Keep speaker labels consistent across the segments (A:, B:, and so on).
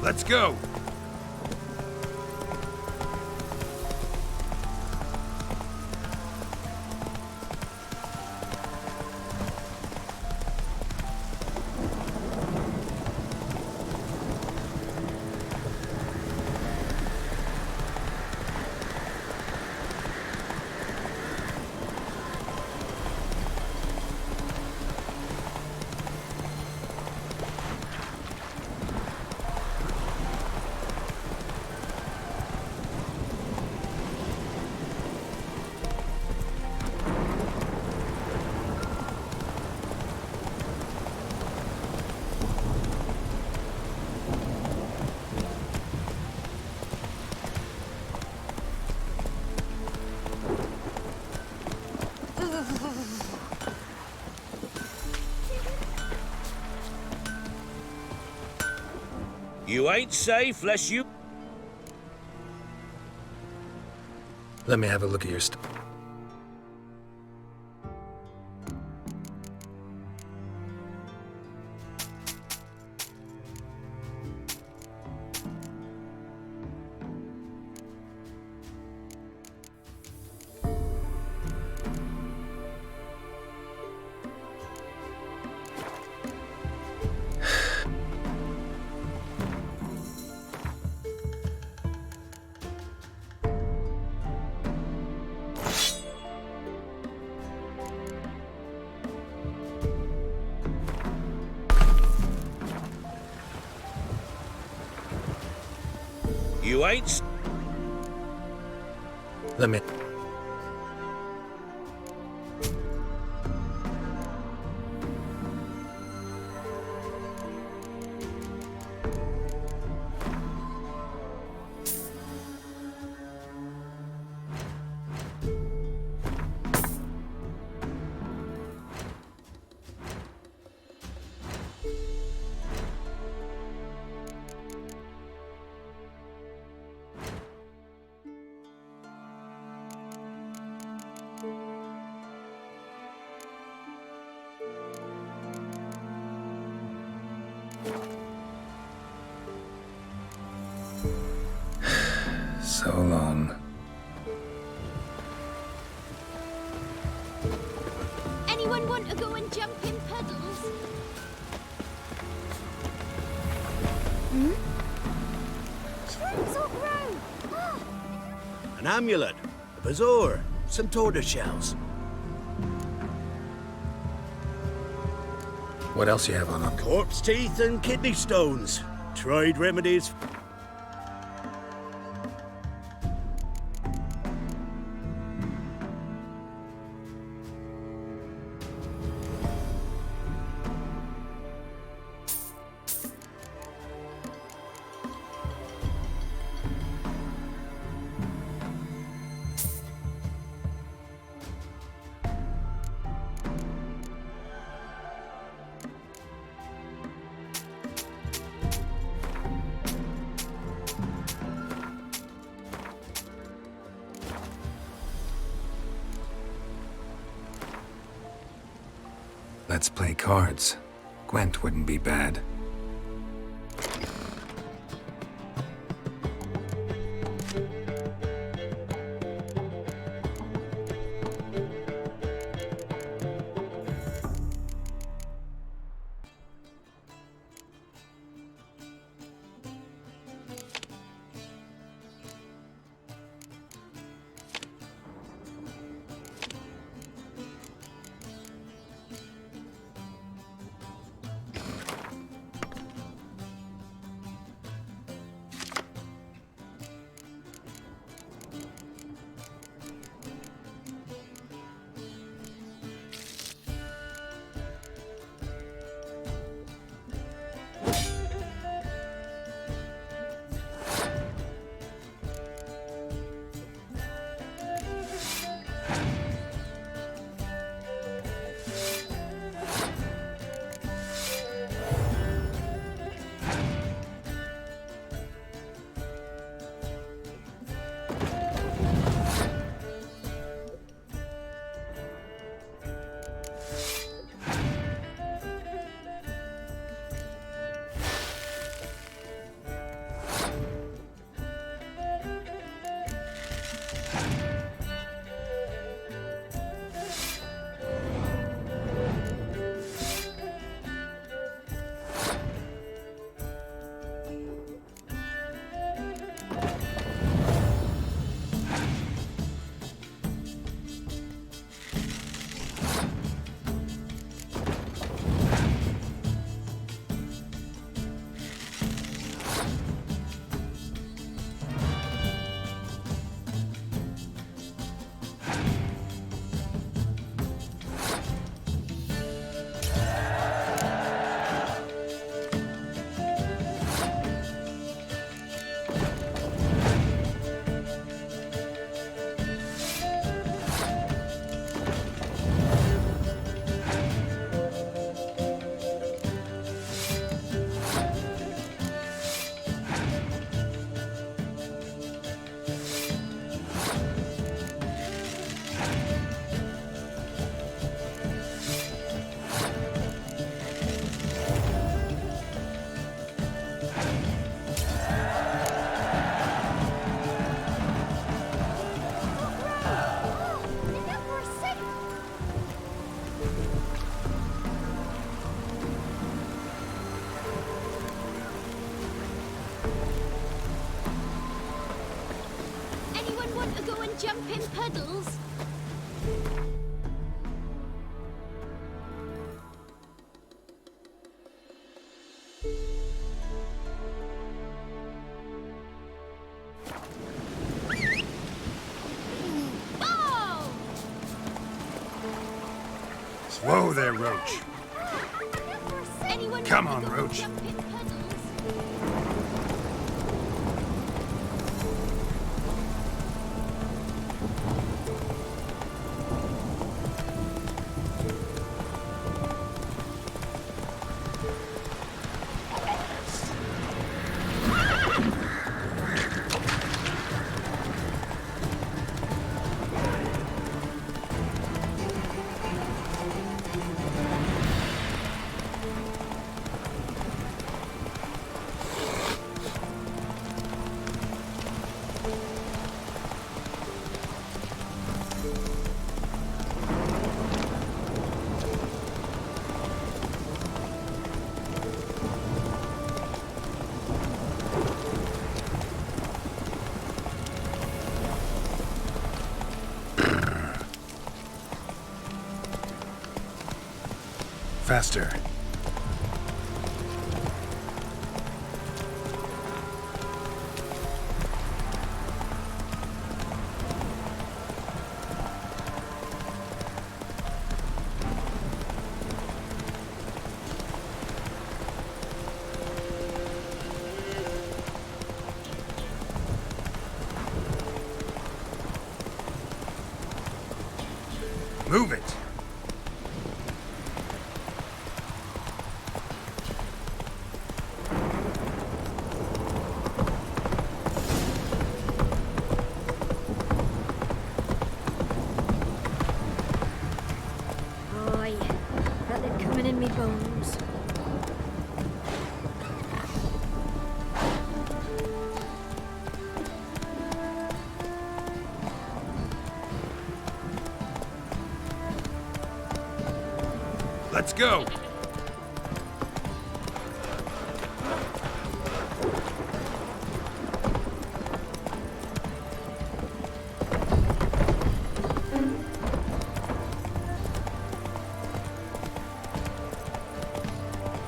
A: Let's go!
B: You ain't safe lest you...
C: Let me have a look at your stuff.
B: You ain't...
C: Let me... So long.
D: Anyone want to go and jump in puddles? Hmm? Shrimps or grow? Ah.
E: An amulet, a bazaar, some tortoise shells.
C: What else you have on them?
E: Corpse teeth and kidney stones. Tried remedies.
C: Let's play cards. Gwent wouldn't be bad.
D: jump in puddles? Oh!
A: Whoa there, Roach.
D: Anyone
A: Come
D: want to
A: on,
D: go
A: Roach.
D: jump in puddles?
C: Faster.
A: Move it.
D: Oh, yeah. Felt it coming in me bones.
A: Let's go.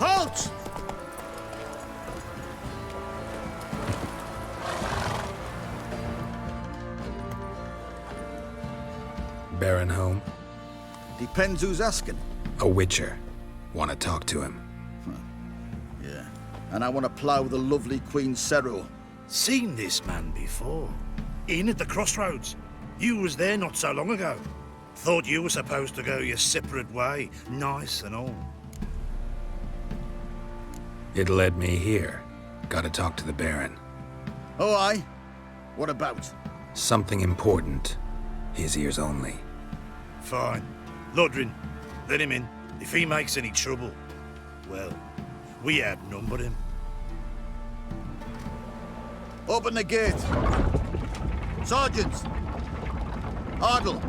E: Halt!
C: Baron home?
E: Depends who's asking.
C: A witcher. Want to talk to him.
E: Yeah. And I want to plough the lovely Queen Cero.
F: Seen this man before. In at the crossroads. You was there not so long ago. Thought you were supposed to go your separate way, nice and all.
C: It led me here. Gotta talk to the Baron.
E: Oh, aye? What about?
C: Something important. His ears only.
F: Fine. Lodrin, let him in. If he makes any trouble, well, we outnumber him.
E: Open the gate. Sergeants! Ardle!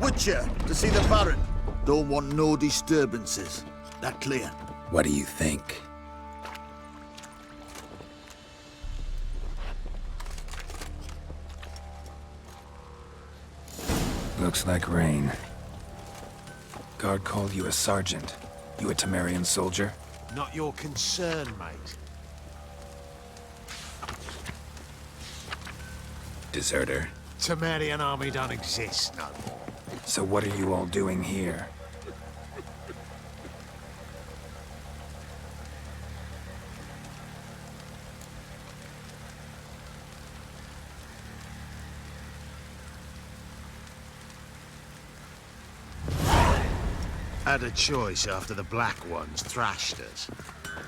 E: Witcher, to see the Baron. Don't want no disturbances. That clear?
C: What do you think? Looks like rain. Guard called you a sergeant. You a Temerian soldier?
G: Not your concern, mate.
C: Deserter.
G: Temerian army don't exist, no.
C: So what are you all doing here?
G: Had a choice after the Black Ones thrashed us.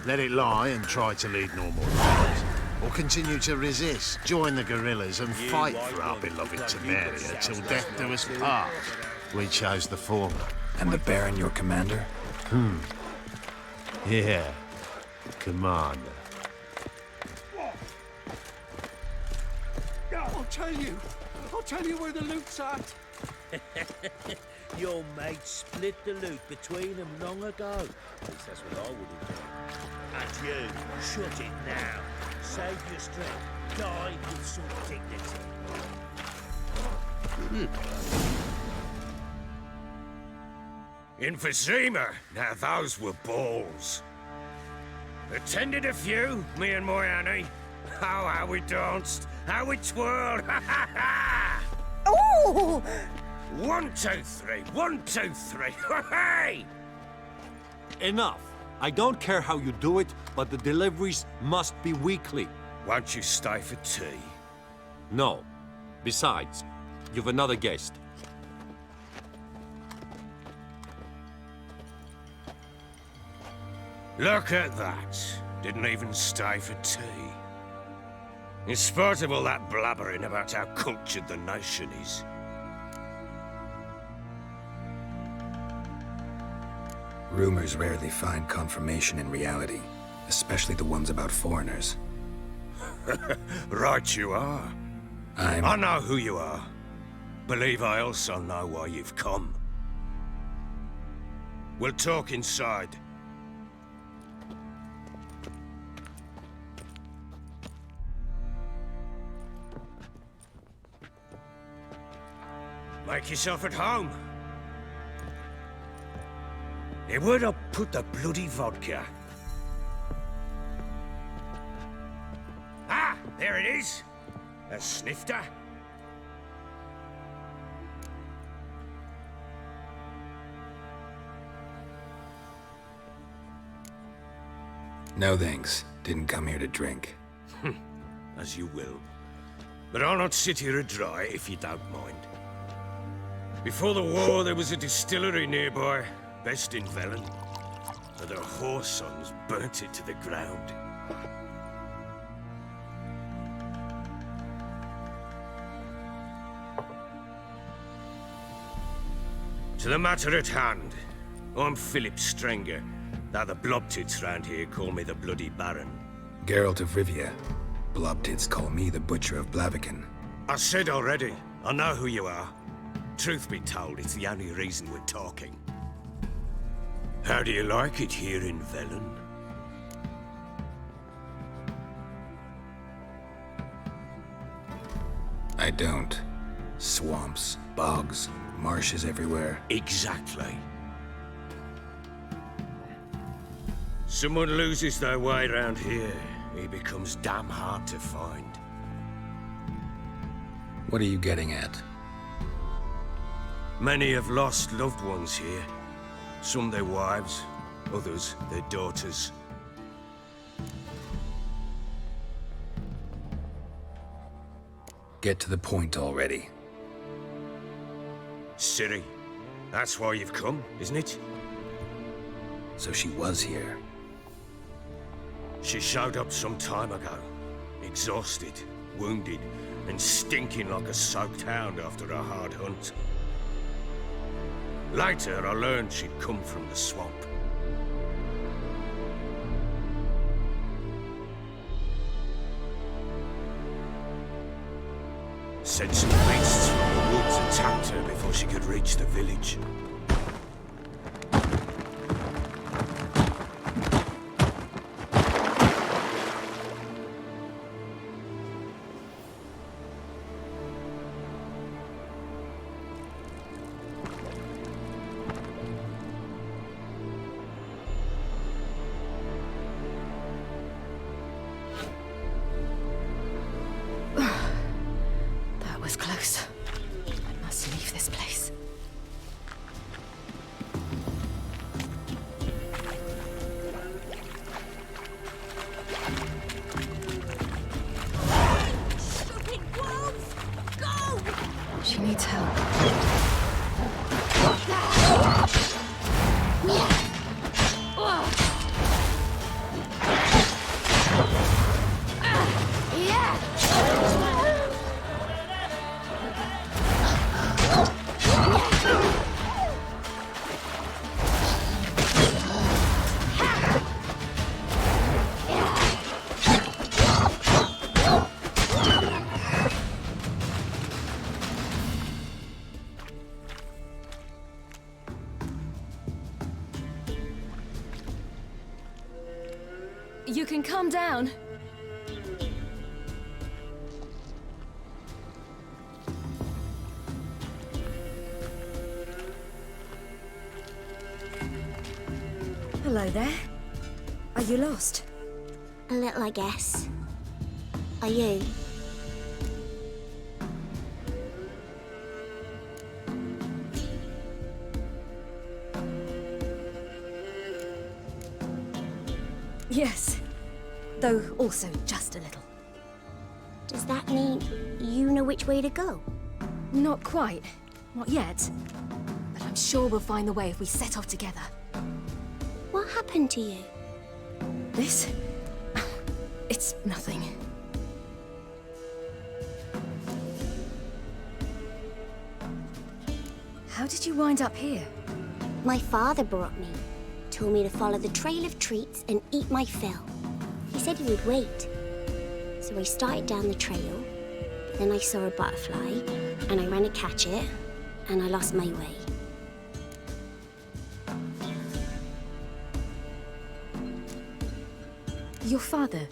G: Let it lie and try to lead normal lives. Or continue to resist, join the guerrillas and fight for our beloved Temeria till death do us part. We chose the former.
C: And the Baron your commander?
G: Yeah, commander.
H: I'll tell you where the loot's at.
B: Your mate split the loot between them long ago. At least that's what I would have done. And you, shut it now. Save your strength. Die with some dignity. Emphysema. Now those were balls. Attended a few, me and my Annie. Oh, how we danced, how we twirled. Ha ha ha!
I: Ooh!
B: 1, 2, 3. 1, 2, 3. Hey!
J: Enough. I don't care how you do it, but the deliveries must be weekly.
B: Won't you stay for tea?
J: No. Besides, you've another guest.
B: Look at that. Didn't even stay for tea. In spite of all that blabbering about how cultured the nation is.
C: Rumors rarely find confirmation in reality, especially the ones about foreigners.
B: Right you are.
C: I
B: know who you are. Believe I also know why you've come. We'll talk inside. Make yourself at home. Here, where'd I put the bloody vodka? Ah, there it is. A snifter.
C: No thanks. Didn't come here to drink.
B: As you will. But I'll not sit here dry if you don't mind. Before the war, there was a distillery nearby, best in Velen. But their whore sons burnt it to the ground. To the matter at hand, I'm Philip Strenger. Now the blobtits round here call me the Bloody Baron.
C: Geralt of Rivia. Blobtits call me the Butcher of Blaviken.
B: I said already, I know who you are. Truth be told, it's the only reason we're talking. How do you like it here in Velen?
C: I don't. Swamps, bogs, marshes everywhere.
B: Exactly. Someone loses their way around here, he becomes damn hard to find.
C: What are you getting at?
B: Many have lost loved ones here. Some their wives, others their daughters.
C: Get to the point already.
B: Ciri, that's why you've come, isn't it?
C: So she was here.
B: She showed up some time ago. Exhausted, wounded, and stinking like a soaked hound after a hard hunt. Later, I learned she'd come from the swamp. Said some beasts from the woods attacked her before she could reach the village.
I: Close. I must leave this place.
D: Stupid wolves! Go!
I: She needs help. You can calm down. there. Are you lost?
D: A little, I guess. Are you?
I: Yes. Though also just a little.
D: Does that mean you know which way to go?
I: Not quite. Not yet. But I'm sure we'll find the way if we set off together.
D: What happened to you?
I: This? It's nothing. How did you wind up here?
D: My father brought me. Told me to follow the trail of treats and eat my fill. He said he would wait. So I started down the trail, but then I saw a butterfly, and I ran to catch it, and I lost my way.
I: Your father,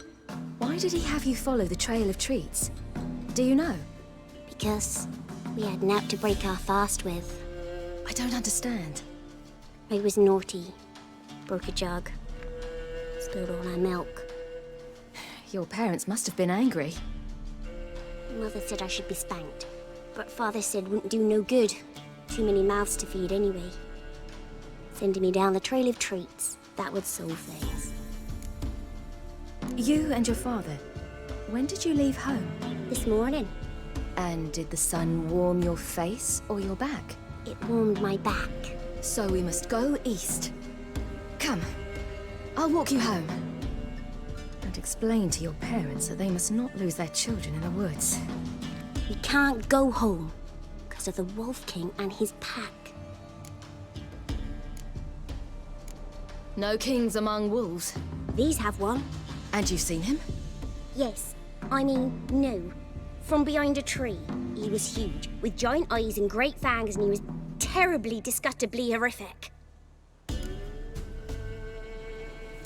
I: why did he have you follow the trail of treats? Do you know?
D: Because we had naught to break our fast with.
I: I don't understand.
D: I was naughty. Broke a jug. Spilled all our milk.
I: Your parents must have been angry.
D: Mother said I should be spanked, but Father said wouldn't do no good. Too many mouths to feed anyway. Sending me down the trail of treats, that would solve things.
I: You and your father, when did you leave home?
D: This morning.
I: And did the sun warm your face or your back?
D: It warmed my back.
I: So we must go east. Come, I'll walk you home. And explain to your parents that they must not lose their children in the woods.
D: We can't go home, because of the Wolf King and his pack.
I: No kings among wolves.
D: These have one.
I: And you've seen him?
D: Yes. I mean, no. From behind a tree. He was huge, with giant eyes and great fangs, and he was terribly, disgustingly horrific.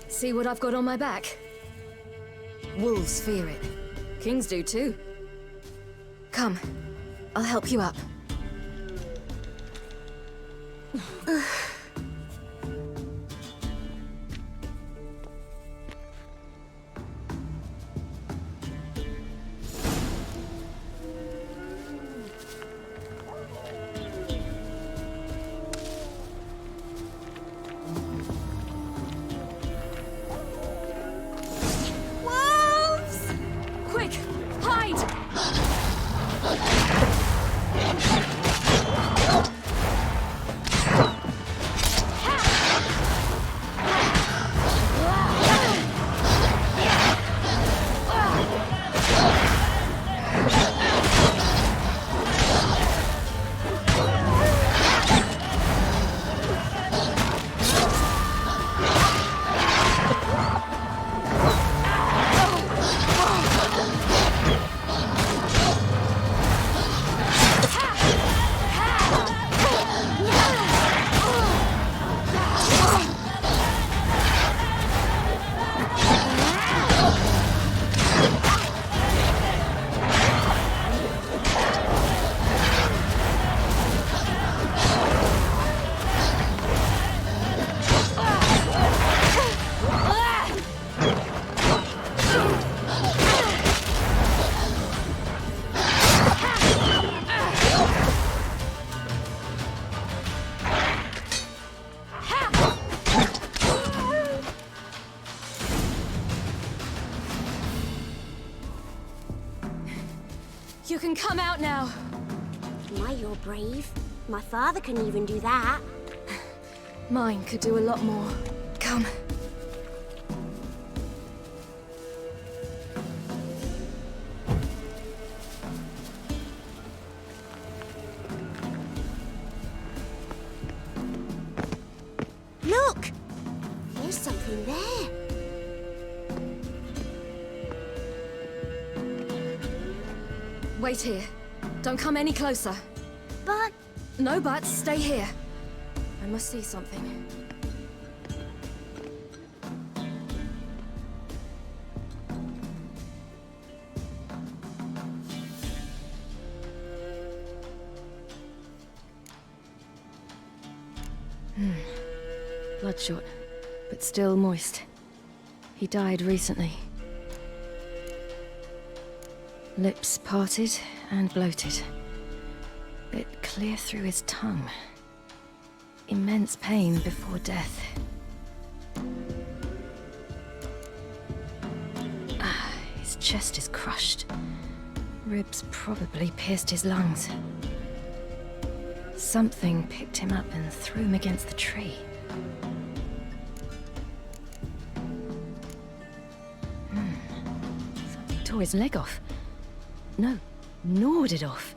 I: See what I've got on my back? Wolves fear it. Kings do too. Come, I'll help you up. You can come out now.
D: My, you're brave. My father couldn't even do that.
I: Mine could do a lot more. Come.
D: Look! There's something there.
I: Wait here. Don't come any closer.
D: But...
I: No buts. Stay here. I must see something. Bloodshot. but still moist. He died recently. Lips parted and bloated. Bit clear through his tongue. Immense pain before death. His chest is crushed. Ribs probably pierced his lungs. Something picked him up and threw him against the tree. Something tore his leg off. No, gnawed it off.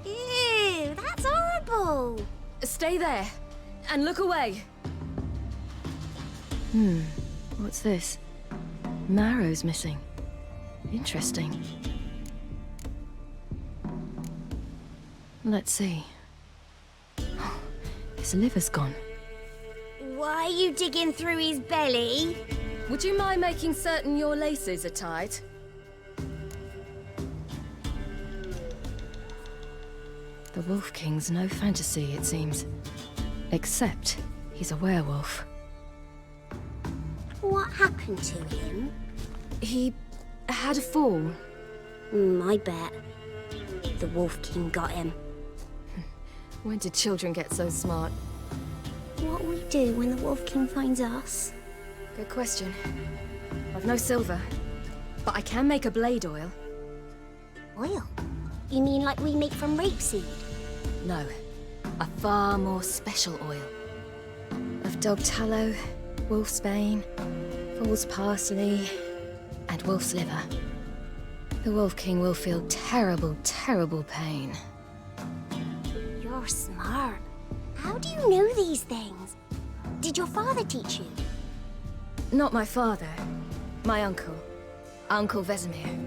D: Ew, that's horrible!
I: Stay there, and look away. What's this? Marrow's missing. Interesting. Let's see. His liver's gone.
D: Why are you digging through his belly?
I: Would you mind making certain your laces are tied? The Wolf King's no fantasy, it seems. Except he's a werewolf.
D: What happened to him?
I: He had a fall.
D: I bet. The Wolf King got him.
I: When did children get so smart?
D: What will we do when the Wolf King finds us?
I: Good question. I've no silver, but I can make a blade oil.
D: Oil? You mean like we make from rapeseed?
I: No, a far more special oil. Of dog tallow, wolf's bane, fool's parsley, and wolf's liver. The Wolf King will feel terrible, terrible pain.
D: You're smart. How do you know these things? Did your father teach you?
I: Not my father. My uncle. Uncle Vesemir.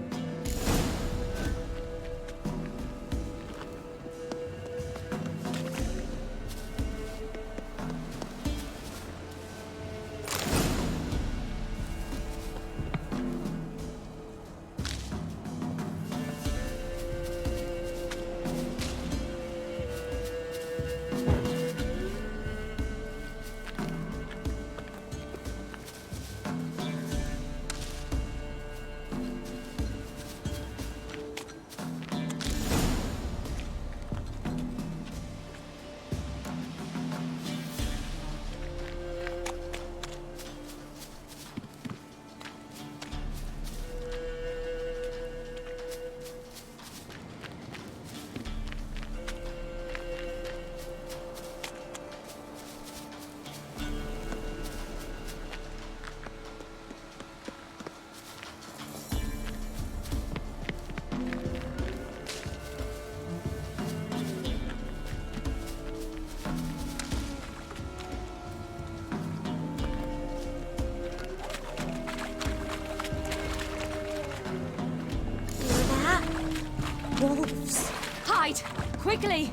D: Wolves.
I: Hide! Quickly!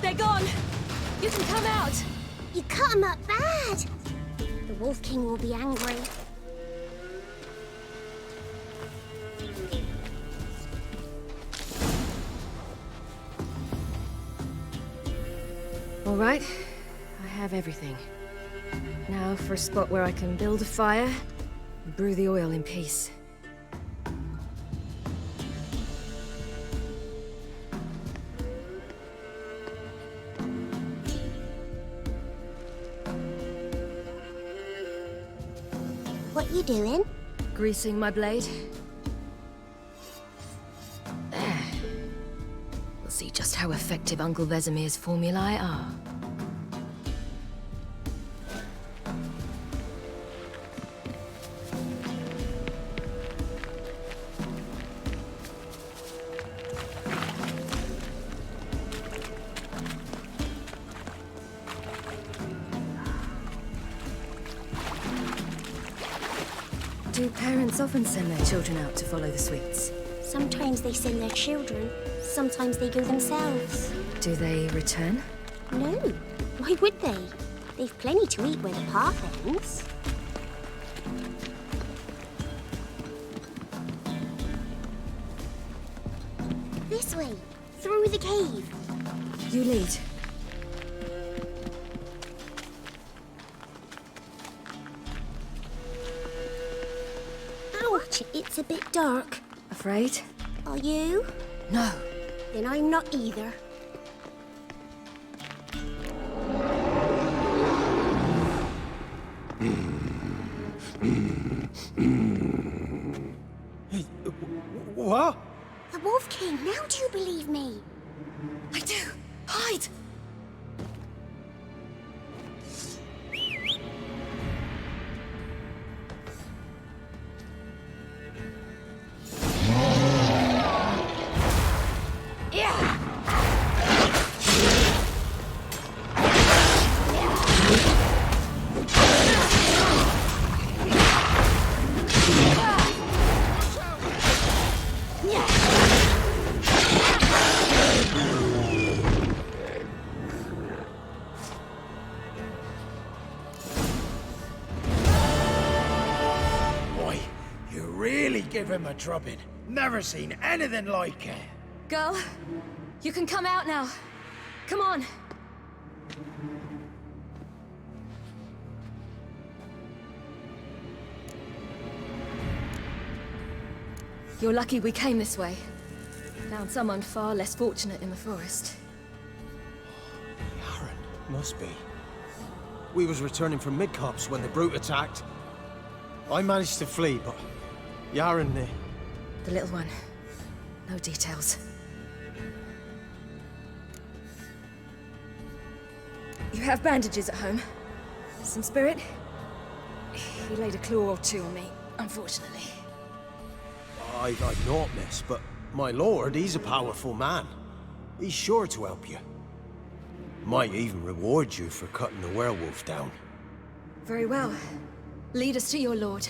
I: They're gone! You can come out!
D: You cut him up bad! The Wolf King will be angry.
I: All right, I have everything. Now for a spot where I can build a fire and brew the oil in peace.
D: What you doing?
I: Greasing my blade. There. We'll see just how effective Uncle Vesemir's formulae are. Do parents often send their children out to follow the sweets?
D: Sometimes they send their children, sometimes they go themselves.
I: Do they return?
D: No, why would they? They've plenty to eat where the path ends. This way, through the cave.
I: You lead.
D: Ouch, it's a bit dark.
I: Afraid?
D: Are you?
I: No.
D: Then I'm not either.
J: What?
D: The Wolf King, now do you believe me?
I: I do. Hide!
K: Give him a drubbing. Never seen anything like it.
I: Girl, you can come out now. Come on. You're lucky we came this way. Found someone far less fortunate in the forest.
K: Aaron, must be. We was returning from Midcops when the brute attacked. I managed to flee, but Yaren,
I: the little one. No details. You have bandages at home? Some spirit? He laid a claw or two on me, unfortunately.
K: I'd not, miss, but my lord, he's a powerful man. He's sure to help you. Might even reward you for cutting the werewolf down.
I: Very well. Lead us to your lord.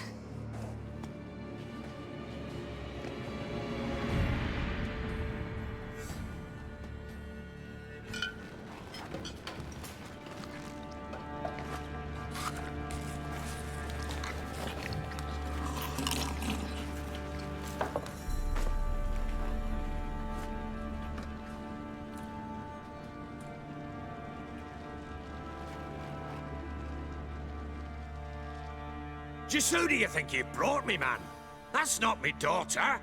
B: Just who do you think you brought me, man? That's not me daughter.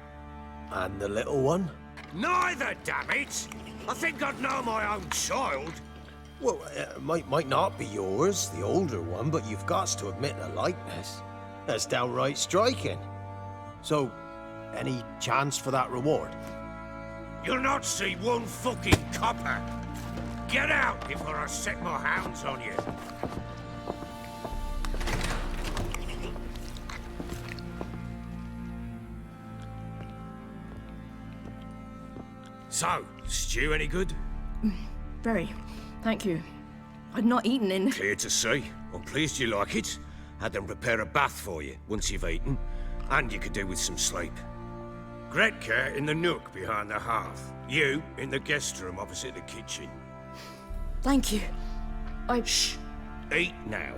K: And the little one?
B: Neither, damn it! I think I'd know my own child.
K: Well, might not be yours, the older one, but you've got to admit the likeness. That's downright striking. So, any chance for that reward?
B: You'll not see one fucking copper. Get out before I set my hounds on you. So, stew any good?
I: Very. Thank you. I'd not eaten in...
B: Clear to see. I'm pleased you like it. Had them prepare a bath for you once you've eaten. And you could do with some sleep. Gretka in the nook behind the hearth. You in the guest room opposite the kitchen.
I: Thank you.
B: Shh. Eat now.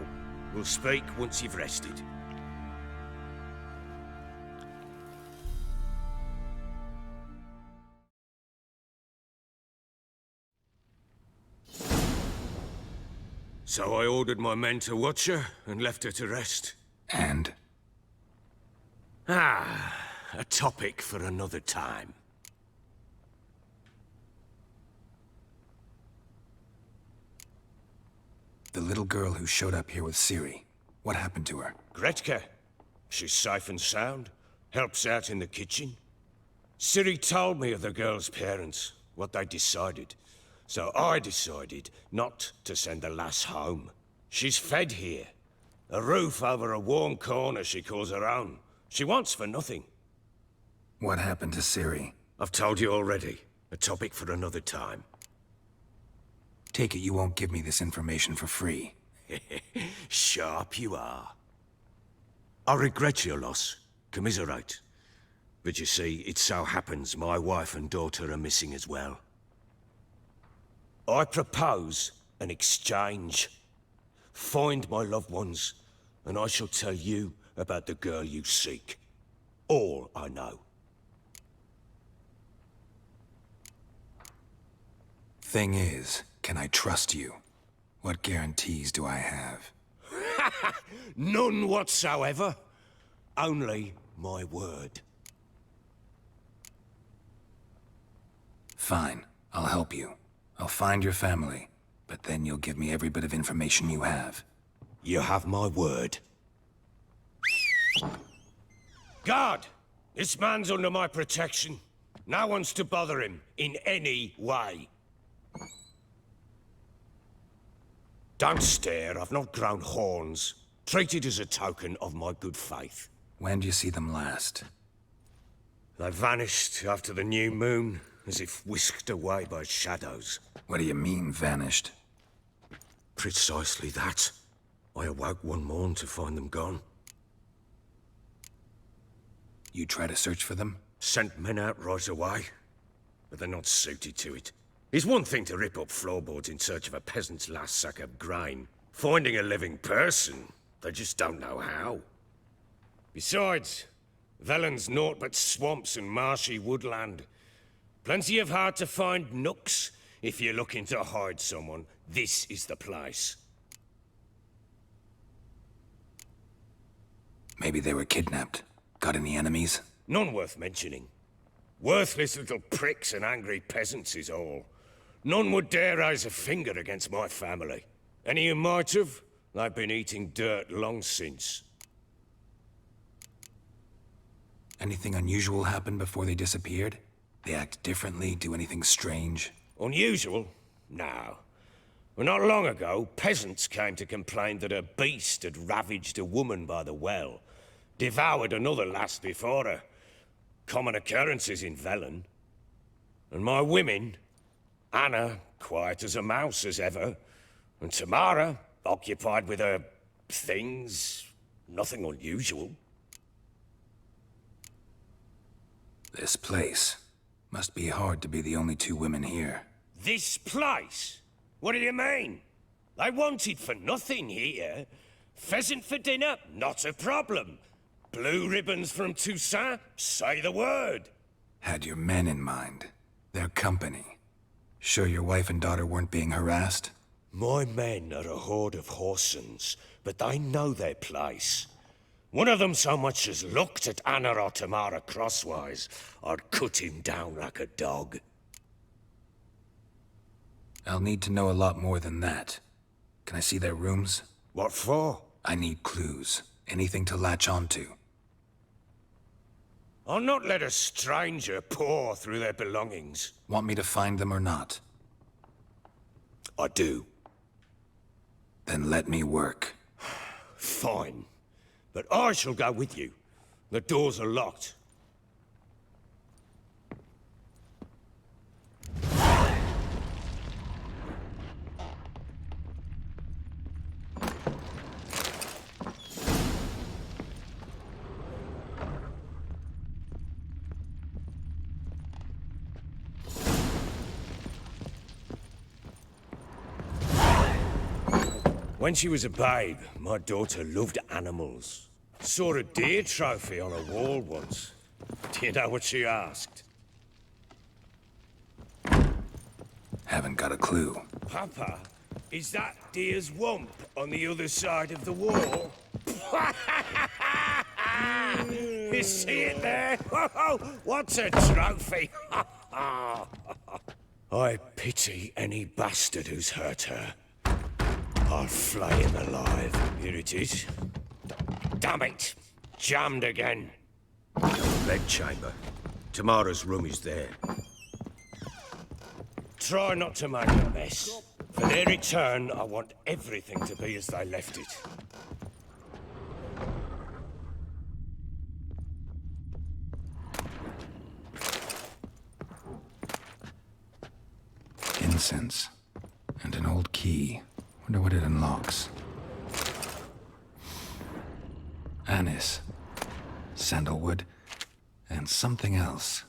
B: We'll speak once you've rested. So I ordered my men to watch her and left her to rest.
C: And?
B: A topic for another time.
C: The little girl who showed up here with Ciri. What happened to her?
B: Gretka. She's safe and sound. Helps out in the kitchen. Ciri told me of the girl's parents, what they decided. So I decided not to send the lass home. She's fed here. A roof over a warm corner she calls her own. She wants for nothing.
C: What happened to Ciri?
B: I've told you already. A topic for another time.
C: Take it you won't give me this information for free.
B: Sharp you are. I regret your loss. Commiserate. But you see, it so happens my wife and daughter are missing as well. I propose an exchange. Find my loved ones, and I shall tell you about the girl you seek. All I know.
C: Thing is, can I trust you? What guarantees do I have?
B: None whatsoever. Only my word.
C: Fine, I'll help you. I'll find your family, but then you'll give me every bit of information you have.
B: You have my word. Guard! This man's under my protection. No one's to bother him in any way. Don't stare, I've not grown horns. Treat it as a token of my good faith.
C: When do you see them last?
B: They vanished after the new moon, as if whisked away by shadows.
C: What do you mean, vanished?
B: Precisely that. I awoke one morn to find them gone.
C: You try to search for them?
B: Sent men out right away, but they're not suited to it. It's one thing to rip up floorboards in search of a peasant's last sack of grain. Finding a living person, they just don't know how. Besides, Velen's naught but swamps and marshy woodland. Plenty of hard-to-find nooks. If you're looking to hide someone, this is the place.
C: Maybe they were kidnapped. Got any enemies?
B: None worth mentioning. Worthless little pricks and angry peasants is all. None would dare raise a finger against my family. Any who might have, they've been eating dirt long since.
C: Anything unusual happen before they disappeared? They act differently, do anything strange?
B: Unusual? No. Well, not long ago, peasants came to complain that a beast had ravaged a woman by the well. Devoured another lass before her. Common occurrences in Velen. And my women... Anna, quiet as a mouse as ever. And Tamara, occupied with her... things. Nothing unusual.
C: This place. Must be hard to be the only two women here.
B: This place? What do you mean? They wanted for nothing here. Pheasant for dinner? Not a problem. Blue ribbons from Toussaint? Say the word.
C: Had your men in mind. Their company. Sure your wife and daughter weren't being harassed?
B: My men are a horde of whoresons, but they know their place. One of them so much as looked at Anna or Tamara crosswise, I'd cut him down like a dog.
C: I'll need to know a lot more than that. Can I see their rooms?
B: What for?
C: I need clues. Anything to latch onto.
B: I'll not let a stranger pore through their belongings.
C: Want me to find them or not?
B: I do.
C: Then let me work.
B: Fine. But I shall go with you. The doors are locked. When she was a babe, my daughter loved animals. Saw a deer trophy on a wall once. Do you know what she asked?
C: Haven't got a clue.
B: Papa, is that deer's wump on the other side of the wall? You see it there? What's a trophy? I pity any bastard who's hurt her. I'll flay him alive. Here it is. Damn it! Jammed again. Bed chamber. Tamara's room is there. Try not to make a mess. For their return, I want everything to be as they left it.
C: Incense. And an old key. Wonder what it unlocks. Anise, sandalwood, and something else.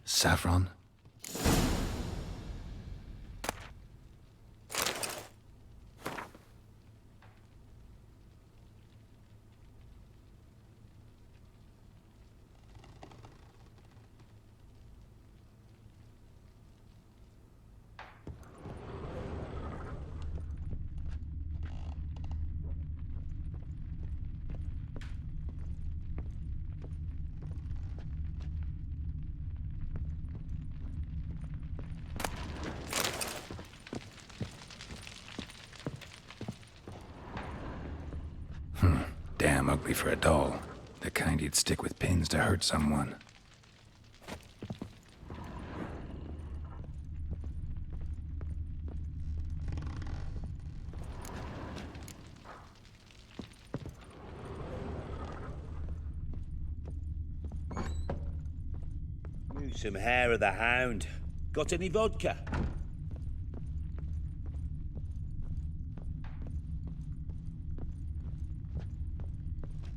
C: Saffron? Damn ugly for a doll. The kind you'd stick with pins to hurt someone.
L: Some hair of the hound. Got any vodka?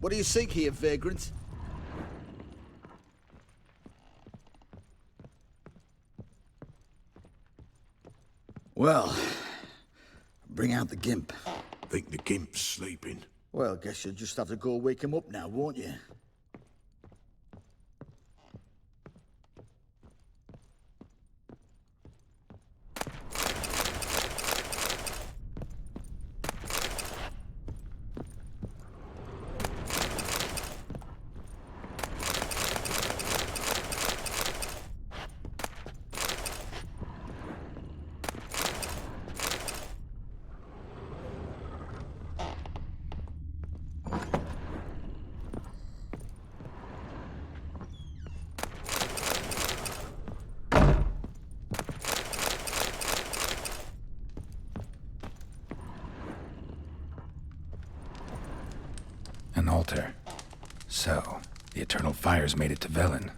E: What do you seek here, vagrant? Well, bring out the gimp.
F: Think the gimp's sleeping.
E: Well, guess you'll just have to go wake him up now, won't you?
C: An altar. So, the eternal fires made it to Velen.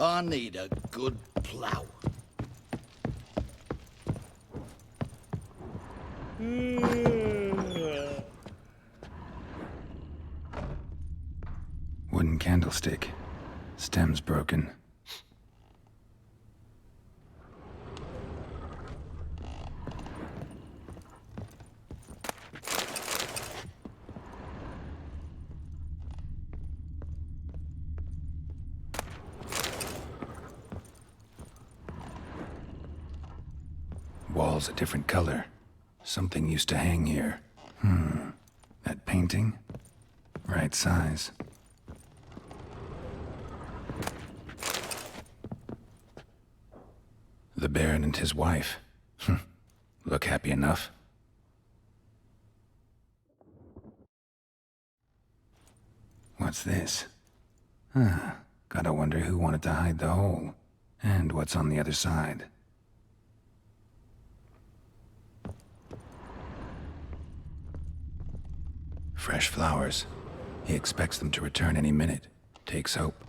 E: I need a good plough.
C: Wooden candlestick. Stem's broken. Wall's a different color. Something used to hang here. That painting? Right size. The Baron and his wife. Look happy enough. What's this? Gotta wonder who wanted to hide the hole. And what's on the other side. Fresh flowers. He expects them to return any minute. Takes hope.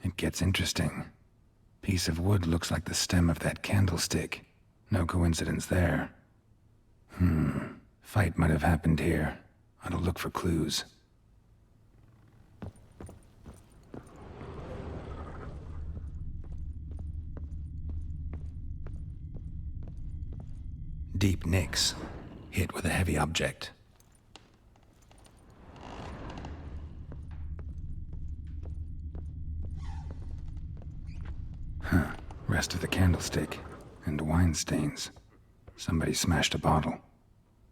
C: It gets interesting. Piece of wood looks like the stem of that candlestick. No coincidence there. Fight might have happened here. Ought to look for clues. Deep nicks, hit with a heavy object. Huh. Rest of the candlestick. And wine stains. Somebody smashed a bottle.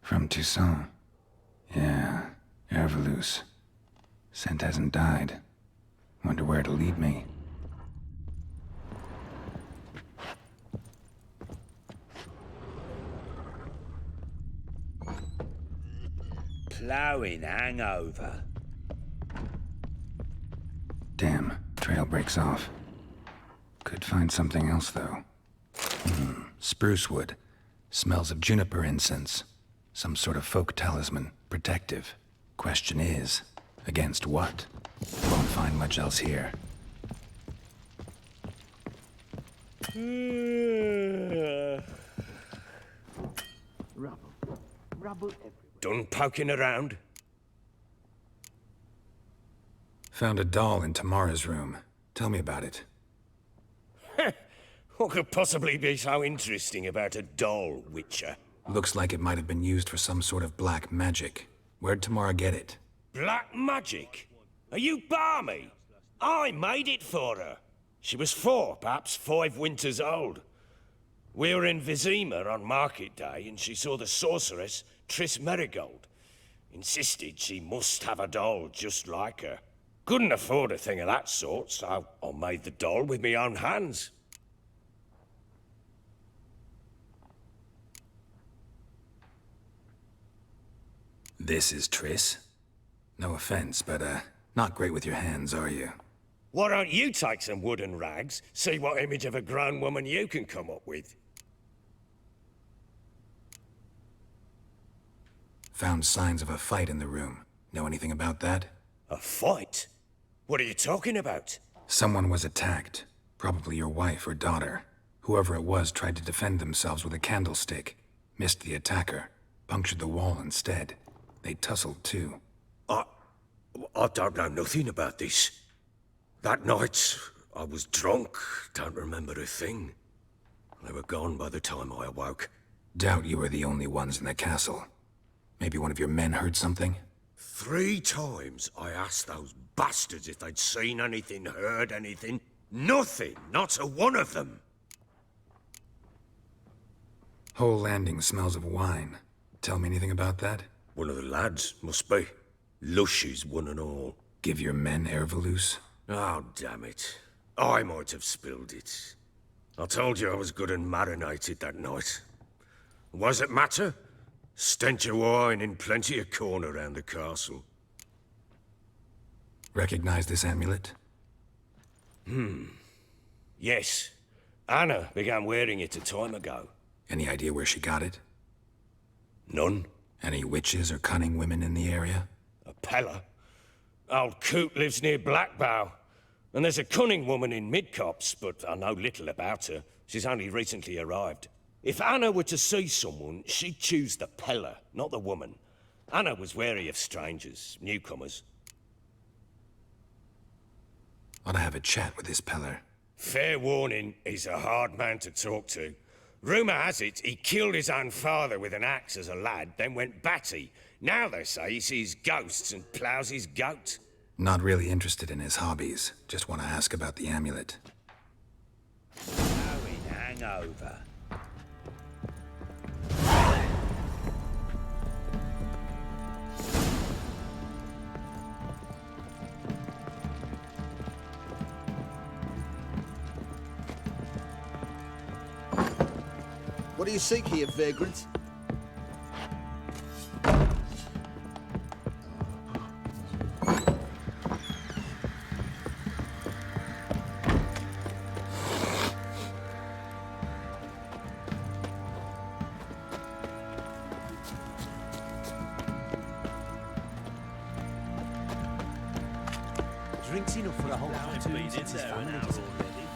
C: From Toussaint. Yeah, Herveloos. Scent hasn't died. Wonder where it'll lead me.
L: Ploughing hangover.
C: Damn, trail breaks off. Could find something else, though. Spruce wood. Smells of juniper incense. Some sort of folk talisman. Protective. Question is, against what? Won't find much else here.
L: Rubble everywhere.
B: Done poking around?
C: Found a doll in Tamara's room. Tell me about it.
B: What could possibly be so interesting about a doll, Witcher?
C: Looks like it might have been used for some sort of black magic. Where'd Tamara get it?
B: Black magic? Are you balmy? I made it for her. She was 4, perhaps 5 winters old. We were in Vizima on market day, and she saw the sorceress, Triss Merigold. Insisted she must have a doll just like her. Couldn't afford a thing of that sort, so I made the doll with my own hands.
C: This is Triss? No offense, but, not great with your hands, are you?
B: Why don't you take some wooden rags, see what image of a grown woman you can come up with?
C: Found signs of a fight in the room. Know anything about that?
B: A fight? What are you talking about?
C: Someone was attacked. Probably your wife or daughter. Whoever it was tried to defend themselves with a candlestick. Missed the attacker. Punctured the wall instead. They tussled too.
B: I don't know nothing about this. That night, I was drunk. Don't remember a thing. They were gone by the time I awoke.
C: Doubt you were the only ones in the castle. Maybe one of your men heard something?
B: 3 times I asked those bastards if they'd seen anything, heard anything. Nothing, not a one of them.
C: Whole landing smells of wine. Tell me anything about that?
B: One of the lads, must be. Lushes, one and all.
C: Give your men Herveloos?
B: Oh, damn it. I might have spilled it. I told you I was good and marinated that night. What does it matter? Stench of wine in plenty of corn around the castle.
C: Recognize this amulet?
B: Yes. Anna began wearing it a time ago.
C: Any idea where she got it?
B: None.
C: Any witches or cunning women in the area?
B: A Pella. Old Coot lives near Blackbow. And there's a cunning woman in Midcopse, but I know little about her. She's only recently arrived. If Anna were to see someone, she'd choose the Pella, not the woman. Anna was wary of strangers, newcomers.
C: Ought to have a chat with this Peller.
B: Fair warning, he's a hard man to talk to. Rumour has it he killed his own father with an axe as a lad, then went batty. Now they say he sees ghosts and ploughs his goat.
C: Not really interested in his hobbies. Just want to ask about the amulet.
L: Ploughing hangover.
E: What do you seek here, vagrant?
K: Drinks enough for a whole platoon since his family.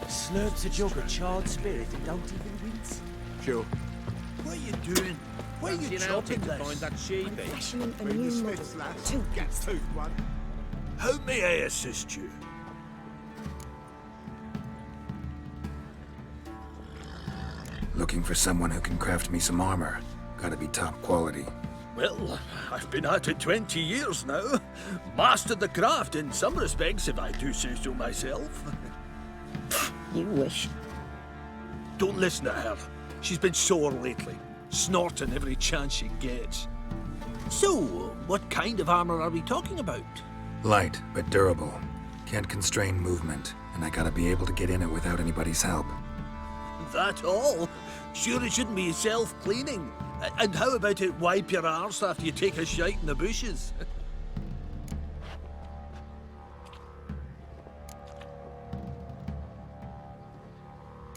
K: Slurps a jug of charred spirit and don't even wince.
E: Sure.
K: What are you doing? Where are you chopping
L: to find that sheep?
I: Fashioning a new model. 2
E: Get to one.
B: How may I assist you?
C: Looking for someone who can craft me some armor. Gotta be top quality.
M: Well, I've been at it 20 years now. Mastered the craft in some respects, if I do say so myself.
N: You wish.
M: Don't listen to her. She's been sore lately, snorting every chance she gets. So, what kind of armor are we talking about?
C: Light, but durable. Can't constrain movement, and I gotta be able to get in it without anybody's help.
M: That all? Sure it shouldn't be self-cleaning. And how about it wipe your arse after you take a shite in the bushes?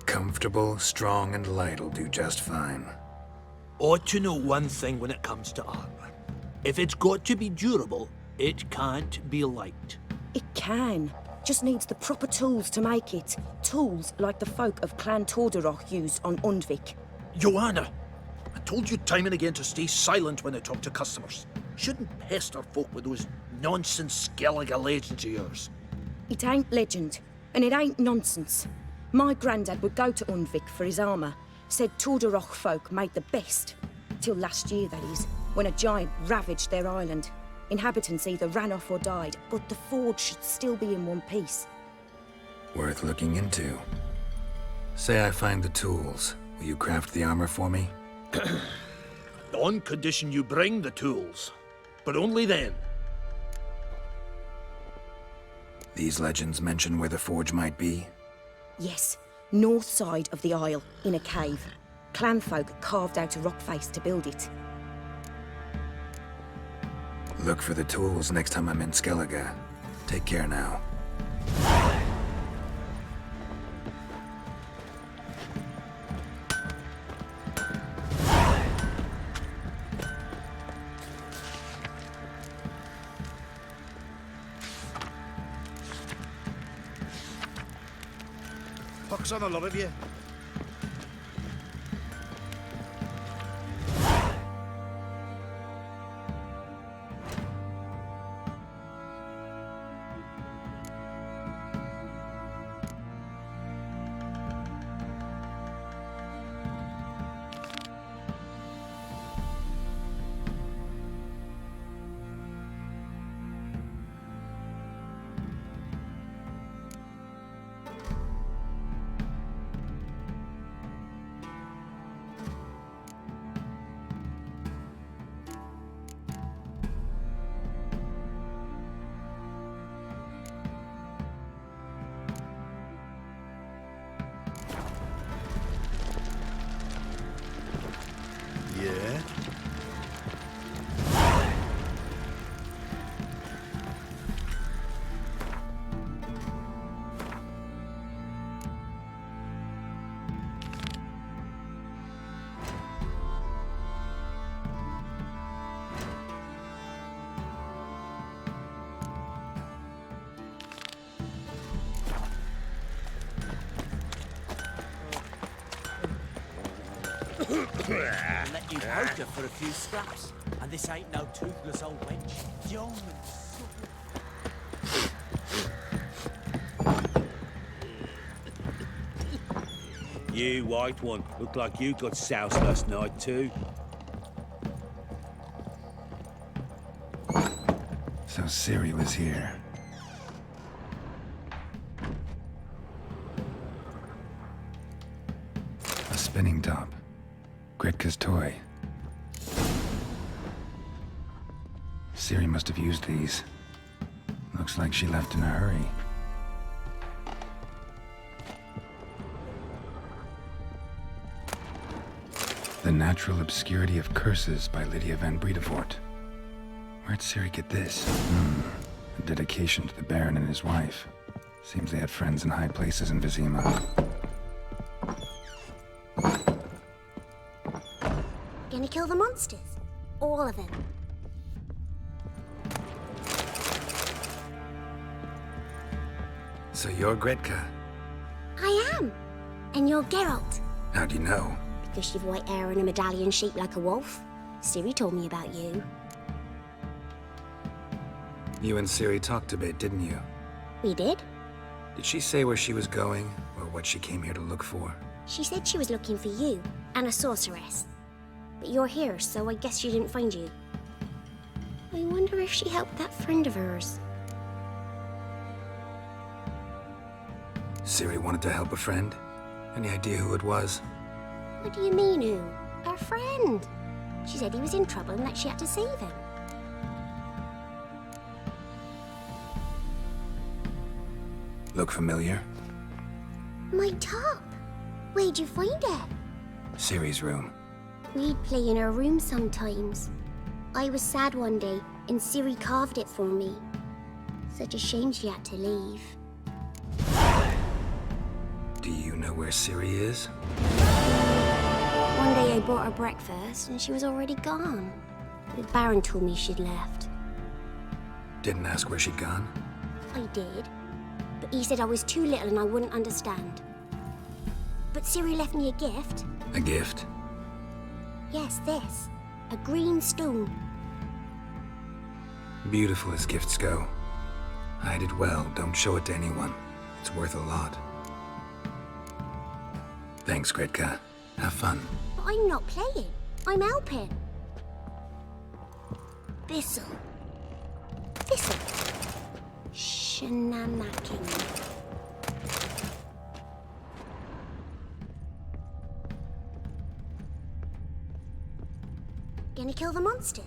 C: Comfortable, strong, and light'll do just fine.
M: Ought to know one thing when it comes to armor. If it's got to be durable, it can't be light.
N: It can. Just needs the proper tools to make it. Tools like the folk of Clan Torderoch used on Undvik.
M: Joanna, I told you time and again to stay silent when I talk to customers. Shouldn't pester folk with those nonsense Skellige legends of yours.
N: It ain't legend, and it ain't nonsense. My granddad would go to Undvik for his armour. Said Torderoch folk made the best. Till last year, that is, when a giant ravaged their island. Inhabitants either ran off or died, but the forge should still be in one piece.
C: Worth looking into. Say I find the tools. Will you craft the armor for me?
M: On condition you bring the tools. But only then.
C: These legends mention where the forge might be?
N: Yes, north side of the isle, in a cave. Clanfolk carved out a rock face to build it.
C: Look for the tools next time I'm in Skellige. Take care now.
F: Pox on a lot of you.
E: Yeah?
L: Let you poker for a few scraps, and this ain't no toothless old wench. Young and You, white one, look like you got soused last night too.
C: So Ciri was here. A spinning top. Gretka's toy. Ciri must have used these. Looks like she left in a hurry. The Natural Obscurity of Curses by Lydia van Bredevoort. Where'd Ciri get this? A dedication to the Baron and his wife. Seems they had friends in high places in Vizima.
D: Gonna kill the monsters? All of them.
C: So you're Gretka?
D: I am. And you're Geralt.
C: How do you know?
D: Because you've white hair and a medallion shaped like a wolf. Ciri told me about you.
C: You and Ciri talked a bit, didn't you?
D: We did?
C: Did she say where she was going, or what she came here to look for?
D: She said she was looking for you, and a sorceress. But you're here, so I guess she didn't find you. I wonder if she helped that friend of hers.
C: Ciri wanted to help a friend? Any idea who it was?
D: What do you mean, who? Her friend. She said he was in trouble and that she had to save him.
C: Look familiar?
D: My top. Where'd you find it?
C: Ciri's room.
D: We'd play in her room sometimes. I was sad one day, and Ciri carved it for me. Such a shame she had to leave.
C: Do you know where Ciri is?
D: One day I bought her breakfast, and she was already gone. The Baron told me she'd left.
C: Didn't ask where she'd gone?
D: I did, but he said I was too little and I wouldn't understand. But Ciri left me a gift.
C: A gift?
D: Yes, this. A green stone.
C: Beautiful as gifts go. Hide it well, don't show it to anyone. It's worth a lot. Thanks, Gretka. Have fun.
D: But I'm not playing. I'm helping. This'll. Shenanacking. Gonna kill the monsters?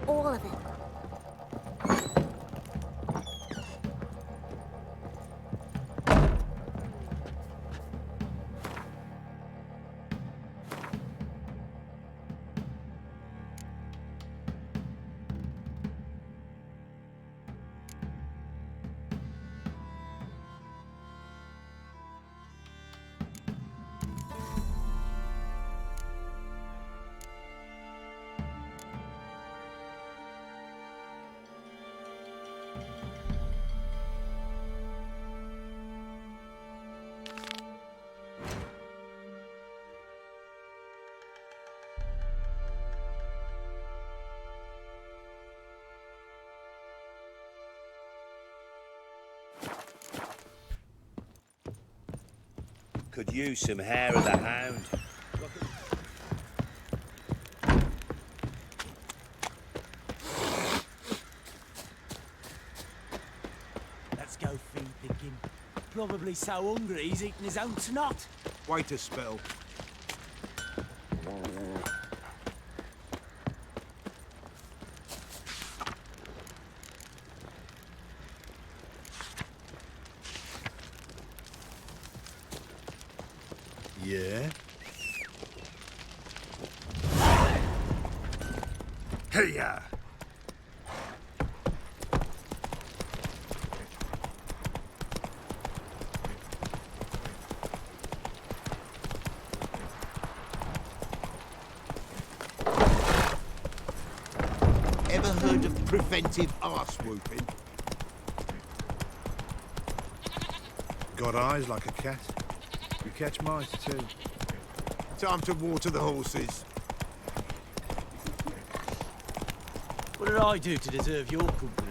D: All of them.
L: Could use some hair of the hound. Let's go feed picking. Probably so hungry he's eating his own snot.
M: Wait a spell.
F: Yeah?
A: Hey-ya!
G: Ever heard of preventive arse whooping?
F: Got eyes like a cat. We catch mice too.
G: Time to water the horses.
L: What did I do to deserve your company?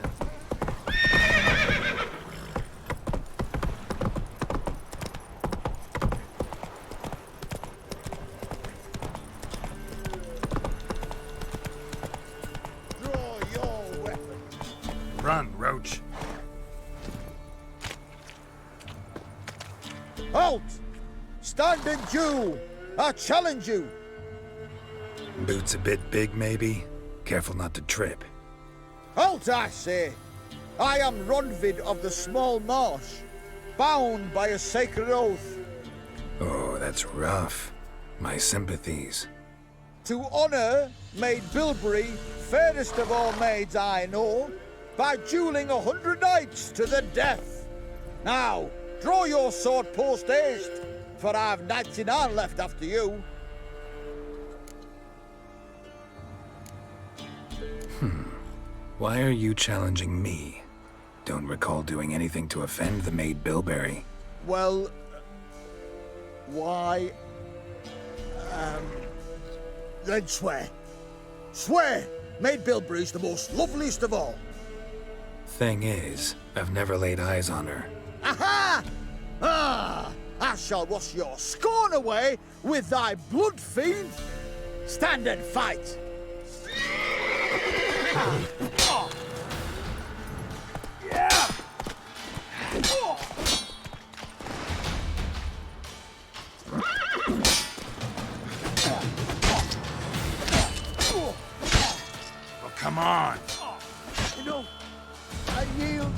E: Draw your weapon.
A: Run, Roach.
E: Halt! Stand and duel! I challenge you!
C: Boots a bit big, maybe? Careful not to trip.
E: Halt, I say! I am Ronvid of the Small Marsh, bound by a sacred oath.
C: Oh, that's rough. My sympathies.
E: To honor Maid Bilberry, fairest of all maids I know, by dueling 100 knights to the death. Now, draw your sword post haste, for I've 99 left after you.
C: Why are you challenging me? Don't recall doing anything to offend the Maid Bilberry.
E: Well, why? Then swear. Swear! Maid Bilberry's the most loveliest of all.
C: Thing is, I've never laid eyes on her.
E: Aha! Ah! I shall wash your scorn away with thy blood fiend. Stand and fight!
A: Oh, come on!
E: You know, I yield.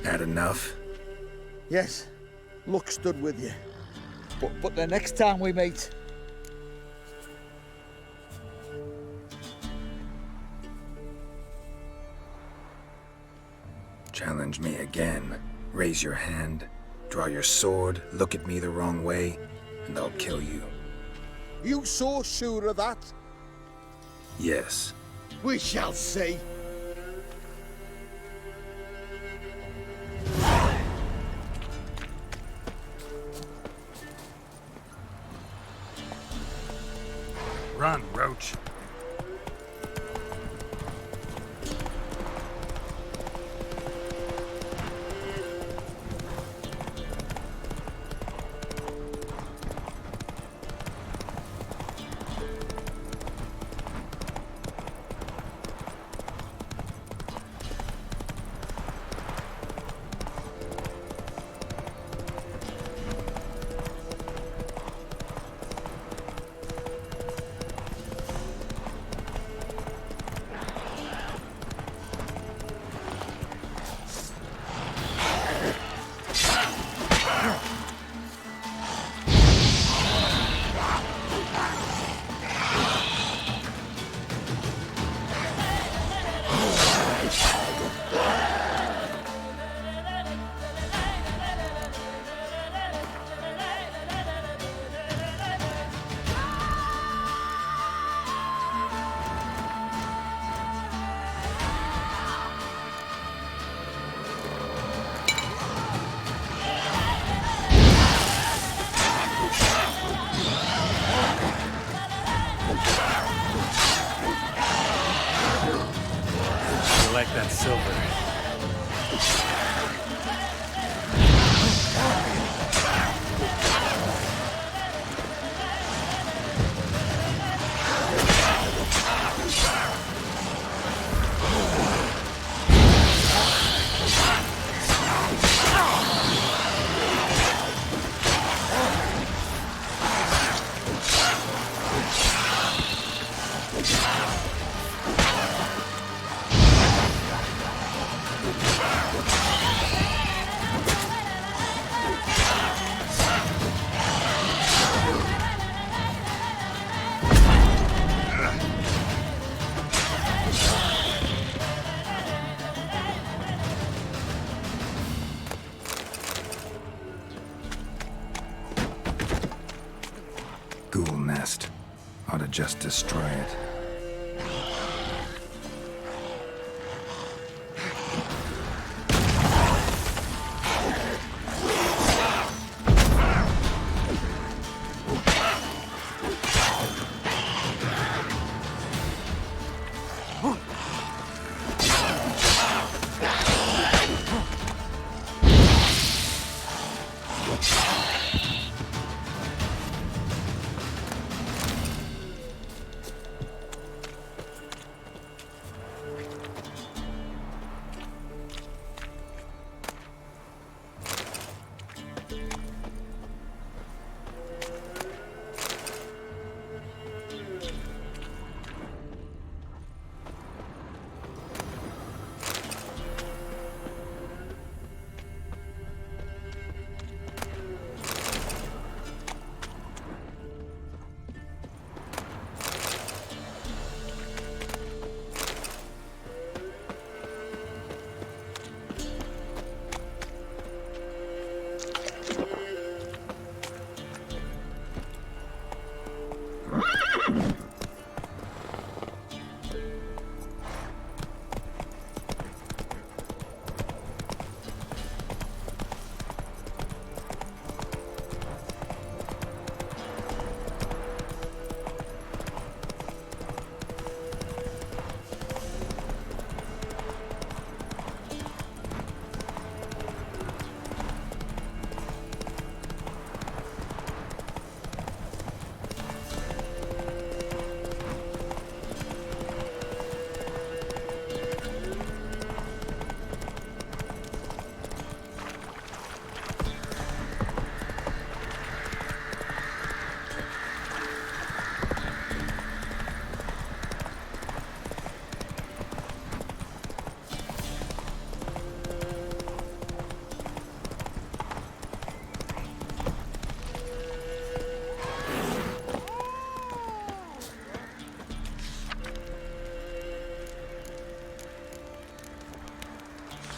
C: Had enough?
E: Yes, luck stood with you. But the next time we meet...
C: Challenge me again. Raise your hand, draw your sword, look at me the wrong way, and I'll kill you.
E: You so sure of that?
C: Yes.
E: We shall see.
A: Run, Roach.
L: Like that silver.
C: Ghoul nest. Ought to just destroy it.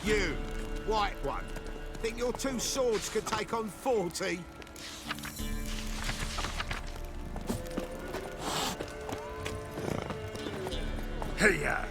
G: You, white one. Think your 2 swords could take on 40?
A: Hey-ya!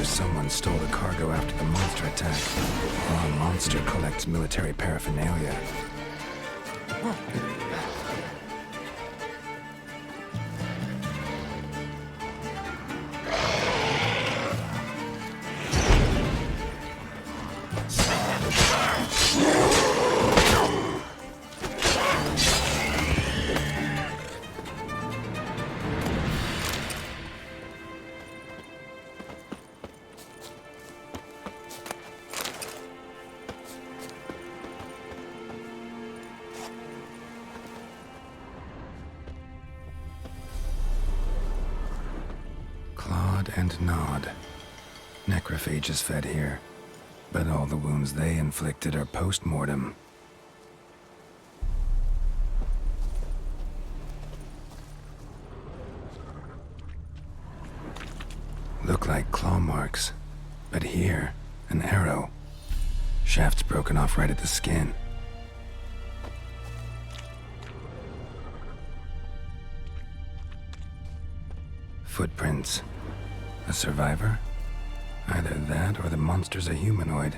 C: Someone stole the cargo after the monster attack, while a monster collects military paraphernalia. And nod. Necrophages fed here, but all the wounds they inflicted are post-mortem. Look like claw marks, but here, an arrow. Shaft's broken off right at the skin. Footprints. A survivor? Either that or the monster's a humanoid.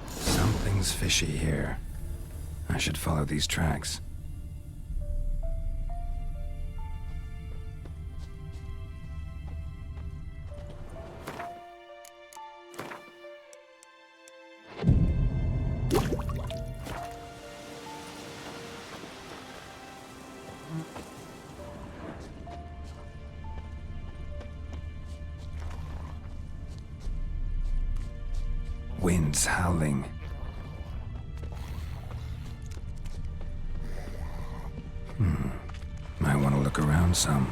C: Something's fishy here. I should follow these tracks. Winds howling. Might want to look around some.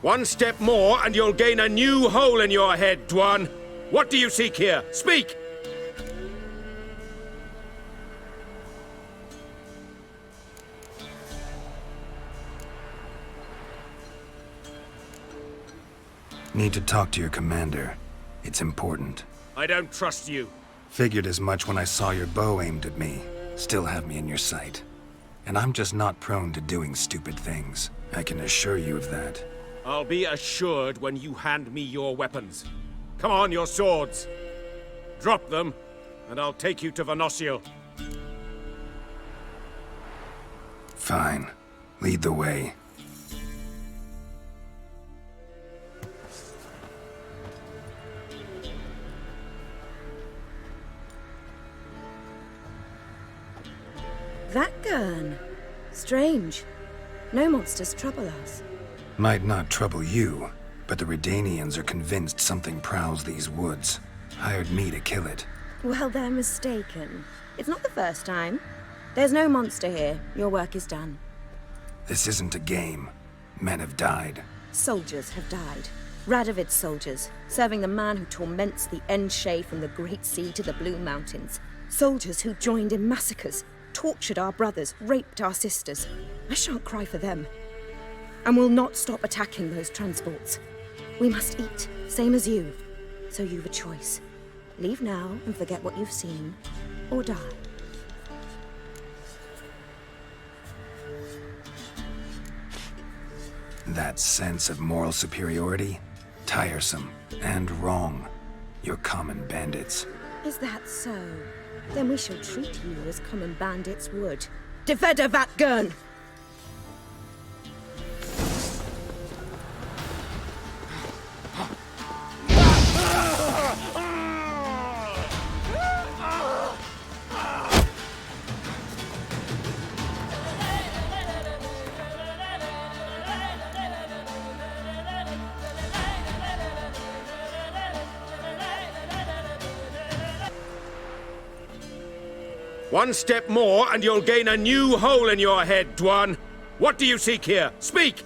B: One step more and you'll gain a new hole in your head, Dwan. What do you seek here? Speak!
C: Need to talk to your commander. It's important.
B: I don't trust you.
C: Figured as much when I saw your bow aimed at me. Still have me in your sight. And I'm just not prone to doing stupid things. I can assure you of that.
B: I'll be assured when you hand me your weapons. Come on, your swords. Drop them, and I'll take you to Venosio.
C: Fine. Lead the way.
N: That gun. Strange. No monsters trouble us.
C: Might not trouble you, but the Redanians are convinced something prowls these woods. Hired me to kill it.
N: Well, they're mistaken. It's not the first time. There's no monster here. Your work is done.
C: This isn't a game. Men have died.
N: Soldiers have died. Radovid's soldiers, serving the man who torments the Enche from the Great Sea to the Blue Mountains. Soldiers who joined in massacres, tortured our brothers, raped our sisters. I shan't cry for them. And will not stop attacking those transports. We must eat, same as you. So you've a choice. Leave now and forget what you've seen, or die.
C: That sense of moral superiority? Tiresome and wrong. You're common bandits.
N: Is that so? Then we shall treat you as common bandits would. Defender Vatgern!
B: One step more and you'll gain a new hole in your head, Dwan. What do you seek here? Speak!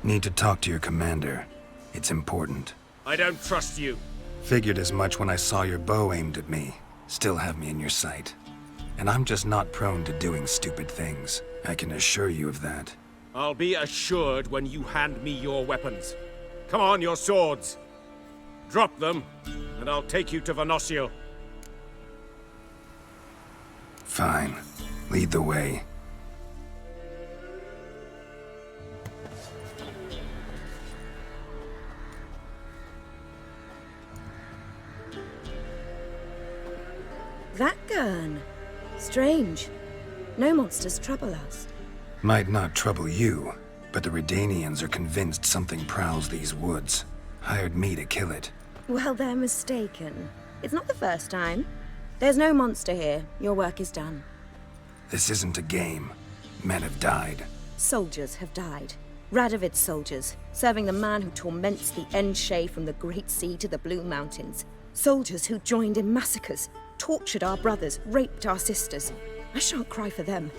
C: Need to talk to your commander. It's important.
B: I don't trust you.
C: Figured as much when I saw your bow aimed at me. Still have me in your sight. And I'm just not prone to doing stupid things. I can assure you of that.
B: I'll be assured when you hand me your weapons. Come on, your swords. Drop them, and I'll take you to Venosio.
C: Fine. Lead the way.
N: That gun. Strange. No monsters trouble us.
C: Might not trouble you, but the Redanians are convinced something prowls these woods. Hired me to kill it.
N: Well, they're mistaken. It's not the first time. There's no monster here. Your work is done.
C: This isn't a game. Men have died.
N: Soldiers have died. Radovid's soldiers, serving the man who torments the Enche from the Great Sea to the Blue Mountains. Soldiers who joined in massacres, tortured our brothers, raped our sisters. I shan't cry for them.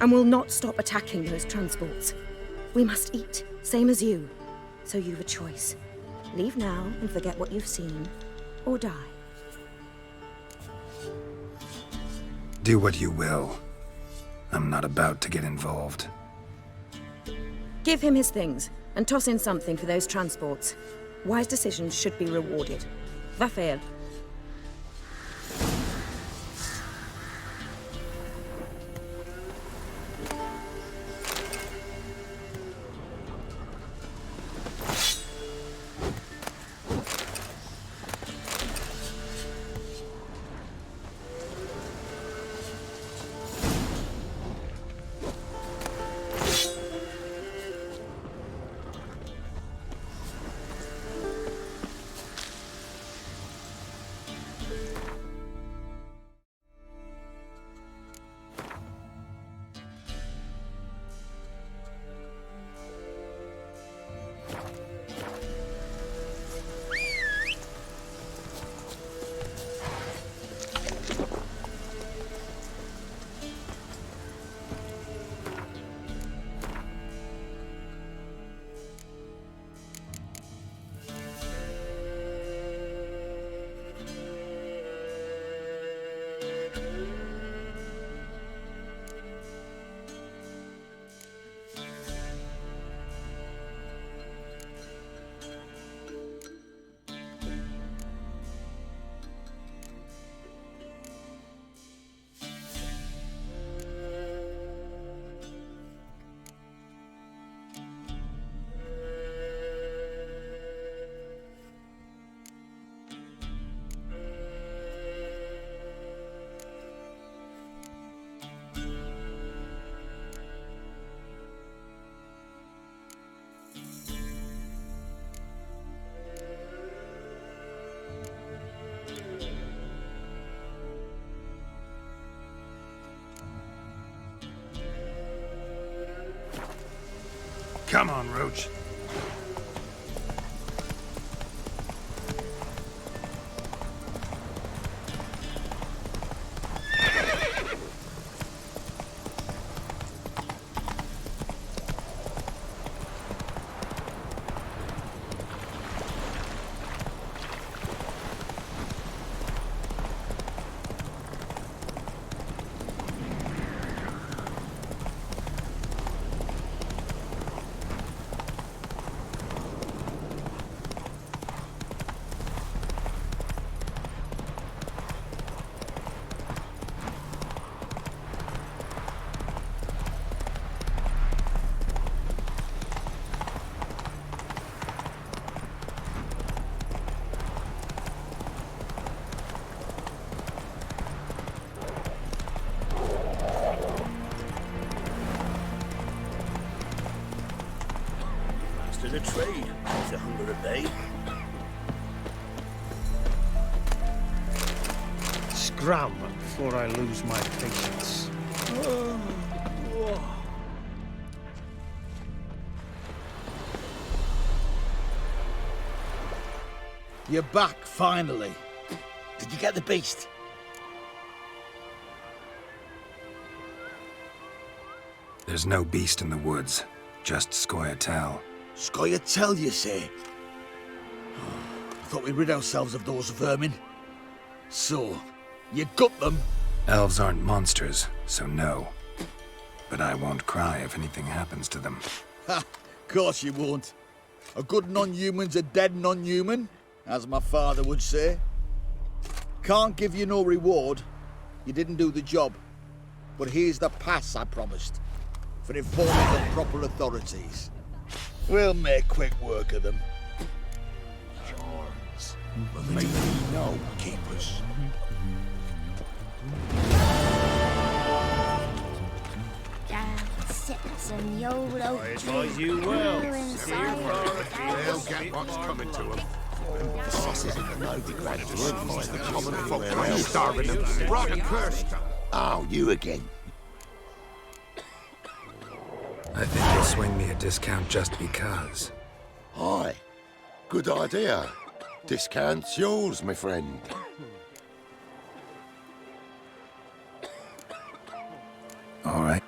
N: And will not stop attacking those transports. We must eat, same as you. So you've a choice. Leave now and forget what you've seen, or die.
C: Do what you will. I'm not about to get involved.
N: Give him his things, and toss in something for those transports. Wise decisions should be rewarded. Vafael.
A: Come on, Roach.
F: The trade, if the hunger obey.
K: Scram before I lose my patience.
E: You're back, finally. Did you get the beast?
C: There's no beast in the woods, just Scoia'tael.
E: Scoia'tael, you say? I thought we rid ourselves of those vermin. So, you got them?
C: Elves aren't monsters, so no. But I won't cry if anything happens to them.
E: Ha! Course you won't. A good non-human's a dead non-human, as my father would say. Can't give you no reward. You didn't do the job. But here's the pass I promised, for informing the proper authorities. We'll make quick work of them.
F: Charms. But maybe no keepers.
D: And the old oak
B: advise you well.
G: They'll get what's coming to them. The sauces in the no degraded to find the common folk. Are you starving them? Rotten cursed. Oh, you again.
C: I think you'll swing me a discount just because.
G: Aye. Good idea. Discount's yours, my friend.
C: All right.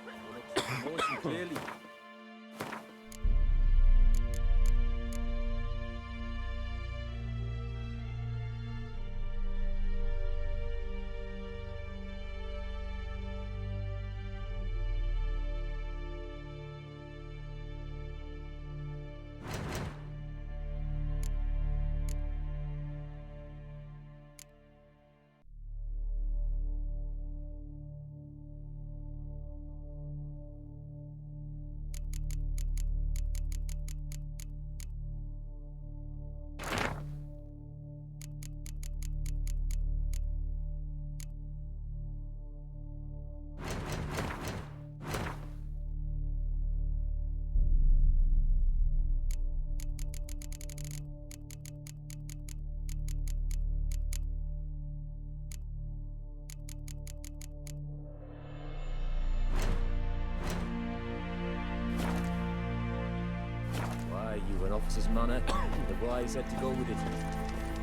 L: You an officer's manner, the wise had to go with it.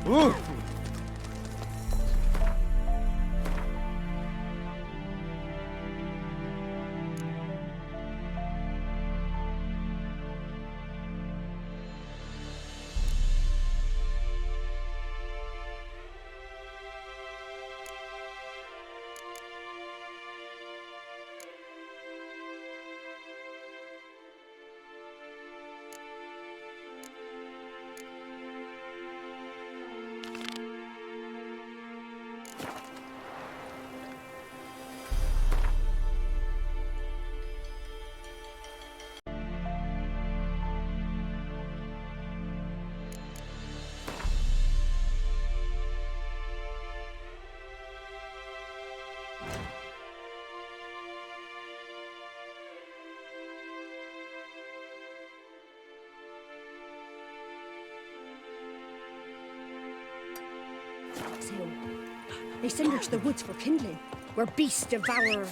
K: Ooh.
N: They send her to the woods for kindling, where beasts devour.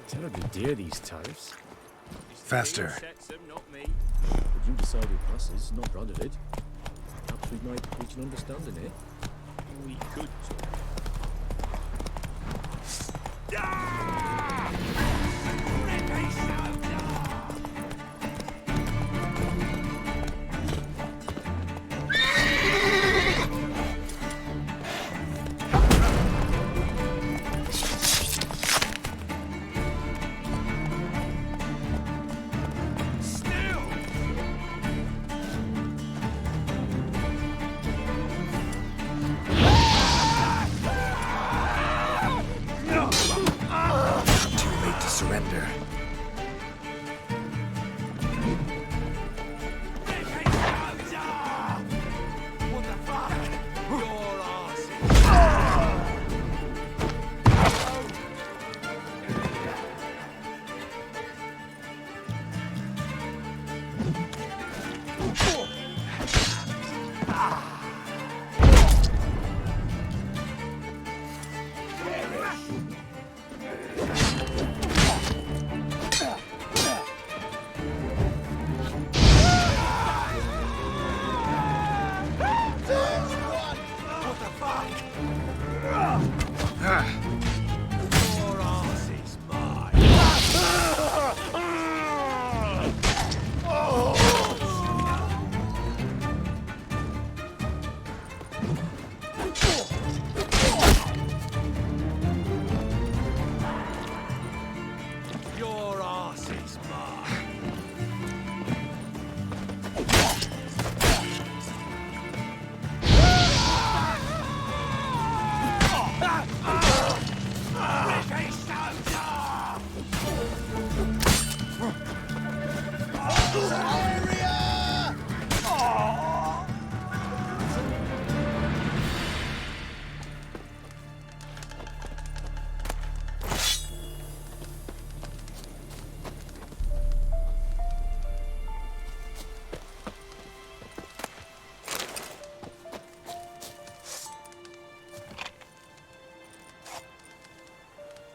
O: Terribly dear, these tariffs.
C: Faster.
O: But you decide who passes, not Brad did. Perhaps we might reach an understanding here. We could.
C: Surrender.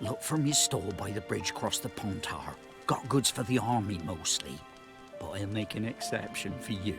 L: Look from his store by the bridge across the Pontar. Got goods for the army mostly. But I'll make an exception for you.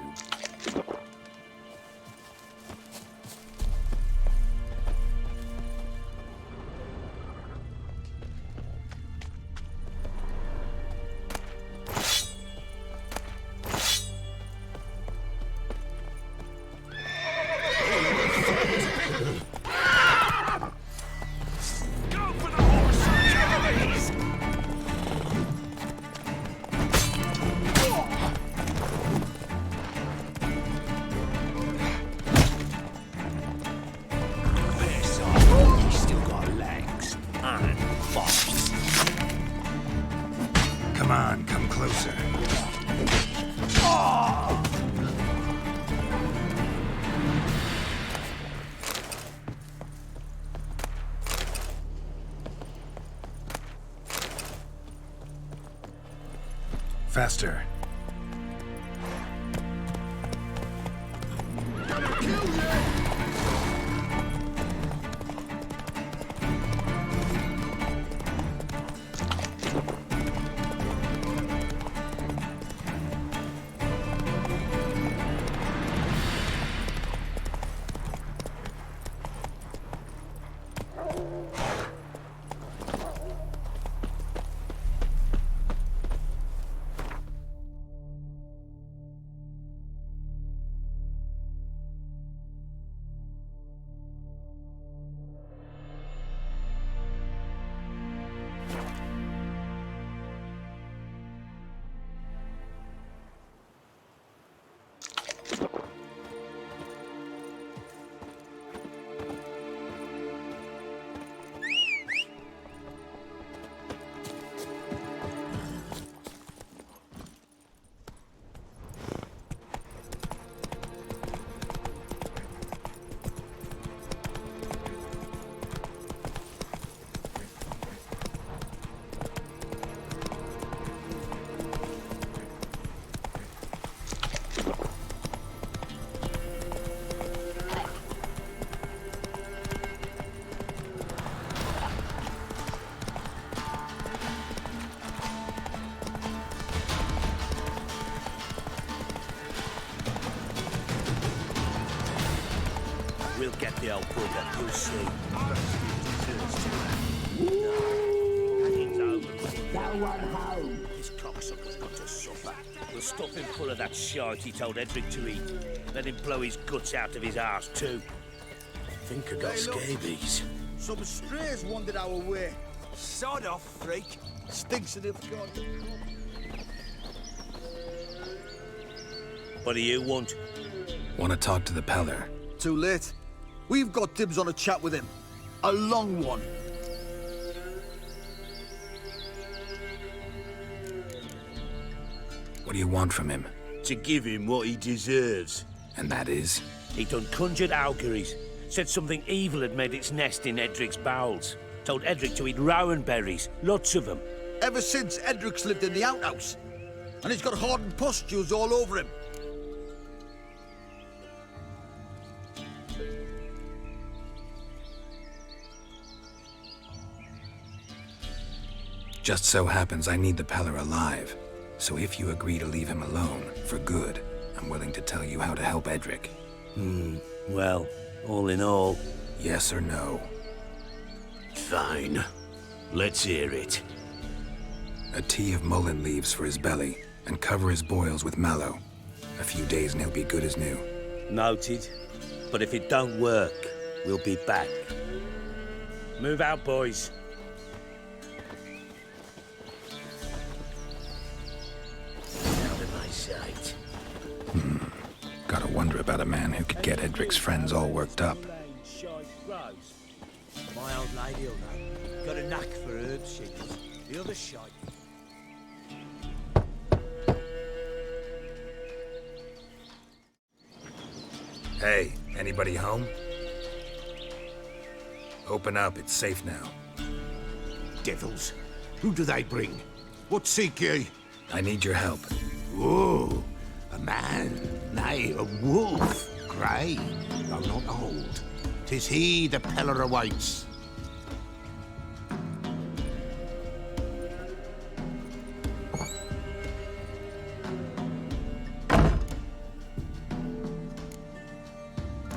C: Come on, come closer. Faster.
P: We'll get the old bugger, you'll see. That one home. This cocksucker's got to suffer. We'll stuff him full of that shite he told Edric to eat. Let him blow his guts out of his arse too. I think I got scabies.
E: Some strays wandered our way.
P: Sod off, freak.
E: Stinks of the god.
P: What do you want?
C: Want to talk to the Peller.
E: Too late. We've got dibs on a chat with him. A long one.
C: What do you want from him?
P: To give him what he deserves.
C: And that is?
P: He done conjured auguries. Said something evil had made its nest in Edric's bowels. Told Edric to eat rowan berries. Lots of them.
E: Ever since Edric's lived in the outhouse. And he's got hardened pustules all over him.
C: Just so happens I need the Peller alive. So if you agree to leave him alone, for good, I'm willing to tell you how to help Edric.
P: Well, all in all...
C: Yes or no?
P: Fine. Let's hear it.
C: A tea of mullein leaves for his belly, and cover his boils with mallow. A few days and he'll be good as new.
P: Noted. But if it don't work, we'll be back. Move out, boys. Sight.
C: Gotta wonder about a man who could get Edric's friends all worked up.
P: My old lady will know. Got a knack for herb shingles. The other shite.
C: Hey, anybody home? Open up, it's safe now.
G: Devils. Who do they bring? What seek ye?
C: I need your help.
G: Oh, a man, nay, a wolf, grey, though not old. 'Tis he the Peller awaits.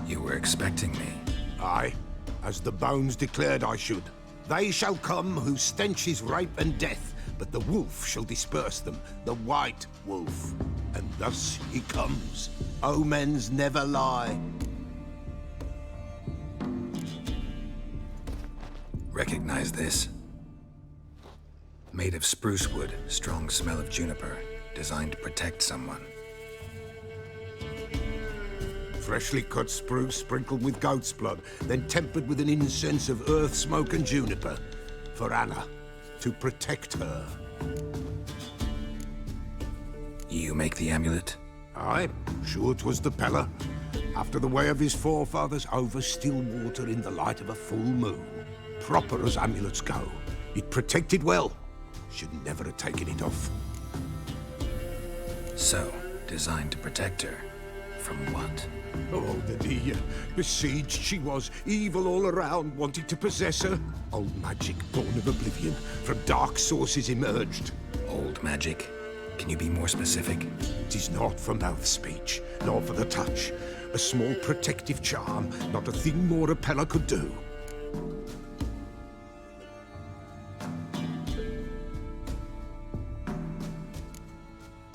C: You were expecting me.
G: Aye, as the bones declared I should. They shall come whose stench is rape and death, but the wolf shall disperse them, the white wolf. And thus he comes. Omens never lie.
C: Recognize this? Made of spruce wood, strong smell of juniper, designed to protect someone.
G: Freshly cut spruce sprinkled with goat's blood, then tempered with an incense of earth, smoke and juniper. For Anna, to protect her.
C: You make the amulet?
G: Aye, sure 'twas the Peller. After the way of his forefathers, over still water in the light of a full moon. Proper as amulets go. It protected well. Should never have taken it off.
C: So, designed to protect her. From what?
G: Oh, the besieged she was, evil all around, wanted to possess her. Old magic, born of oblivion, from dark sources emerged.
C: Old magic? Can you be more specific?
G: 'Tis not for mouth speech, nor for the touch. A small protective charm, not a thing more a Peller could do.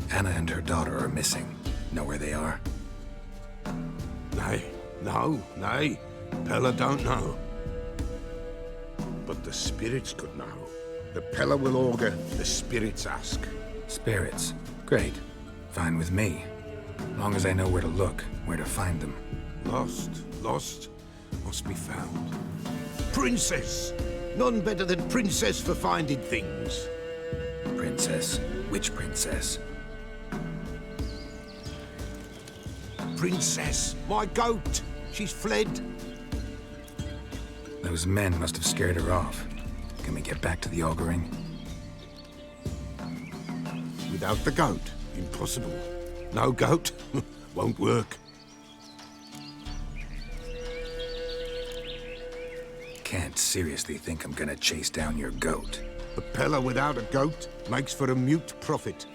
C: Anna and her daughter are missing. Know where they are?
G: Nay. Peller don't know. But the spirits could know. The Peller will augur, the spirits ask.
C: Spirits? Great. Fine with me. Long as I know where to look, where to find them.
G: Lost, must be found. Princess! None better than Princess for finding things.
C: Princess? Which princess?
G: Princess, my goat! She's fled.
C: Those men must have scared her off. Can we get back to the auguring?
G: Without the goat, impossible. No goat, won't work.
C: Can't seriously think I'm gonna chase down your goat.
G: A Peller without a goat makes for a mute prophet.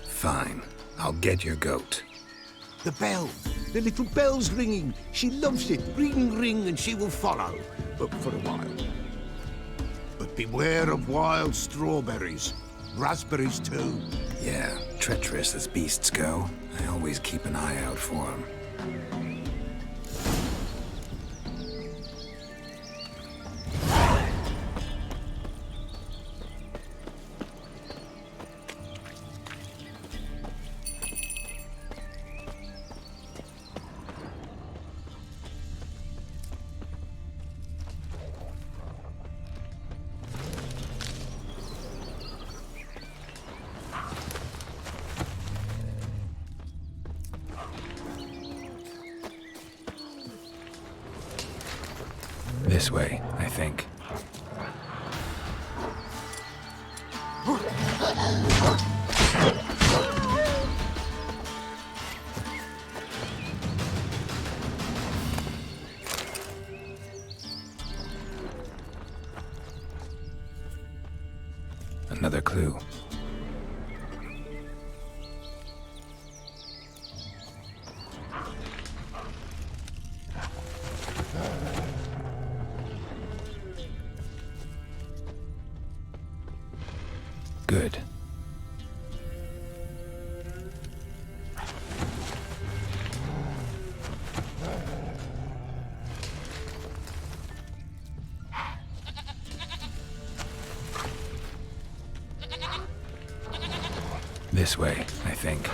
C: Fine. I'll get your goat.
G: The bell.
F: The little bell's ringing. She loves it. Ring, ring, and she will follow. But for a while. But beware of wild strawberries. Raspberries, too.
C: Yeah, treacherous as beasts go. I always keep an eye out for them. This way, I think. Another clue. Good. This way, I think.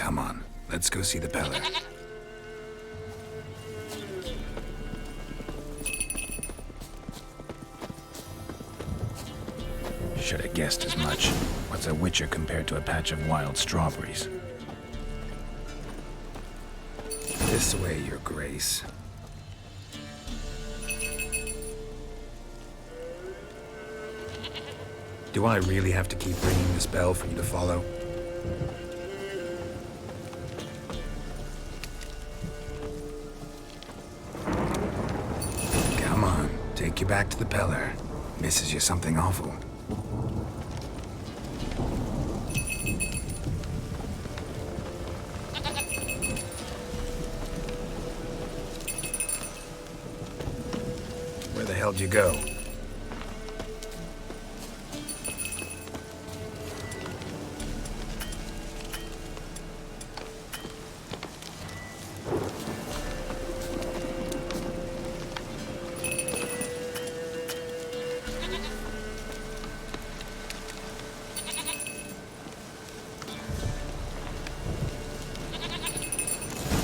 C: Come on, let's go see the Peller. Should have guessed as much. What's a witcher compared to a patch of wild strawberries? This way, Your Grace. Do I really have to keep ringing this bell for you to follow? Come on, take you back to the Peller. Misses you something awful. Where the hell did you go?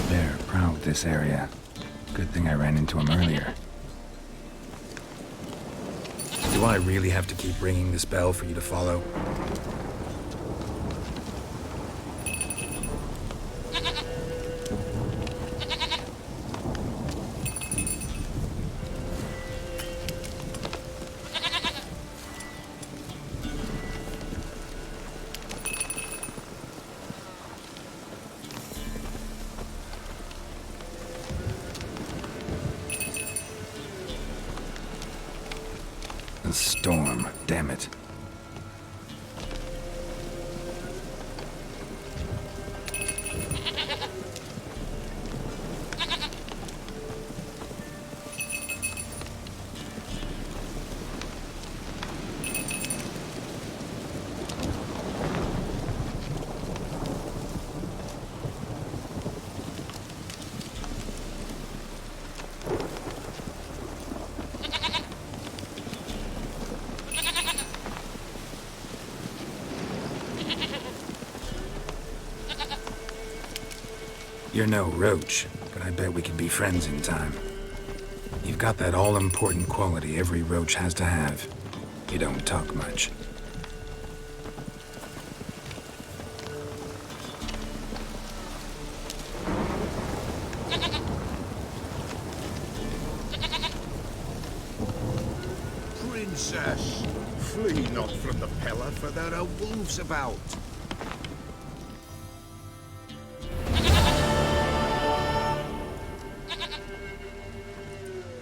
C: They're proud of this area. Good thing I ran into him earlier. Do I really have to keep ringing this bell for you to follow? A storm, damn it. You're no roach, but I bet we could be friends in time. You've got that all-important quality every roach has to have. You don't talk much.
F: Princess, flee not from the Peller, for there are wolves about.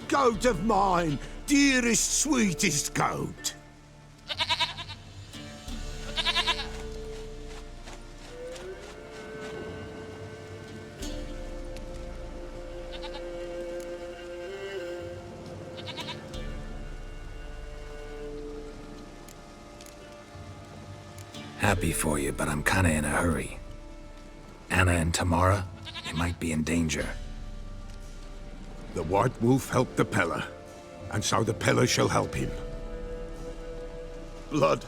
F: Goat of mine, dearest, sweetest goat.
C: Happy for you, but I'm kinda in a hurry. Anna and Tamara, they might be in danger.
F: The White Wolf helped the Peller, and so the Peller shall help him. Blood.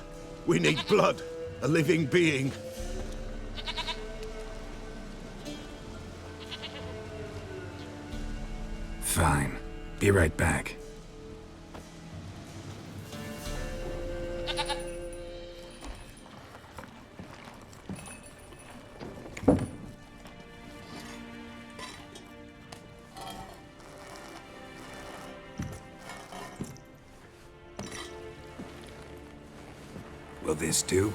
F: We need blood. A living being.
C: Fine. Be right back. Will this do?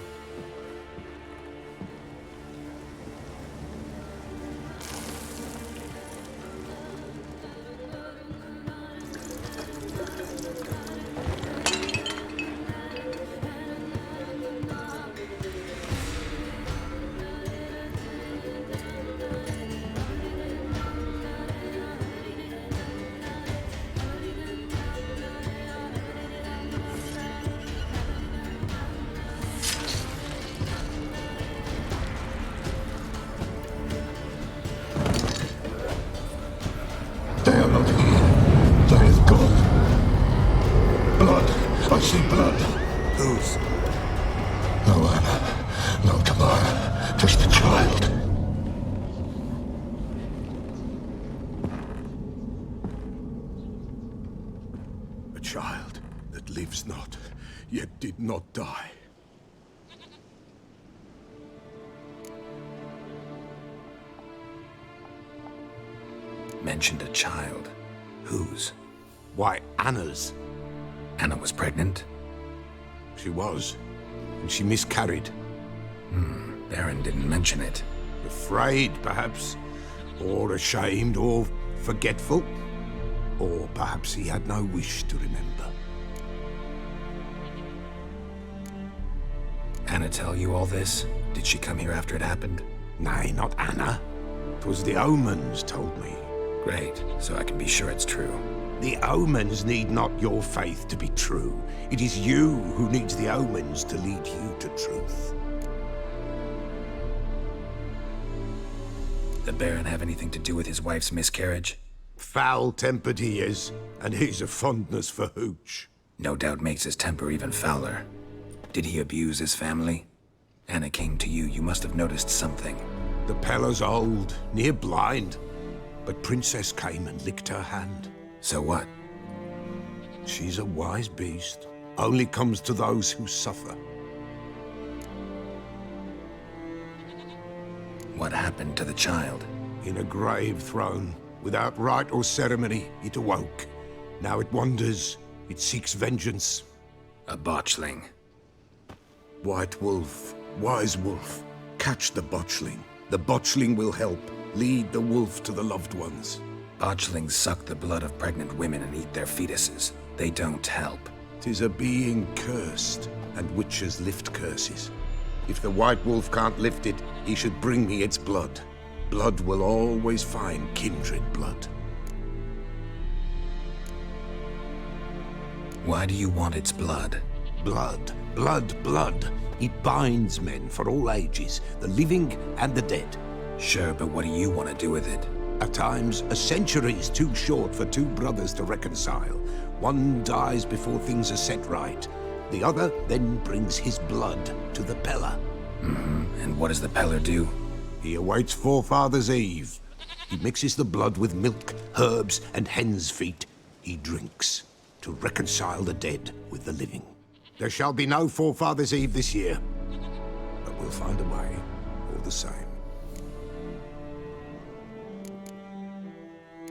F: I see blood. Whose? No Anna, no Tamara, just the child. yet did not die.
C: Mentioned a child. Whose?
F: Why, Anna's.
C: Anna was pregnant?
F: She was, and she miscarried.
C: Baron didn't mention it.
F: Afraid, perhaps, or ashamed, or forgetful. Or perhaps he had no wish to remember.
C: Anna tell you all this? Did she come here after it happened?
F: Nay, not Anna. 'Twas the omens told me.
C: Great, so I can be sure it's true.
F: The omens need not your faith to be true. It is you who needs the omens to lead you to truth.
C: The Baron have anything to do with his wife's miscarriage?
F: Foul-tempered he is, and he's a fondness for hooch.
C: No doubt makes his temper even fouler. Did he abuse his family? Anna came to you, you must have noticed something.
F: The Pella's old, near blind, but Princess came and licked her hand.
C: So what?
F: She's a wise beast. Only comes to those who suffer.
C: What happened to the child?
F: In a grave thrown. Without rite or ceremony, it awoke. Now it wanders. It seeks vengeance.
C: A botchling.
F: White wolf, wise wolf. Catch the botchling. The botchling will help. Lead the wolf to the loved ones.
C: Botchlings suck the blood of pregnant women and eat their fetuses. They don't help.
F: 'Tis a being cursed, and witches lift curses. If the white wolf can't lift it, he should bring me its blood. Blood will always find kindred blood.
C: Why do you want its blood?
F: Blood, blood, blood. It binds men for all ages, the living and the dead.
C: Sure, but what do you want to do with it?
F: At times, a century is too short for two brothers to reconcile. One dies before things are set right. The other then brings his blood to the Pella.
C: And what does the Peller do?
F: He awaits Forefather's Eve. He mixes the blood with milk, herbs, and hen's feet. He drinks to reconcile the dead with the living. There shall be no Forefather's Eve this year, but we'll find a way, all the same.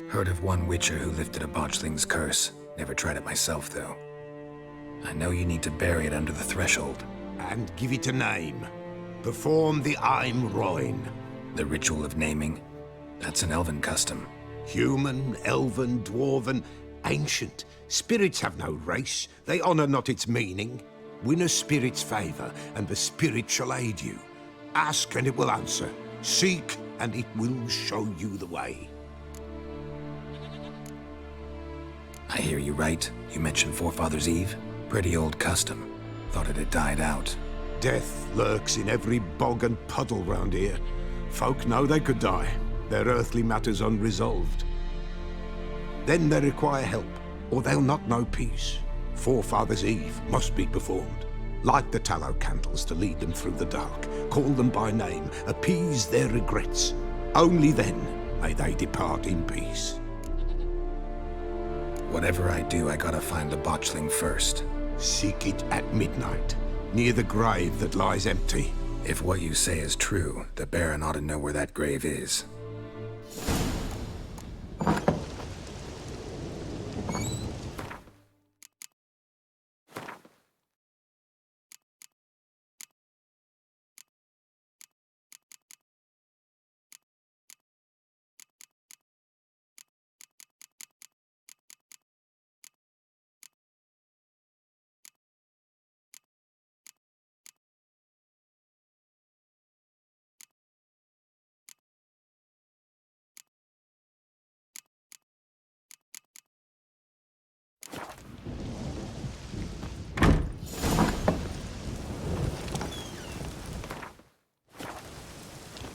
C: Heard of one witcher who lifted a botchling's curse. Never tried it myself, though. I know you need to bury it under the threshold.
F: And give it a name. Perform the Aim Roin.
C: The ritual of naming? That's an elven custom.
F: Human, elven, dwarven, ancient. Spirits have no race. They honor not its meaning. Win a spirit's favor, and the spirit shall aid you. Ask, and it will answer. Seek, and it will show you the way.
C: I hear you right. You mentioned Forefather's Eve? Pretty old custom. Thought it had died out.
F: Death lurks in every bog and puddle round here. Folk know they could die, their earthly matters unresolved. Then they require help, or they'll not know peace. Forefather's Eve must be performed. Light the tallow candles to lead them through the dark. Call them by name, appease their regrets. Only then may they depart in peace.
C: Whatever I do, I gotta find the botchling first.
F: Seek it at midnight, near the grave that lies empty.
C: If what you say is true, the Baron ought to know where that grave is.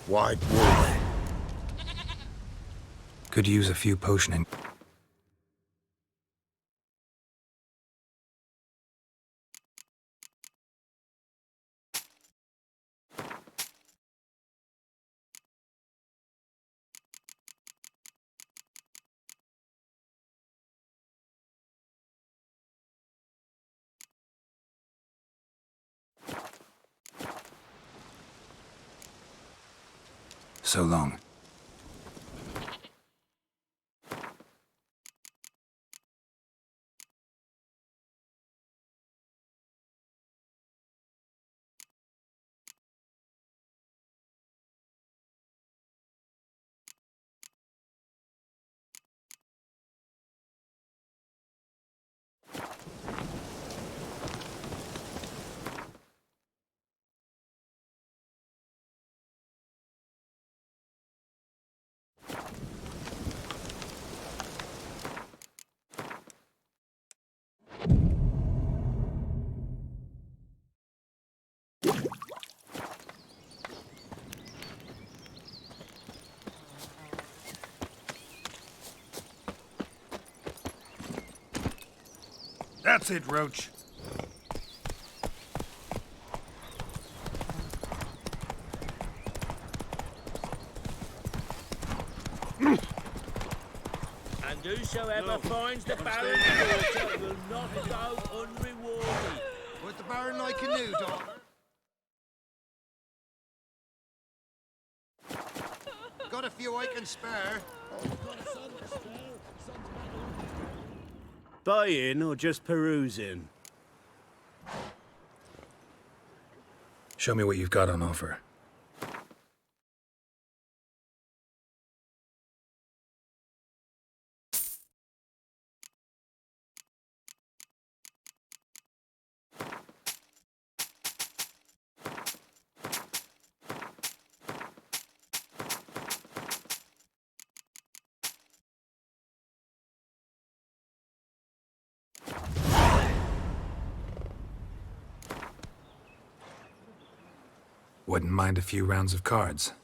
F: White wolf.
C: Could use a few potioning. So long.
A: That's it, Roach.
P: And whosoever finds the Baron's daughter will not go unrewarded.
F: What the Baron like a new daughter? Got a few I can spare.
Q: Buying or just perusing?
C: Show me what you've got on offer. Wouldn't mind a few rounds of cards.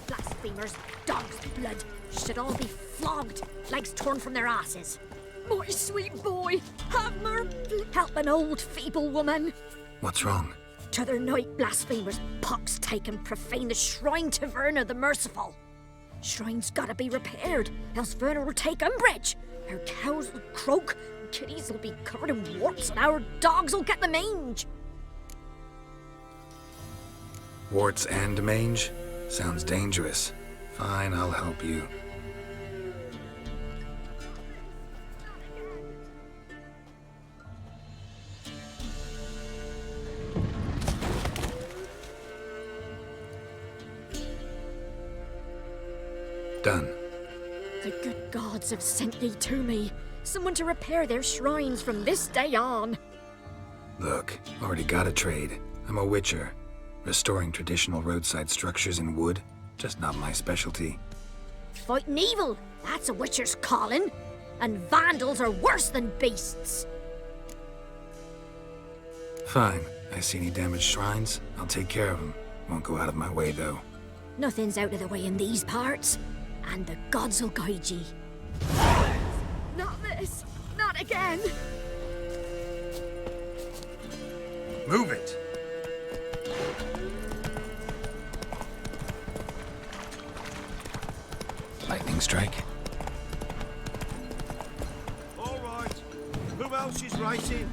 R: Blasphemers, dog's blood. Should all be flogged, legs torn from their asses.
I: My sweet boy, have mercy. Help an old feeble woman.
C: What's wrong?
R: T'other night blasphemers pox take and profane the shrine to Verna the Merciful. Shrine's gotta be repaired, else Verna will take umbrage. Our cows will croak, kitties will be covered in warts, and our dogs will get the mange.
C: Warts and mange? Sounds dangerous. Fine, I'll help you. Done.
R: The good gods have sent thee to me. Someone to repair their shrines from this day on.
C: Look, already got a trade. I'm a witcher. Restoring traditional roadside structures in wood, just not my specialty.
R: Fighting evil, that's a witcher's calling. And vandals are worse than beasts.
C: Fine. I see any damaged shrines, I'll take care of them. Won't go out of my way, though.
R: Nothing's out of the way in these parts, and the gods will guide ye.
I: Not this. Not again.
A: Move it.
C: Lightning strike.
G: All right. Who else is racing?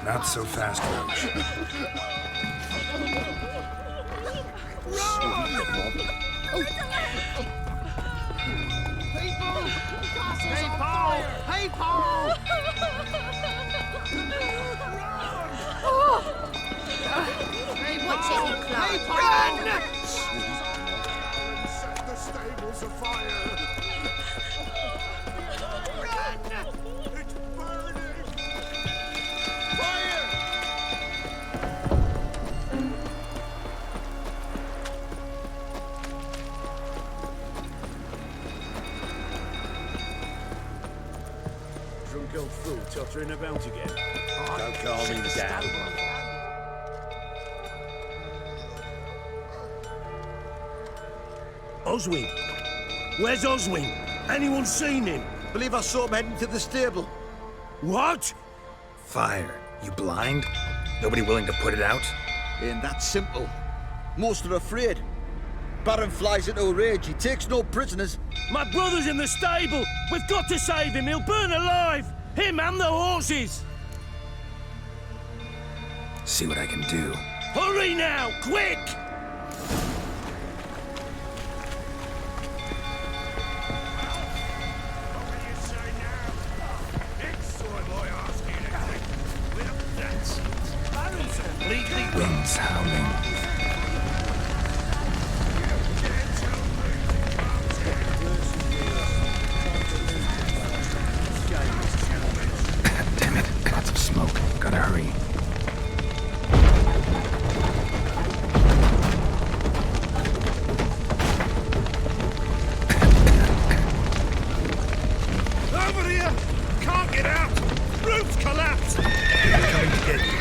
C: Not so fast, Roach.
G: Hey, Paul! Hey, Paul!
R: Watch it, you clown.
G: Hey, Paul! Set the stables afire! Run! It's burning! Fire!
P: Drunk old fool tottering about again.
G: Don't calm him down.
P: Oswin! Where's Oswin? Anyone seen him?
E: Believe I saw him heading to the stable.
P: What?
C: Fire. You blind? Nobody willing to put it out?
E: Ain't that simple. Most are afraid. Baron flies into a rage. He takes no prisoners.
P: My brother's in the stable! We've got to save him! He'll burn alive! Him and the horses!
C: See what I can do.
P: Hurry now! Quick!
C: Winds howling. Damn it, lots of smoke. Gotta hurry.
B: Over here! Can't get out! Roof's collapsed! They're coming to get you.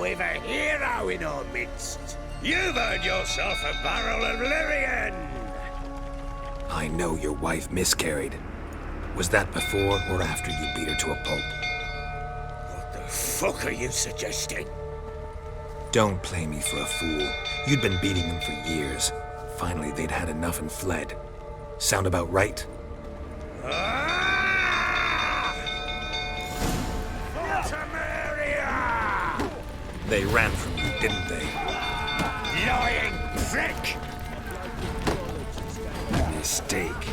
P: We've a hero in our midst. You've earned yourself a barrel of Lyrian.
C: I know your wife miscarried. Was that before or after you beat her to a pulp?
P: What the
B: fuck are you suggesting?
C: Don't play me for a fool. You'd been beating them for years. Finally, they'd had enough and fled. Sound about right? They ran from you, didn't they?
B: Lying prick!
C: Mistake.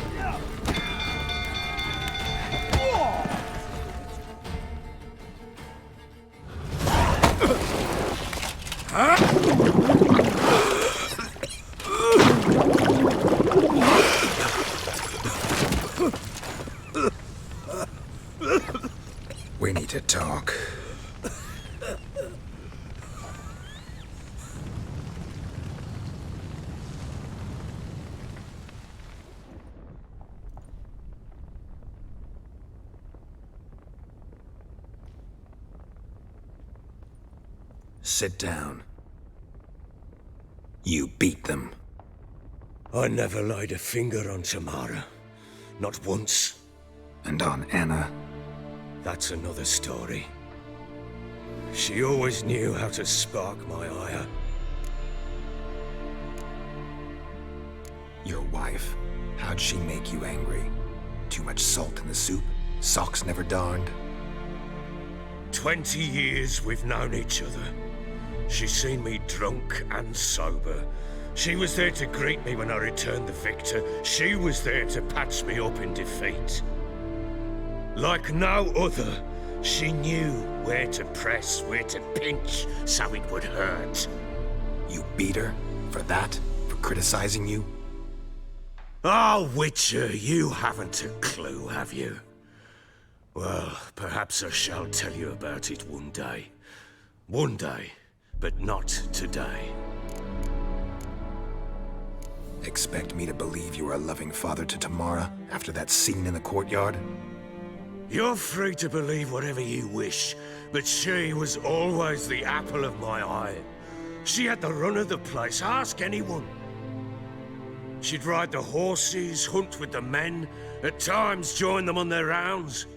C: We need to talk. Sit down. You beat them.
B: I never laid a finger on Tamara. Not once.
C: And on Anna?
B: That's another story. She always knew how to spark my ire.
C: Your wife, how'd she make you angry? Too much salt in the soup? Socks never darned?
B: 20 years we've known each other. She's seen me drunk and sober. She was there to greet me when I returned the victor. She was there to patch me up in defeat. Like no other, she knew where to press, where to pinch, so it would hurt.
C: You beat her? For that? For criticizing you?
B: Oh, Witcher, you haven't a clue, have you? Well, perhaps I shall tell you about it one day. One day, but not today.
C: Expect me to believe you were a loving father to Tamara after that scene in the courtyard?
B: You're free to believe whatever you wish, but she was always the apple of my eye. She had the run of the place, ask anyone. She'd ride the horses, hunt with the men, at times join them on their rounds.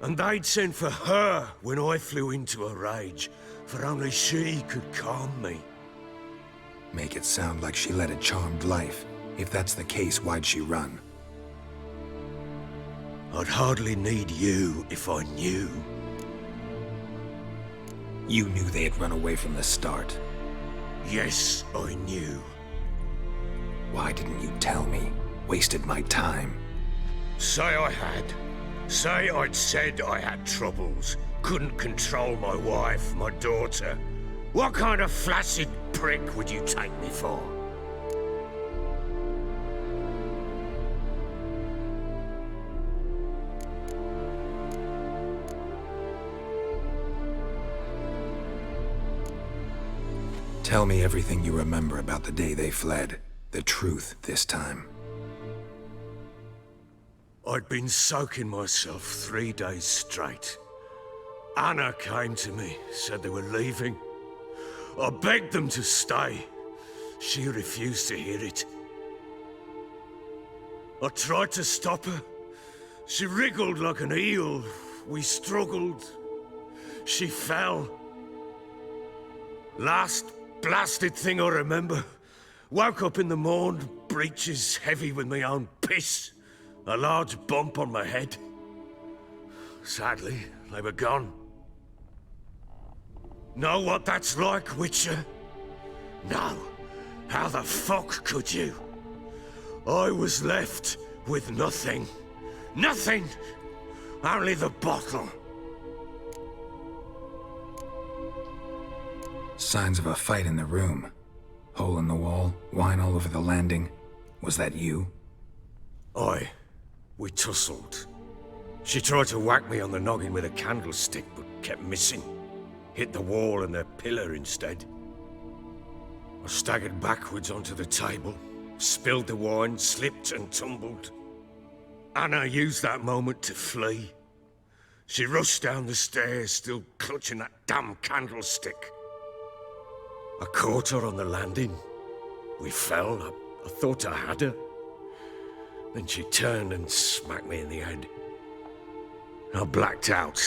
B: And they'd send for her when I flew into a rage, for only she could calm me.
C: Make it sound like she led a charmed life. If that's the case, why'd she run?
B: I'd hardly need you if I knew.
C: You knew they had run away from the start.
B: Yes, I knew.
C: Why didn't you tell me? Wasted my time.
B: Say I had. Say I'd said I had troubles. Couldn't control my wife, my daughter. What kind of flaccid prick would you take me for?
C: Tell me everything you remember about the day they fled. The truth this time.
B: I'd been soaking myself 3 days straight. Anna came to me, said they were leaving. I begged them to stay. She refused to hear it. I tried to stop her. She wriggled like an eel. We struggled. She fell. Last blasted thing I remember. Woke up in the morn, breeches heavy with my own piss. A large bump on my head. Sadly, they were gone. Know what that's like, Witcher? No. How the fuck could you? I was left with nothing. Nothing! Only the bottle.
C: Signs of a fight in the room. Hole in the wall, wine all over the landing. Was that you?
B: Aye. We tussled. She tried to whack me on the noggin with a candlestick, but kept missing. Hit the wall and the pillar instead. I staggered backwards onto the table, spilled the wine, slipped and tumbled. Anna used that moment to flee. She rushed down the stairs, still clutching that damn candlestick. I caught her on the landing. We fell. I thought I had her. Then she turned and smacked me in the head. I blacked out.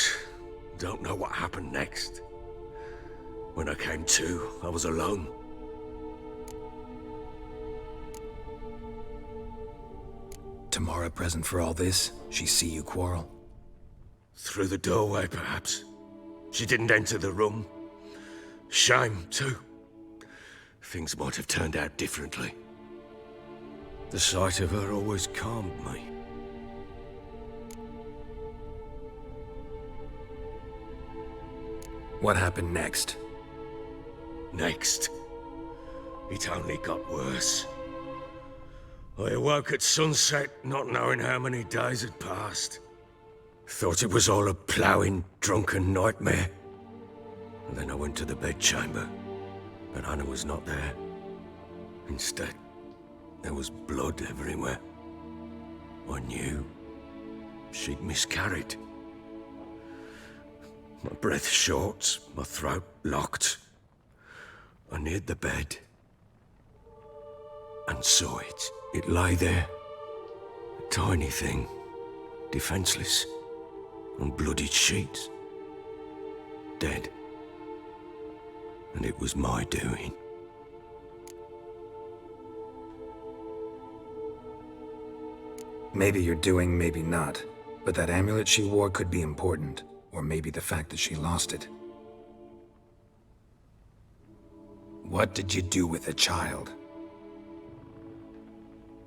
B: don't know what happened next. When I came to, I was alone.
C: Tamara present for all this? She see you quarrel?
B: Through the doorway, perhaps. She didn't enter the room. Shame, too. Things might have turned out differently. The sight of her always calmed me.
C: What happened next?
B: Next, it only got worse. I awoke at sunset, not knowing how many days had passed. Thought it was all a ploughing, drunken nightmare. And then I went to the bedchamber, but Anna was not there. Instead, there was blood everywhere. I knew she'd miscarried. My breath short, my throat locked. I neared the bed and saw it. It lay there, a tiny thing, defenseless, on bloodied sheets, dead. And it was my doing.
C: Maybe you're doing, maybe not. But that amulet she wore could be important. Or maybe the fact that she lost it. What did you do with the child?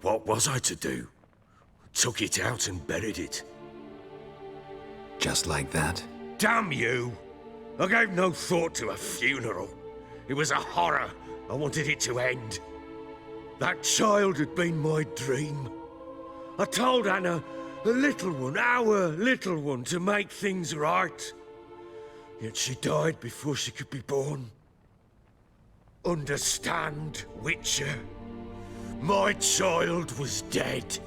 B: What was I to do? Took it out and buried it.
C: Just like that?
B: Damn you! I gave no thought to a funeral. It was a horror. I wanted it to end. That child had been my dream. I told Anna, the little one, our little one, to make things right. Yet she died before she could be born. Understand, Witcher? My child was dead.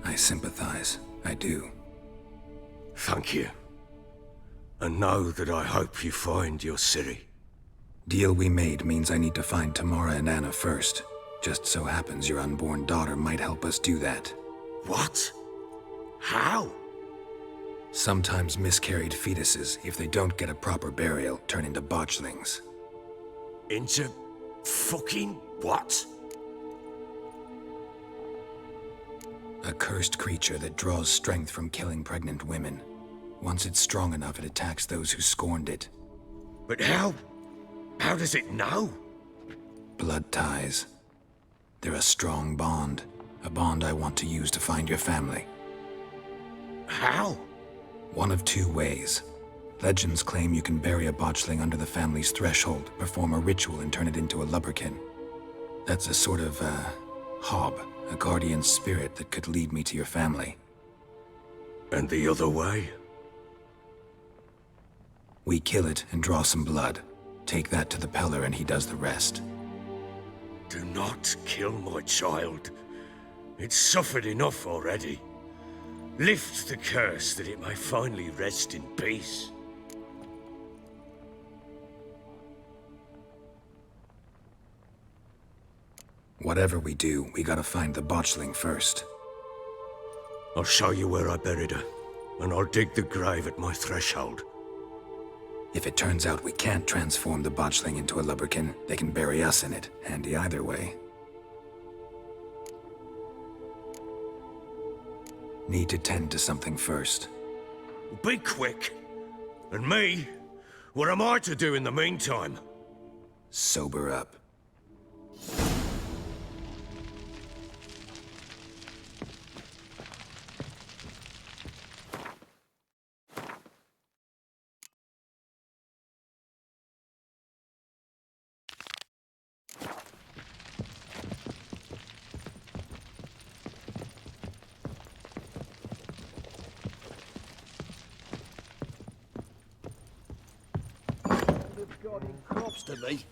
C: I sympathize. I do.
B: Thank you. And know that I hope you find your Ciri.
C: Deal we made means I need to find Tamara and Anna first. Just so happens your unborn daughter might help us do that.
B: What? How?
C: Sometimes miscarried fetuses, if they don't get a proper burial, turn into botchlings.
B: Into fucking what?
C: A cursed creature that draws strength from killing pregnant women. Once it's strong enough, it attacks those who scorned it.
B: But how? How does it know?
C: Blood ties. They're a strong bond. A bond I want to use to find your family.
B: How?
C: One of two ways. Legends claim you can bury a botchling under the family's threshold, perform a ritual, and turn it into a lubberkin. That's a sort of, hob, a guardian spirit that could lead me to your family.
B: And the other way?
C: We kill it and draw some blood. Take that to the Peller and he does the rest.
B: Do not kill my child. It's suffered enough already. Lift the curse that it may finally rest in peace.
C: Whatever we do, we gotta find the botchling first.
B: I'll show you where I buried her, and I'll dig the grave at my threshold.
C: If it turns out we can't transform the botchling into a lubberkin, they can bury us in it. Handy either way. Need to tend to something first.
B: Be quick. And me? What am I to do in the meantime?
C: Sober up.
K: Crops to me.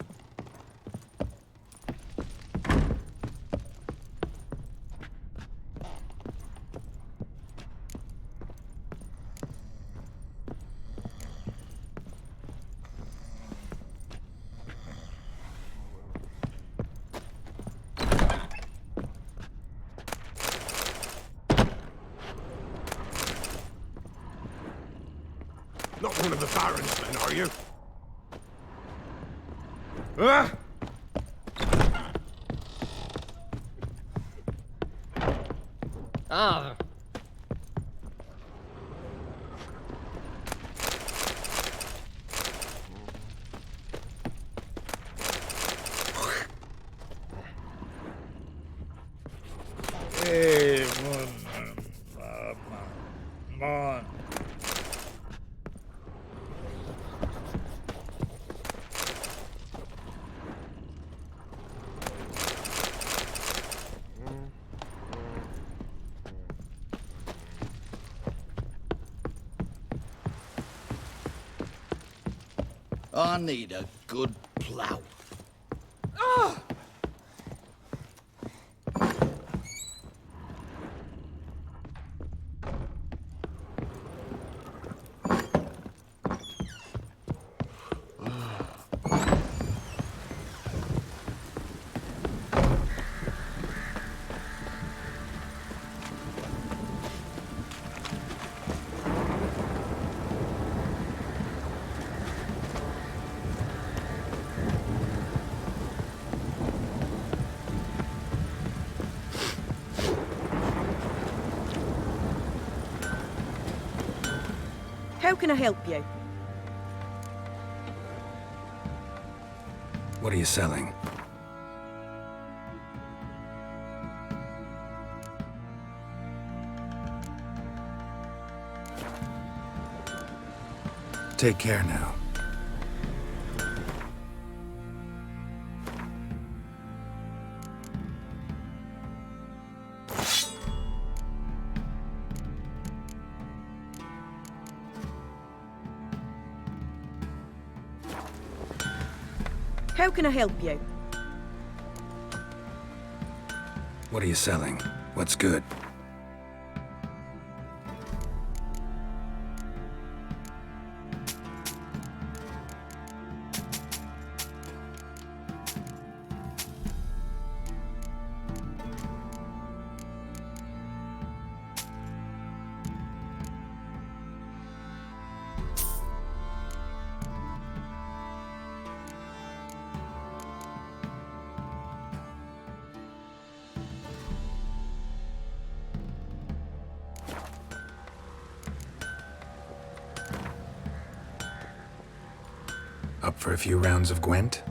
F: Not one of the Baron's men, are you?
S: Ah!
E: Hey,
M: I need a good plough.
N: How can I help you?
C: What are you selling? Take care now.
N: How can I help you?
C: What are you selling? What's good? Up for a few rounds of Gwent?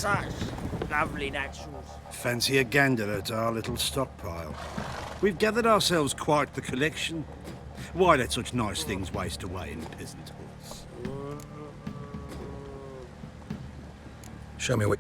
P: Such lovely naturals.
G: Fancy a gander at our little stockpile. We've gathered ourselves quite the collection. Why let such nice things waste away in peasant huts?
C: Show me what...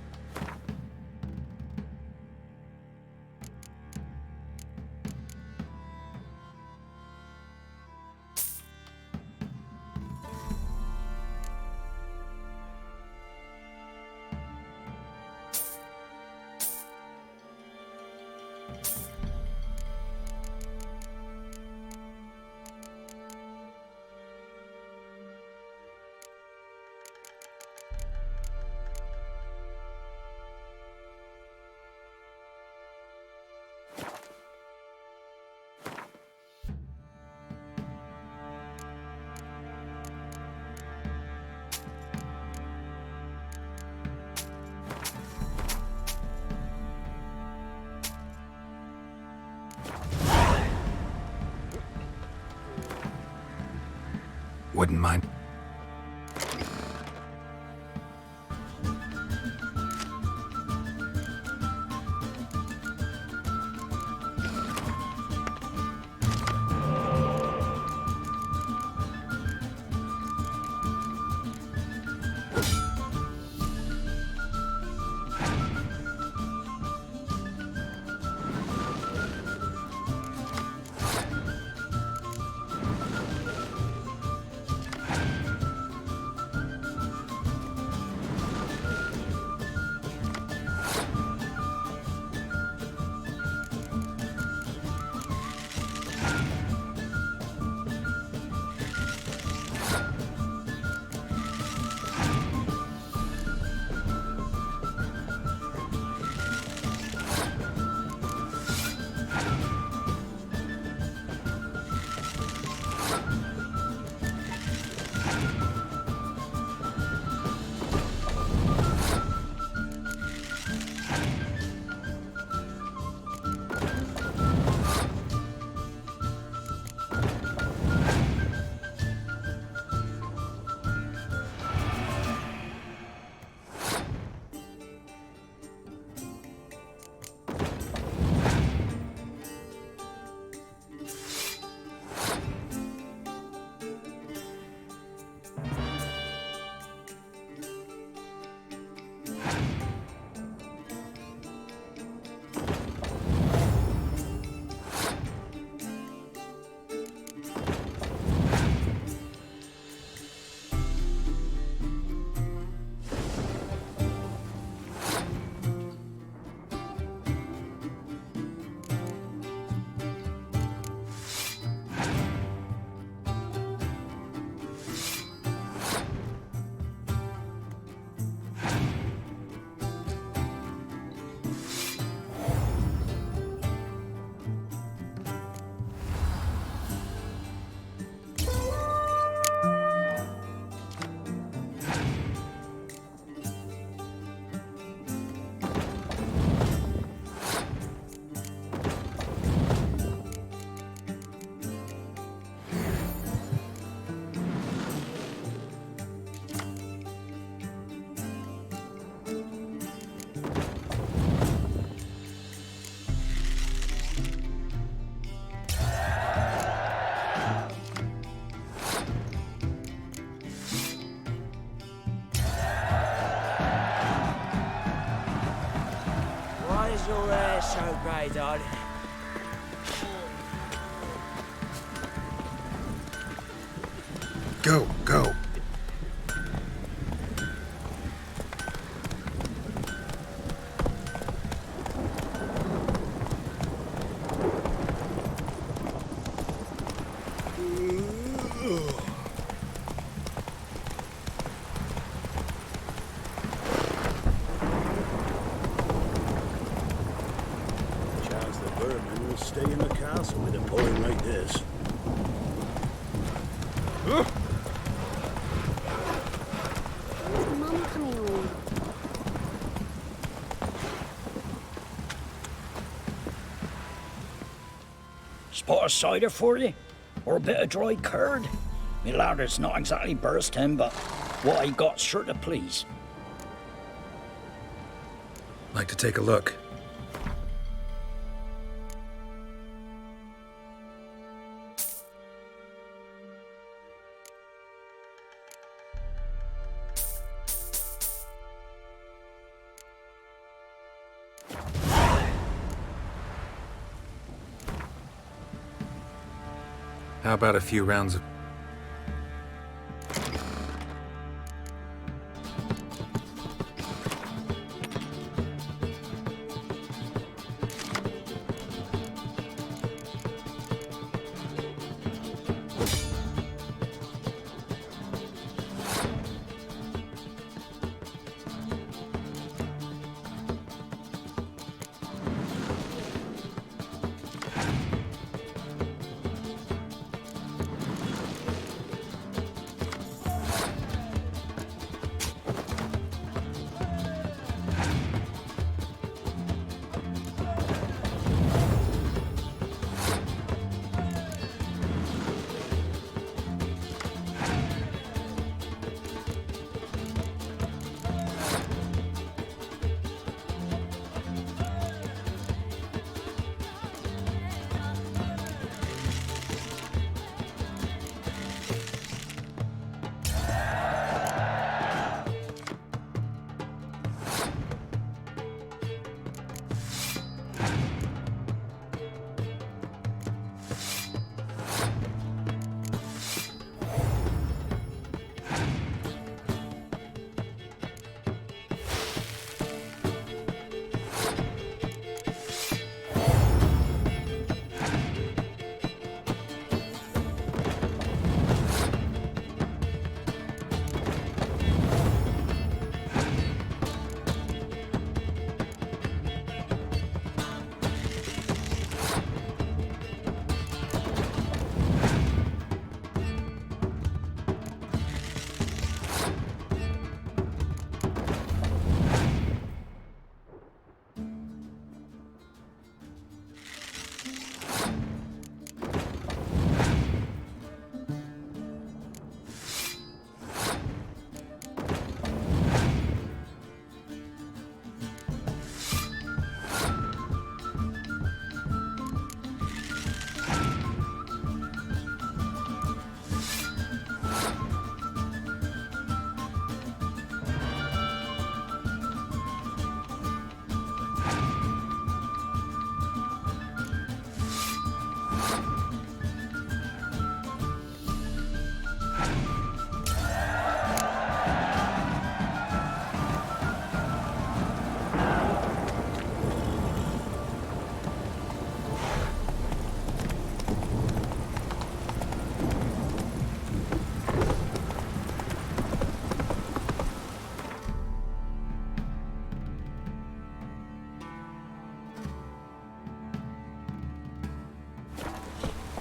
C: Wouldn't mind.
P: Your hair so grey, darling.
C: Go, go.
M: Stay in the castle with a pouring like this.
D: Where's Mum coming on?
L: Spot of cider for you? Or a bit of dry curd? Me larder's not exactly bursting, but what I got's sure to please.
C: Like to take a look. How about a few rounds of...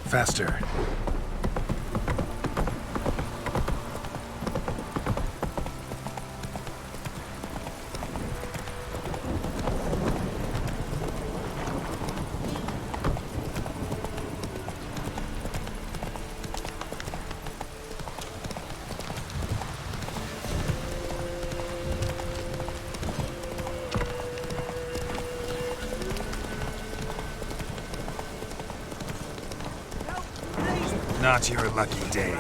C: Faster. Not your lucky day.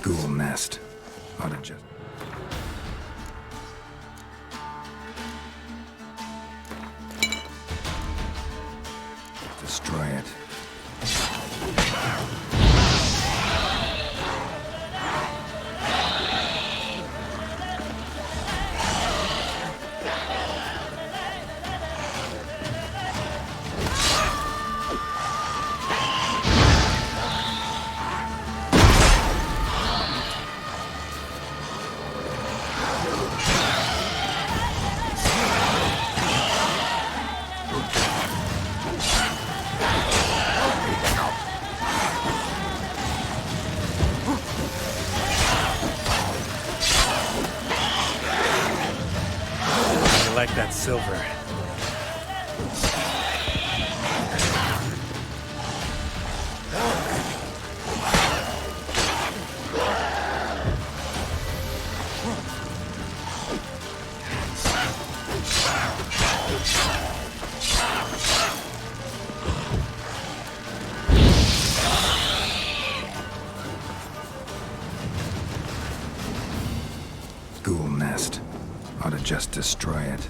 C: Ghoul nest. Ought to just... destroy it. silver. Ghoul nest. Ought to just destroy it.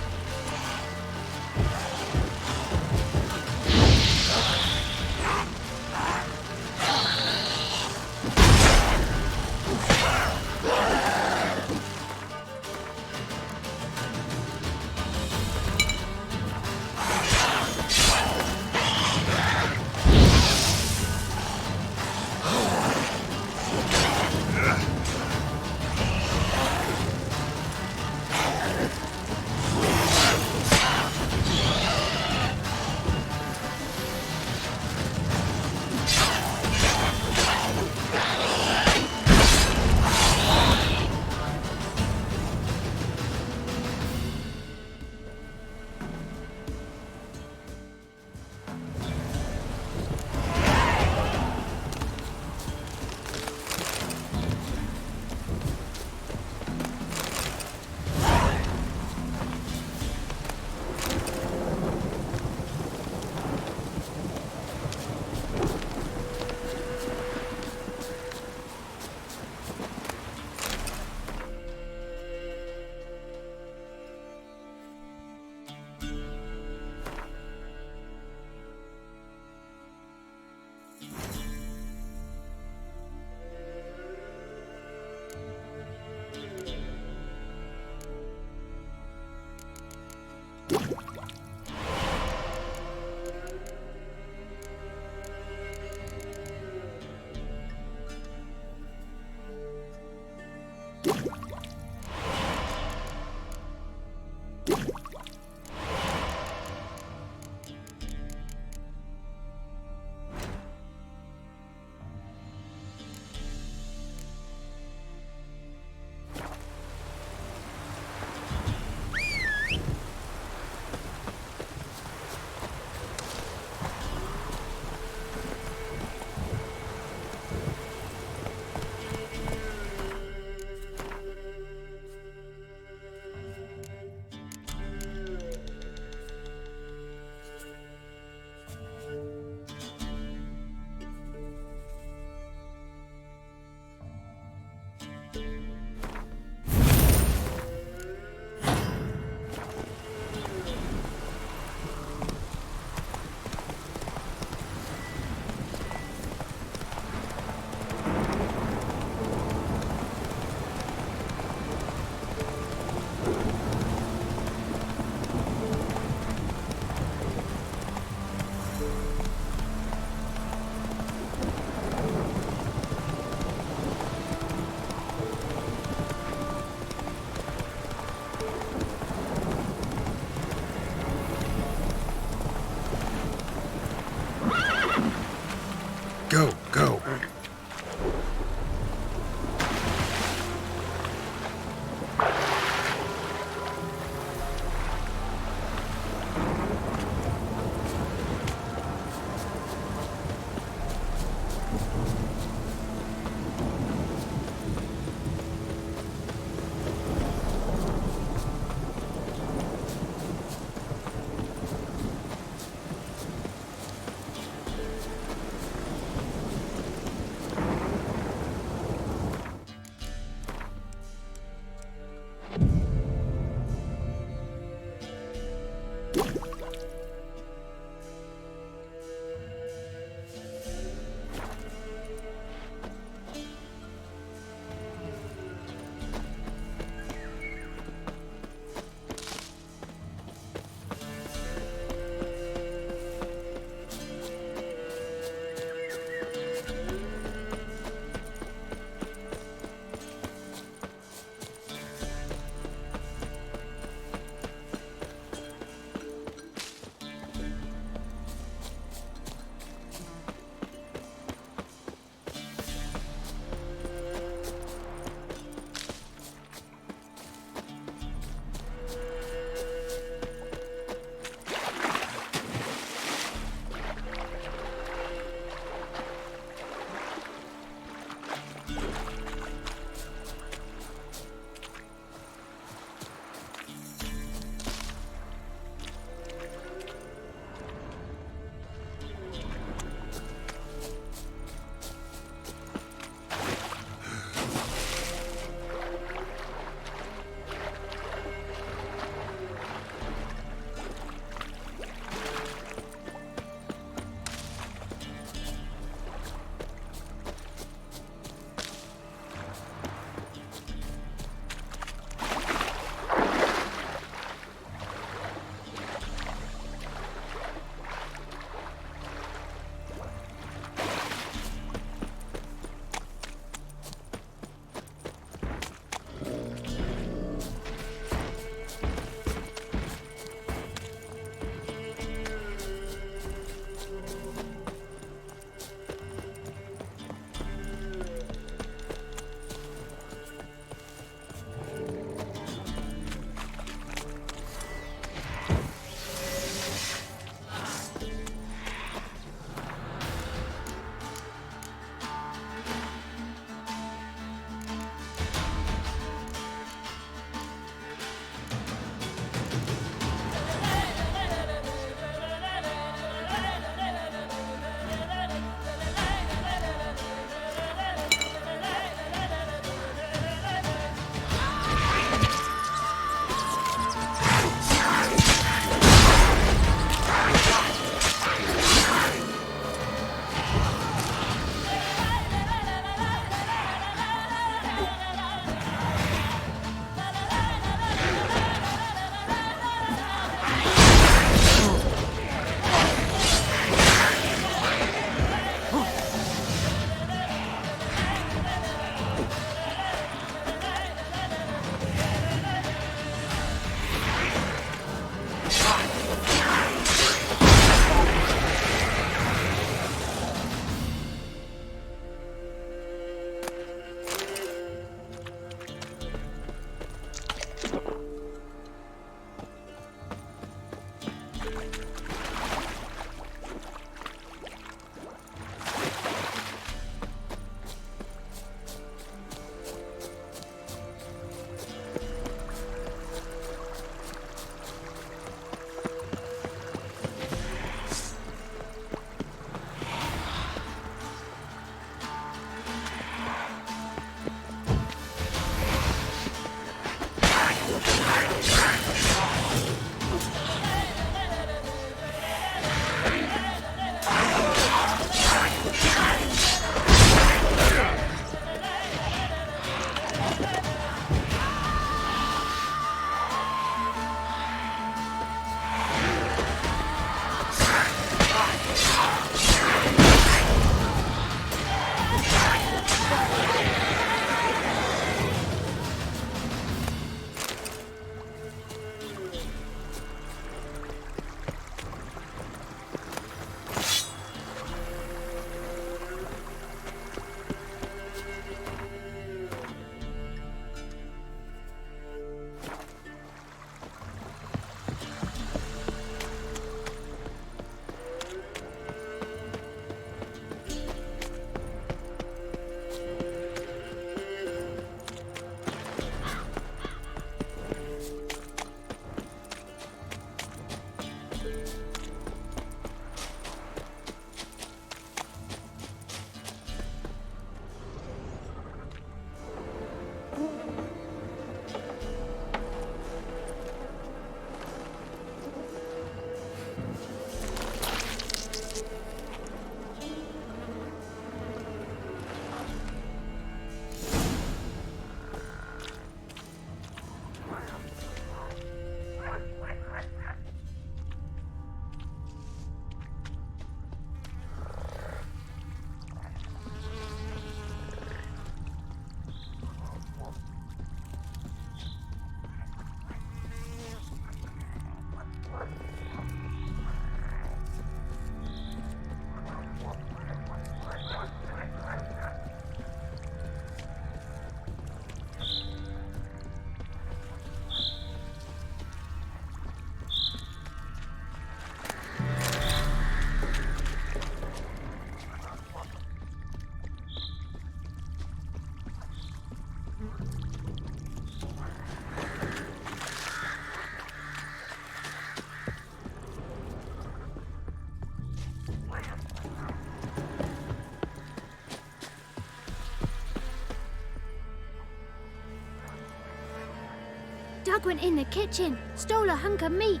S: Cook went in the kitchen, stole a hunk of meat.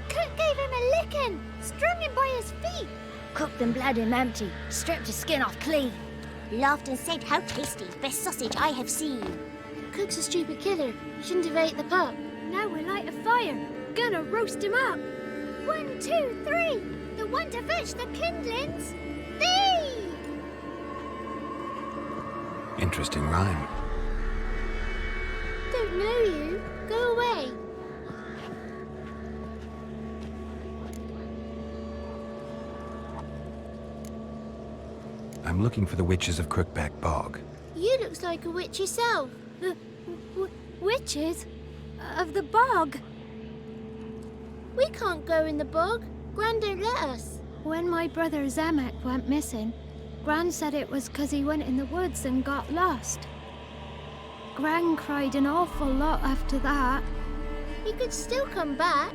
S: Cook gave him a licking, strung him by his feet.
R: Cooked and bled him empty, stripped his skin off clean.
D: Laughed and said, how tasty, best sausage I have seen.
S: Cook's a stupid killer, shouldn't have ate the pup. Now we'll light a fire, gonna roast him up. 1, 2, 3, the one to fetch the kindlings, thee!
C: Interesting rhyme.
S: Don't know you, go away.
C: I'm looking for the witches of Crookback Bog.
S: You looks like a witch yourself. Witches? Of the bog? We can't go in the bog. Gran don't let us. When my brother Zemek went missing, Gran said it was 'cause he went in the woods and got lost. Gran cried an awful lot after that. He could still come back.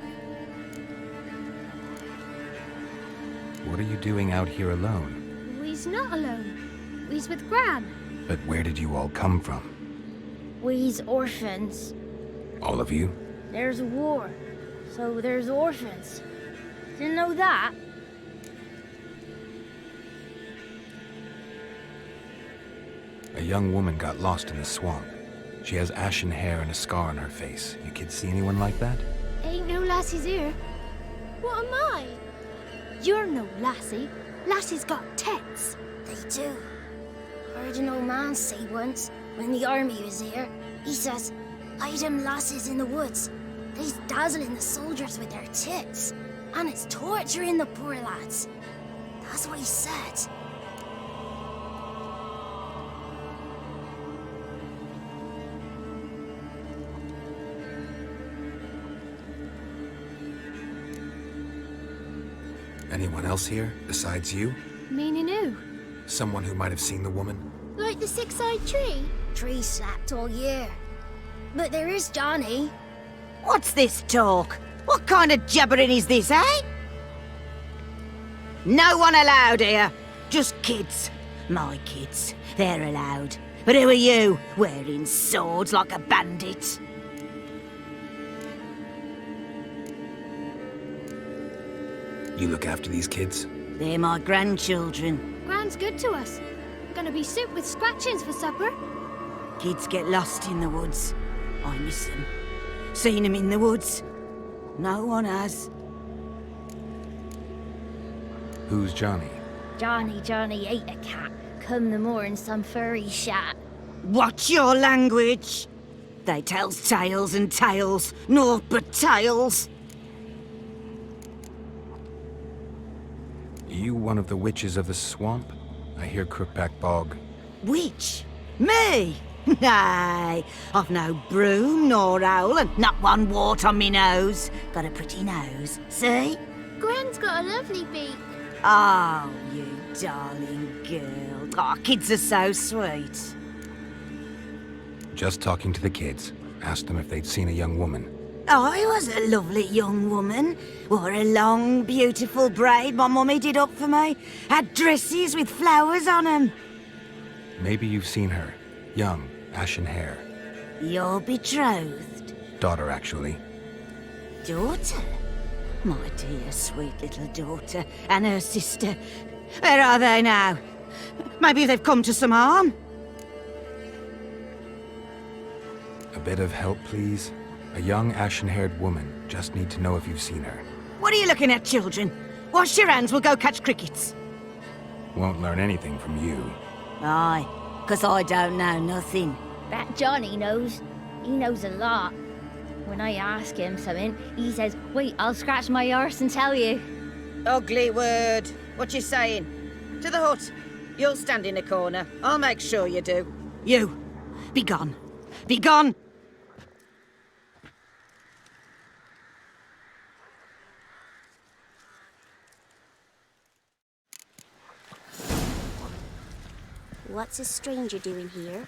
C: What are you doing out here alone?
S: We's not alone. We's with Gran.
C: But where did you all come from?
R: We's orphans.
C: All of you?
R: There's a war, so there's orphans. Didn't know that?
C: A young woman got lost in the swamp. She has ashen hair and a scar on her face. You kids see anyone like that?
S: Ain't no lassies here. What am I? You're no lassie. Lassies got tits.
R: They do. Heard an old man say once, when the army was here, he says, "I them lasses in the woods. They's dazzling the soldiers with their tits, and it's torturing the poor lads." That's what he said.
C: Anyone else here, besides you?
S: Meaning who?
C: Someone who might have seen the woman?
S: Like the six-eyed tree?
R: Tree slapped all year. But there is Johnny.
T: What's this talk? What kind of jabbering is this, eh? No one allowed here. Just kids. My kids. They're allowed. But who are you, wearing swords like a bandit?
C: You look after these kids?
T: They're my grandchildren.
S: Gran's good to us. Gonna be soup with scratchings for supper.
T: Kids get lost in the woods. I miss them. Seen them in the woods. No one has.
C: Who's Johnny?
R: Johnny ate a cat. Come the more in some furry shat.
T: Watch your language. They tells tales and tales, naught but tales.
C: You one of the witches of the swamp? I hear Crookback Bog.
T: Witch? Me? Nay, I've no broom nor owl and not one wart on me nose. Got a pretty nose, see?
S: Gran's got a lovely beak.
T: Oh, you darling girl. Oh, kids are so sweet.
C: Just talking to the kids. Asked them if they'd seen a young woman.
T: I was a lovely young woman. Wore a long, beautiful braid my mummy did up for me. Had dresses with flowers on 'em.
C: Maybe you've seen her. Young, ashen hair.
T: You're betrothed?
C: Daughter, actually.
T: Daughter? My dear, sweet little daughter. And her sister. Where are they now? Maybe they've come to some harm?
C: A bit of help, please? A young, ashen-haired woman. Just need to know if you've seen her.
T: What are you looking at, children? Wash your hands, we'll go catch crickets.
C: Won't learn anything from you.
T: Aye, 'cause I don't know nothing.
R: That Johnny knows. He knows a lot. When I ask him something, he says, "Wait, I'll scratch my arse and tell you."
T: Ugly word. What you saying? To the hut. You'll stand in a corner. I'll make sure you do. You, be gone. Be gone!
D: What's a stranger doing here?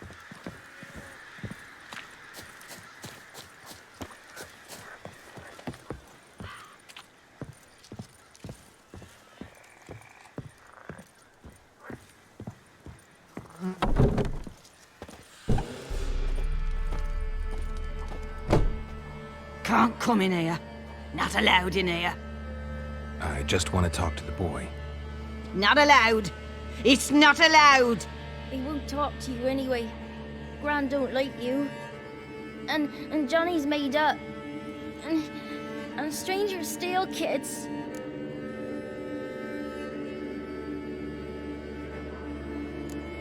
T: don't come in here. Not allowed in here.
C: I just want to talk to the boy.
T: Not allowed. It's not allowed.
S: He won't talk to you anyway. Gran don't like you. And Johnny's made up. And strangers steal kids.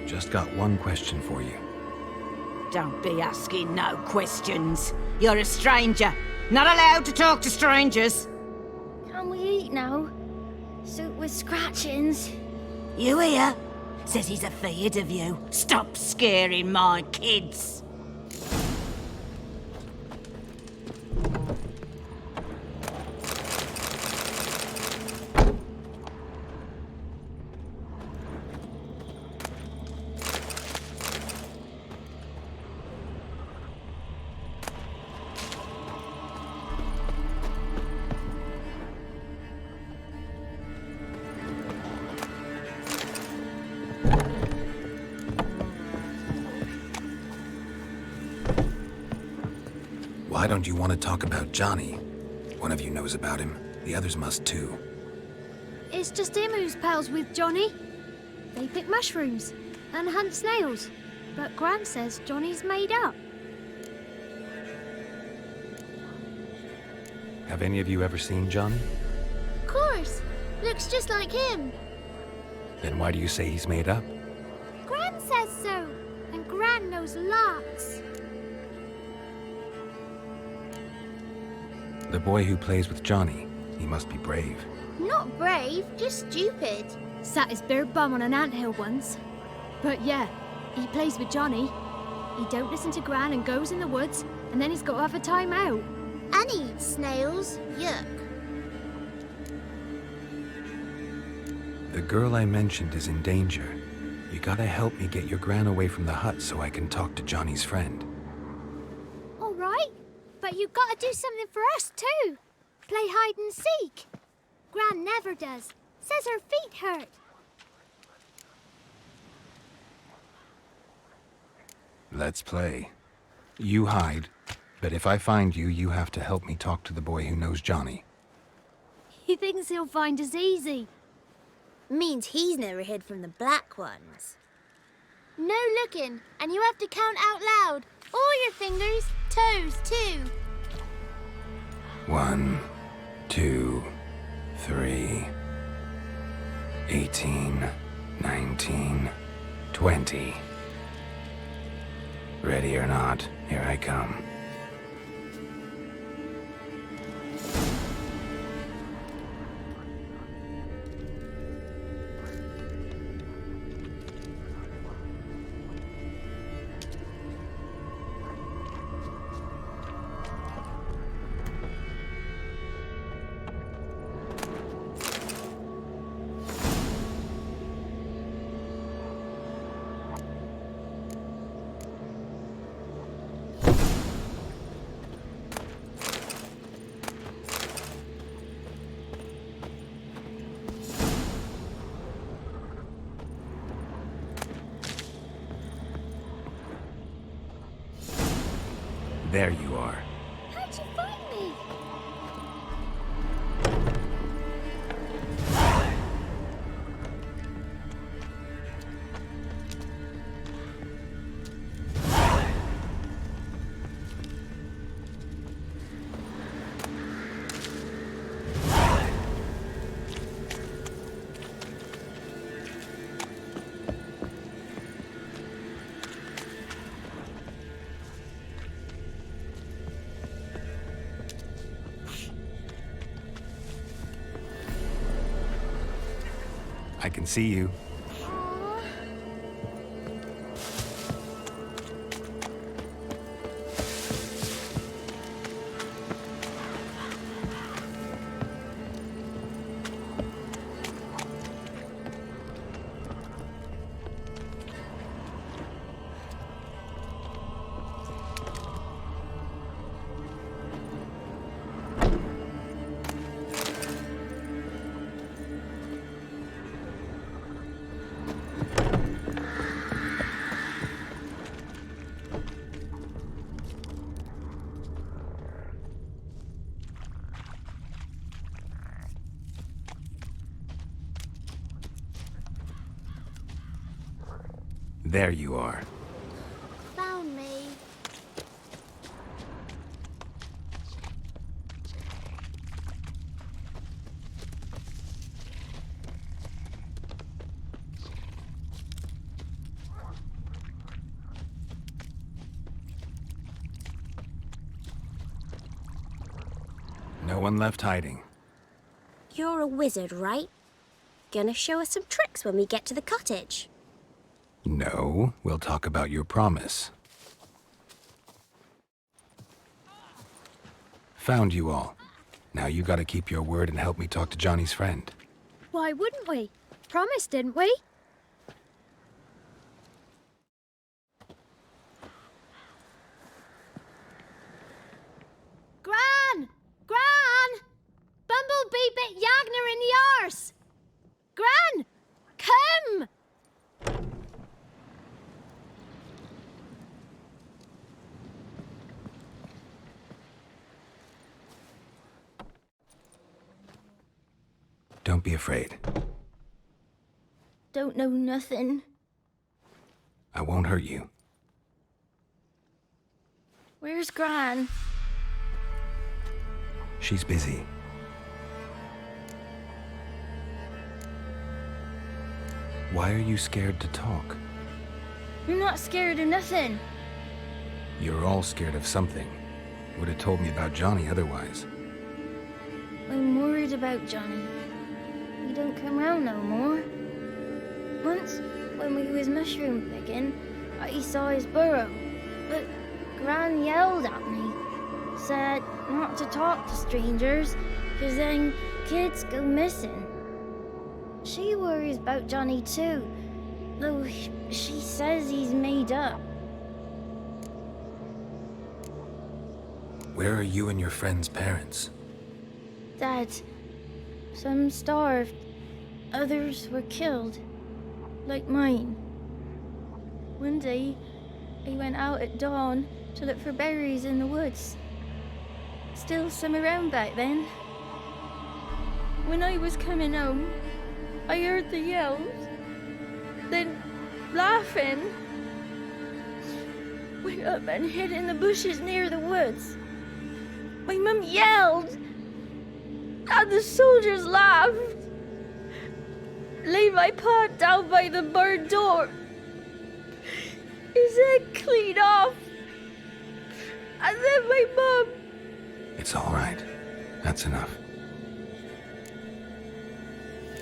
C: Just got one question for you.
T: Don't be asking no questions. You're a stranger. Not allowed to talk to strangers.
S: Can we eat now? Soup with scratchings.
T: You hear? Says he's afeard of you. Stop scaring my kids.
C: Why don't you want to talk about Johnny? One of you knows about him. The others must too.
S: It's just him who's pals with Johnny. They pick mushrooms and hunt snails. But Gran says Johnny's made up.
C: Have any of you ever seen Johnny?
S: Of course. Looks just like him.
C: Then why do you say he's made up?
S: Gran says so. And Gran knows lots.
C: The boy who plays with Johnny, he must be brave.
S: Not brave, just stupid. Sat his bare bum on an anthill once. But yeah, he plays with Johnny. He don't listen to Gran and goes in the woods, and then he's got to have a time out. And eats snails. Yuck.
C: The girl I mentioned is in danger. You gotta help me get your Gran away from the hut so I can talk to Johnny's friend.
S: All right, but you gotta do something for us too. Play hide and seek. Gran never does. Says her feet hurt.
C: Let's play. You hide, but if I find you, you have to help me talk to the boy who knows Johnny.
S: He thinks he'll find us easy.
R: Means he's never hid from the black ones.
S: No looking, and you have to count out loud. All your fingers, toes too.
C: 1, 2, 3, 18, 19, 20. Ready or not, here I come. There you are.
S: How'd you find me?
C: I can see you. There you are.
S: Found me.
C: No one left hiding.
D: You're a wizard, right? Gonna show us some tricks when we get to the cottage.
C: No, we'll talk about your promise. Found you all. Now you gotta keep your word and help me talk to Johnny's friend.
S: Why wouldn't we? Promised, didn't we? Gran! Gran! Bumblebee bit Yagner in the arse! Gran! Come!
C: Don't be afraid.
S: Don't know nothing.
C: I won't hurt you.
S: Where's Gran?
C: She's busy. Why are you scared to talk?
S: You're not scared of nothing.
C: You're all scared of something. Would have told me about Johnny otherwise.
S: I'm worried about Johnny. He don't come round no more. Once, when we was mushroom picking, I saw his burrow. But Gran yelled at me. Said not to talk to strangers, 'cause then kids go missing. She worries about Johnny too, though she says he's made up.
C: Where are you and your friend's parents?
S: Dad, some starved, others were killed, like mine. One day, I went out at dawn to look for berries in the woods. Still some around back then. When I was coming home, I heard the yells, then laughing. Went up and hid in the bushes near the woods. My mum yelled, and the soldiers laughed. Laid my pa down by the barn door. His head clean off. And then my mum...
C: It's all right. That's enough.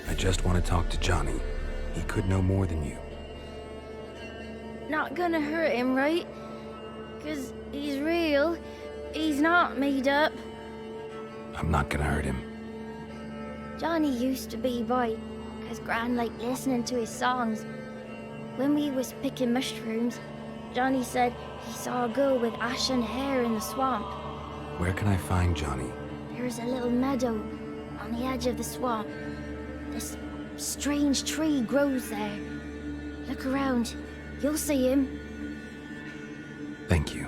C: I just want to talk to Johnny. He could know more than you.
S: Not gonna hurt him, right? 'Cause he's real. He's not made up.
C: I'm not gonna hurt him.
S: Johnny used to be boy, 'cause Gran liked listening to his songs. When we was picking mushrooms, Johnny said he saw a girl with ashen hair in the swamp.
C: Where can I find Johnny?
S: There's a little meadow on the edge of the swamp. This strange tree grows there. Look around. You'll see him.
C: Thank you.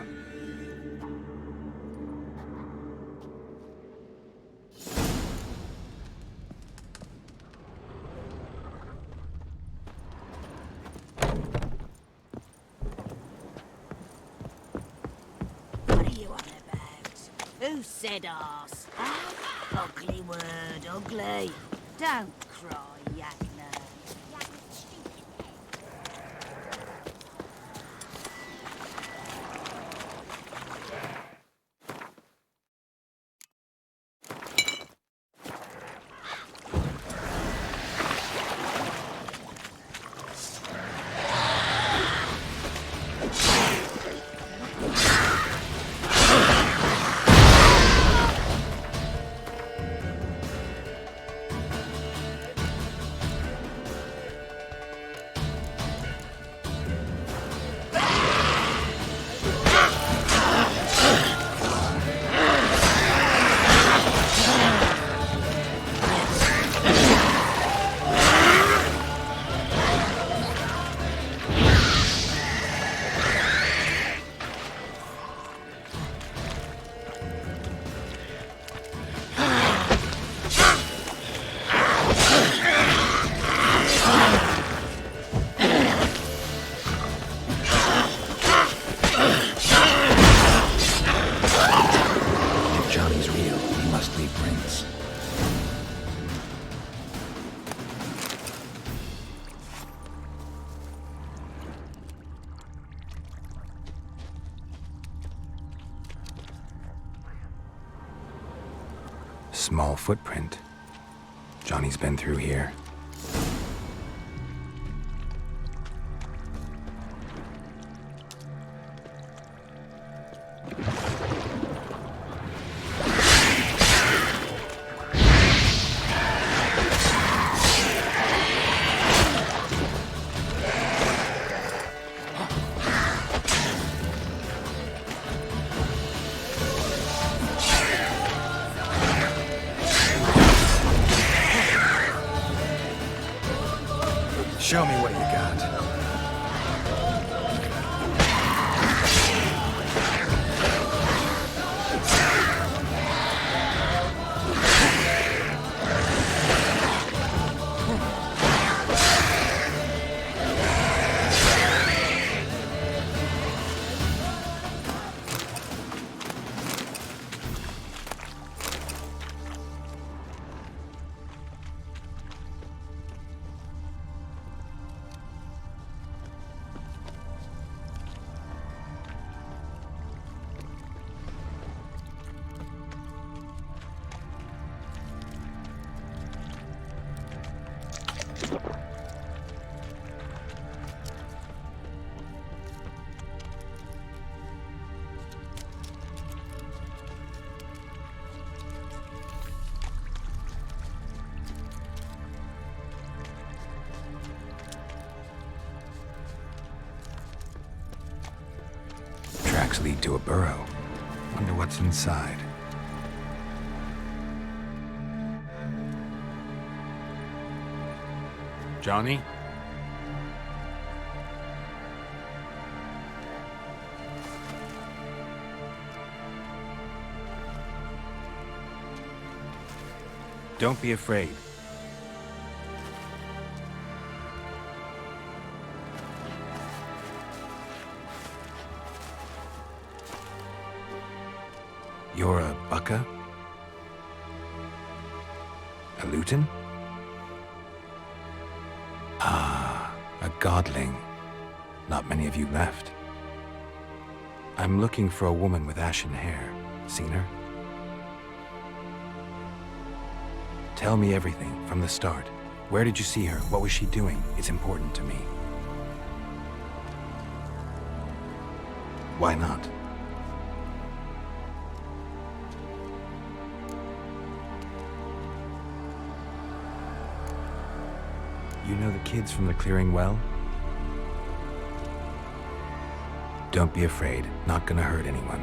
T: What are you on about? Who said arse? Huh? Ugly word, ugly. Don't cry, Yagner.
C: Tiny prints. Small footprint. Johnny's been through here. Show me what you got. Tracks lead to a burrow. Wonder what's inside. Johnny? Don't be afraid. You're a bucka? A luton? Ah, a godling. Not many of you left. I'm looking for a woman with ashen hair. Seen her? Tell me everything from the start. Where did you see her? What was she doing? It's important to me. Why not? You know the kids from the clearing well? Don't be afraid. Not gonna hurt anyone.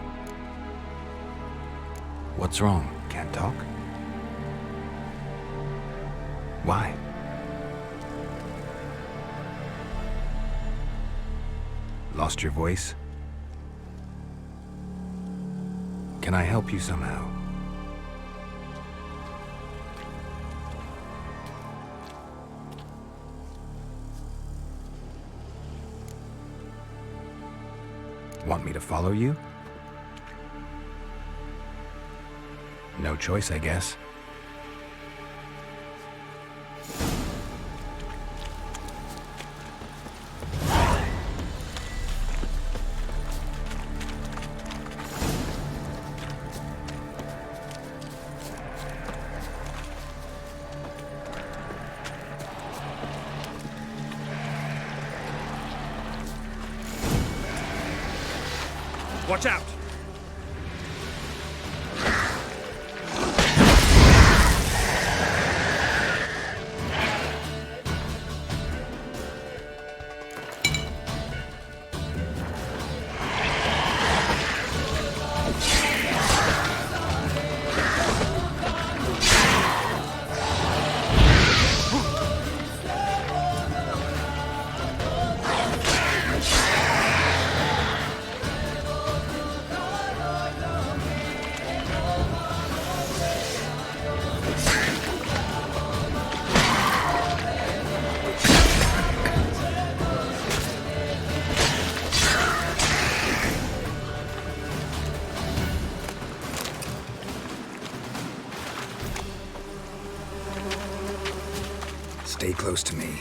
C: What's wrong? Can't talk? Why? Lost your voice? Can I help you somehow? Want me to follow you? No choice, I guess.
B: Watch out!
C: Stay close to me.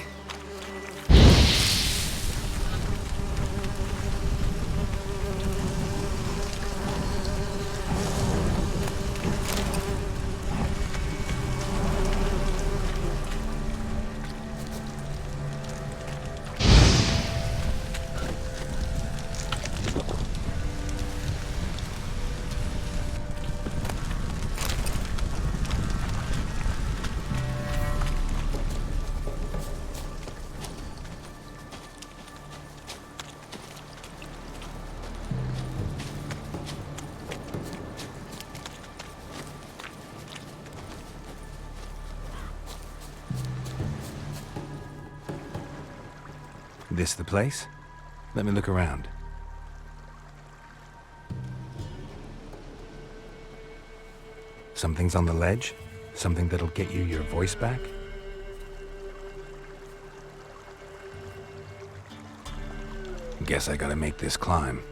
C: This the place? Let me look around. Something's on the ledge? Something that'll get you your voice back? Guess I gotta make this climb.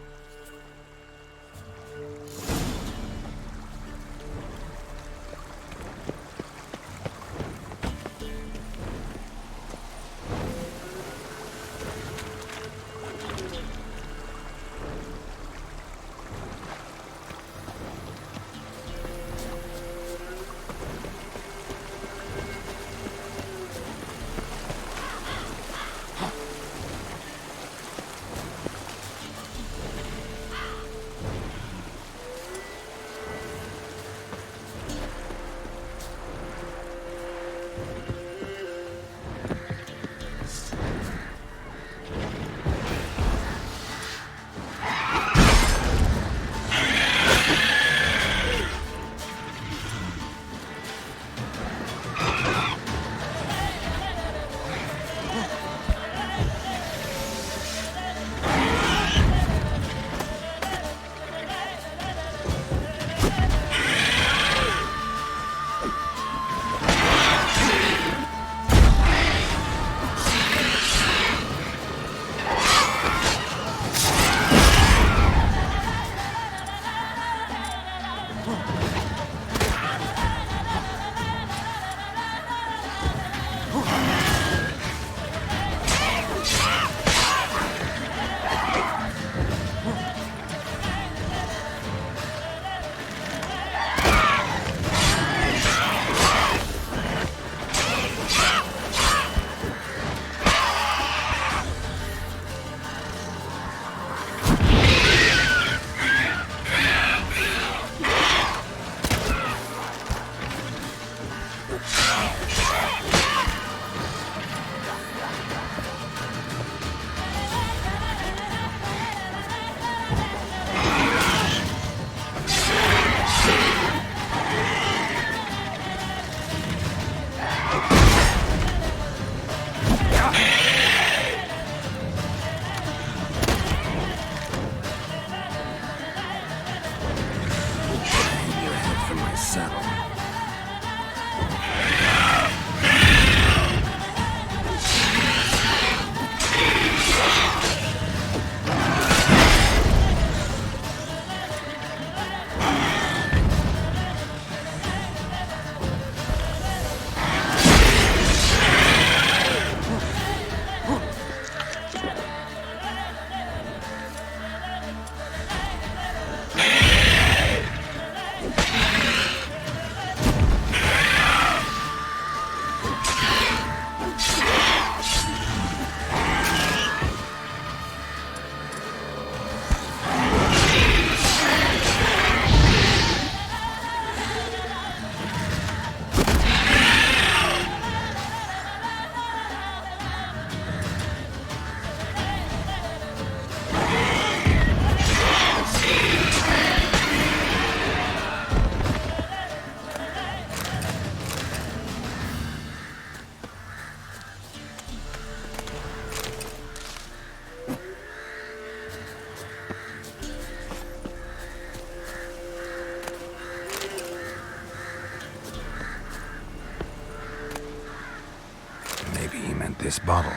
C: This bottle.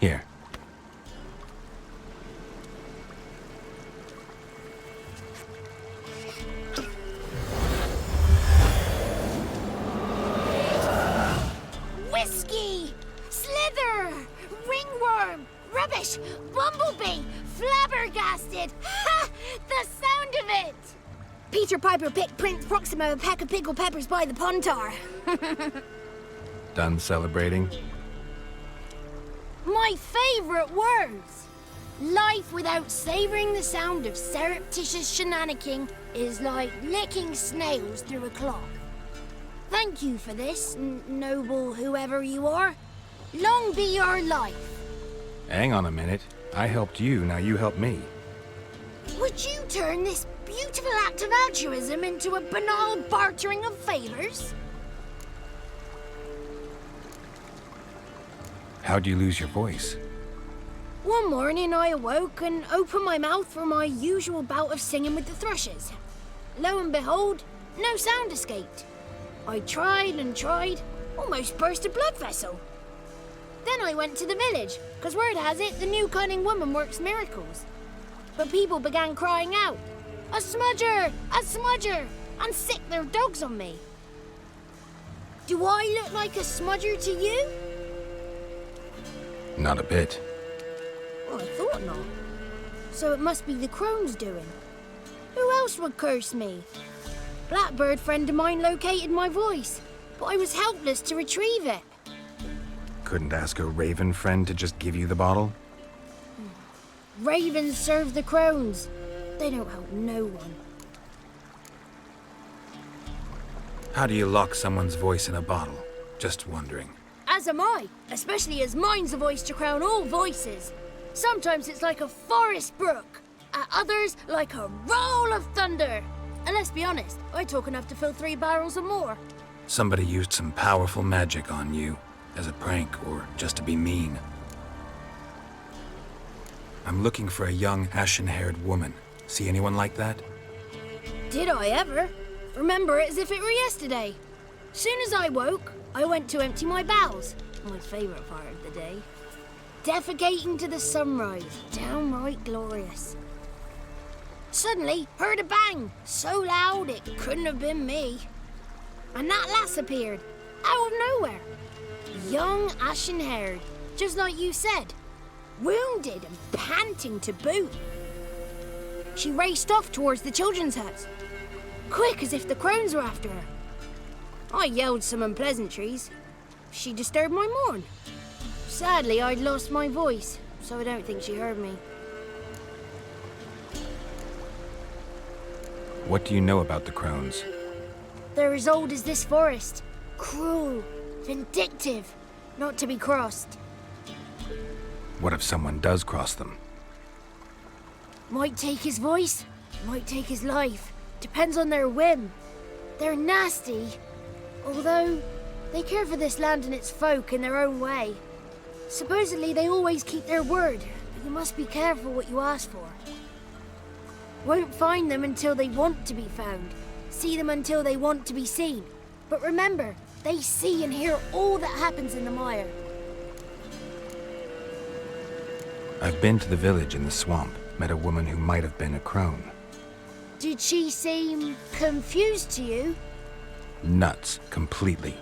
C: Here.
R: Whiskey! Slither! Ringworm! Rubbish! Bumblebee! Flabbergasted! Ha! The sound of it! Peter Piper picked Prince Proximo a pack of pickled peppers by the Pontar.
C: Done celebrating?
R: My favourite words! Life without savouring the sound of surreptitious shenanigans is like licking snails through a cloth. Thank you for this, noble whoever you are. Long be your life.
C: Hang on a minute. I helped you, now you help me.
R: Would you turn this beautiful act of altruism into a banal bartering of favours?
C: How'd you lose your voice?
R: One morning I awoke and opened my mouth for my usual bout of singing with the thrushes. Lo and behold, no sound escaped. I tried and tried, almost burst a blood vessel. Then I went to the village, because word has it the new cunning woman works miracles. But people began crying out, "A smudger! A smudger!" and sick their dogs on me. Do I look like a smudger to you?
C: Not a bit.
R: Well, I thought not. So it must be the crone's doing. Who else would curse me? Blackbird friend of mine located my voice, but I was helpless to retrieve it.
C: Couldn't ask a raven friend to just give you the bottle?
R: Ravens serve the crones. They don't help no one.
C: How do you lock someone's voice in a bottle? Just wondering.
R: As am I, especially as mine's a voice to crown all voices. Sometimes it's like a forest brook, at others like a roll of thunder. And let's be honest, I talk enough to fill 3 barrels or more.
C: Somebody used some powerful magic on you, as a prank or just to be mean. I'm looking for a young, ashen-haired woman. See anyone like that?
R: Did I ever? Remember it as if it were yesterday. Soon as I woke, I went to empty my bowels. My favourite part of the day. Defecating to the sunrise. Downright glorious. Suddenly, heard a bang. So loud it couldn't have been me. And that lass appeared. Out of nowhere. Young, ashen-haired. Just like you said. Wounded and panting to boot. She raced off towards the children's huts. Quick as if the crones were after her. I yelled some unpleasantries. She disturbed my morn. Sadly, I'd lost my voice, so I don't think she heard me.
C: What do you know about the crones?
R: They're as old as this forest. Cruel, vindictive, not to be crossed.
C: What if someone does cross them?
R: Might take his voice, might take his life. Depends on their whim. They're nasty, although they care for this land and its folk in their own way. Supposedly they always keep their word, but you must be careful what you ask for. Won't find them until they want to be found. See them until they want to be seen. But remember, they see and hear all that happens in the mire.
C: I've been to the village in the swamp, met a woman who might have been a crone.
R: Did she seem confused to you?
C: Nuts, completely.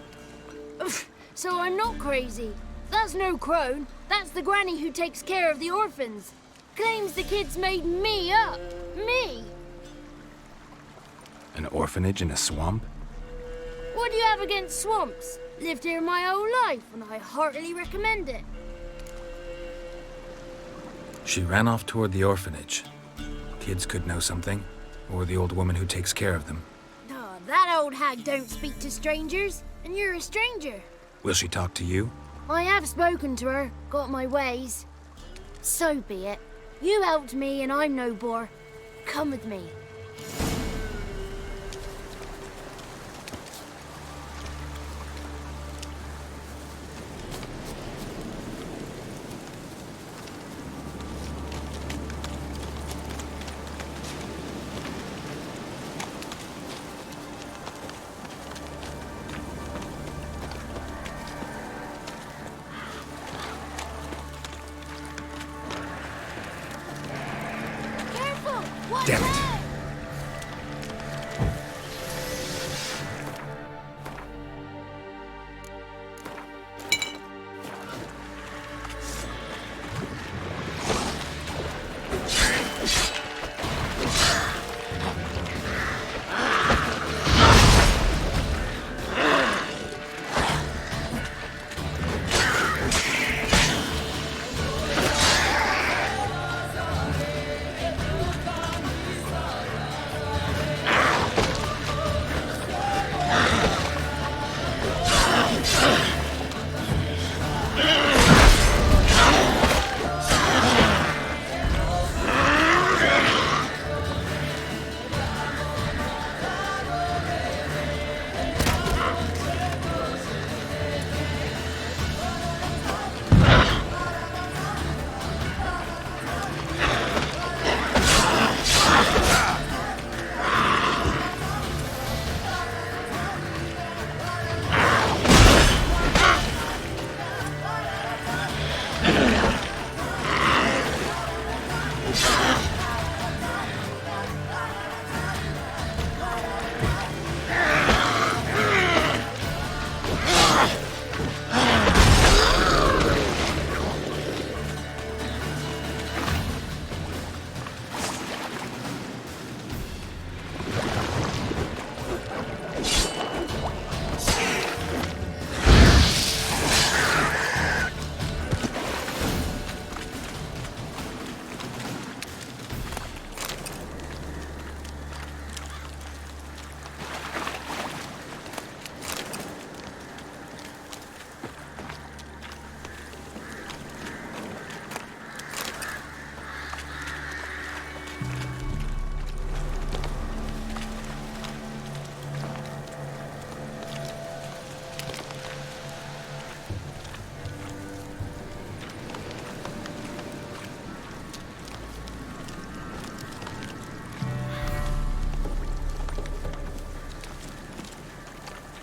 R: So I'm not crazy. That's no crone. That's the granny who takes care of the orphans. Claims the kids made me up. Me!
C: An orphanage in a swamp?
R: What do you have against swamps? Lived here my whole life, and I heartily recommend it.
C: She ran off toward the orphanage. Kids could know something, or the old woman who takes care of them.
R: Oh, that old hag don't speak to strangers, and you're a stranger.
C: Will she talk to you?
R: I have spoken to her, got my ways. So be it. You helped me, and I'm no bore. Come with me.
C: Damn it.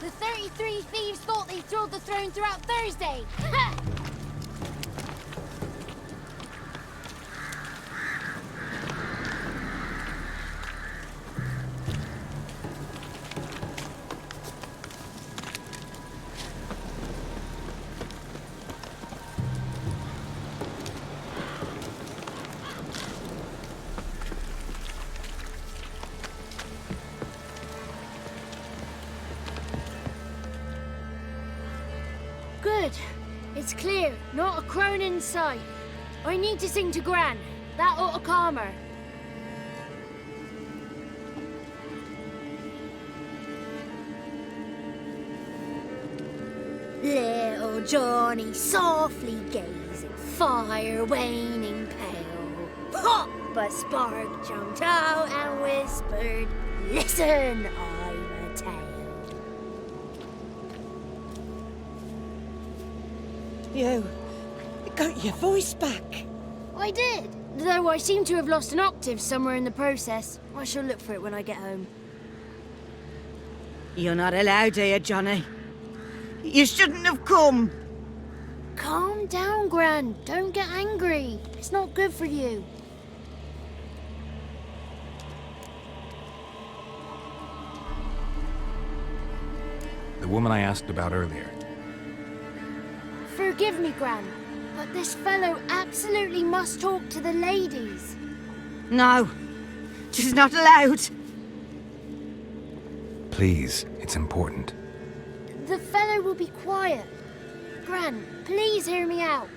S: The 33 thieves thought they thrilled the throne throughout Thursday. Ha! Good. It's clear. Not a crone in sight. I need to sing to Gran. That ought to calm her. Little Johnny softly gazing, fire waning pale. Pop! A spark jumped out and whispered, "Listen, I've a tale."
N: You got your voice back.
S: I did, though I seem to have lost an octave somewhere in the process. I shall look for it when I get home.
T: You're not allowed here, Johnny. You shouldn't have come.
S: Calm down, Gran. Don't get angry. It's not good for you.
C: The woman I asked about earlier.
S: Forgive me, Gran, but this fellow absolutely must talk to the ladies.
T: No, she's not allowed.
C: Please, it's important.
S: The fellow will be quiet. Gran, please hear me out.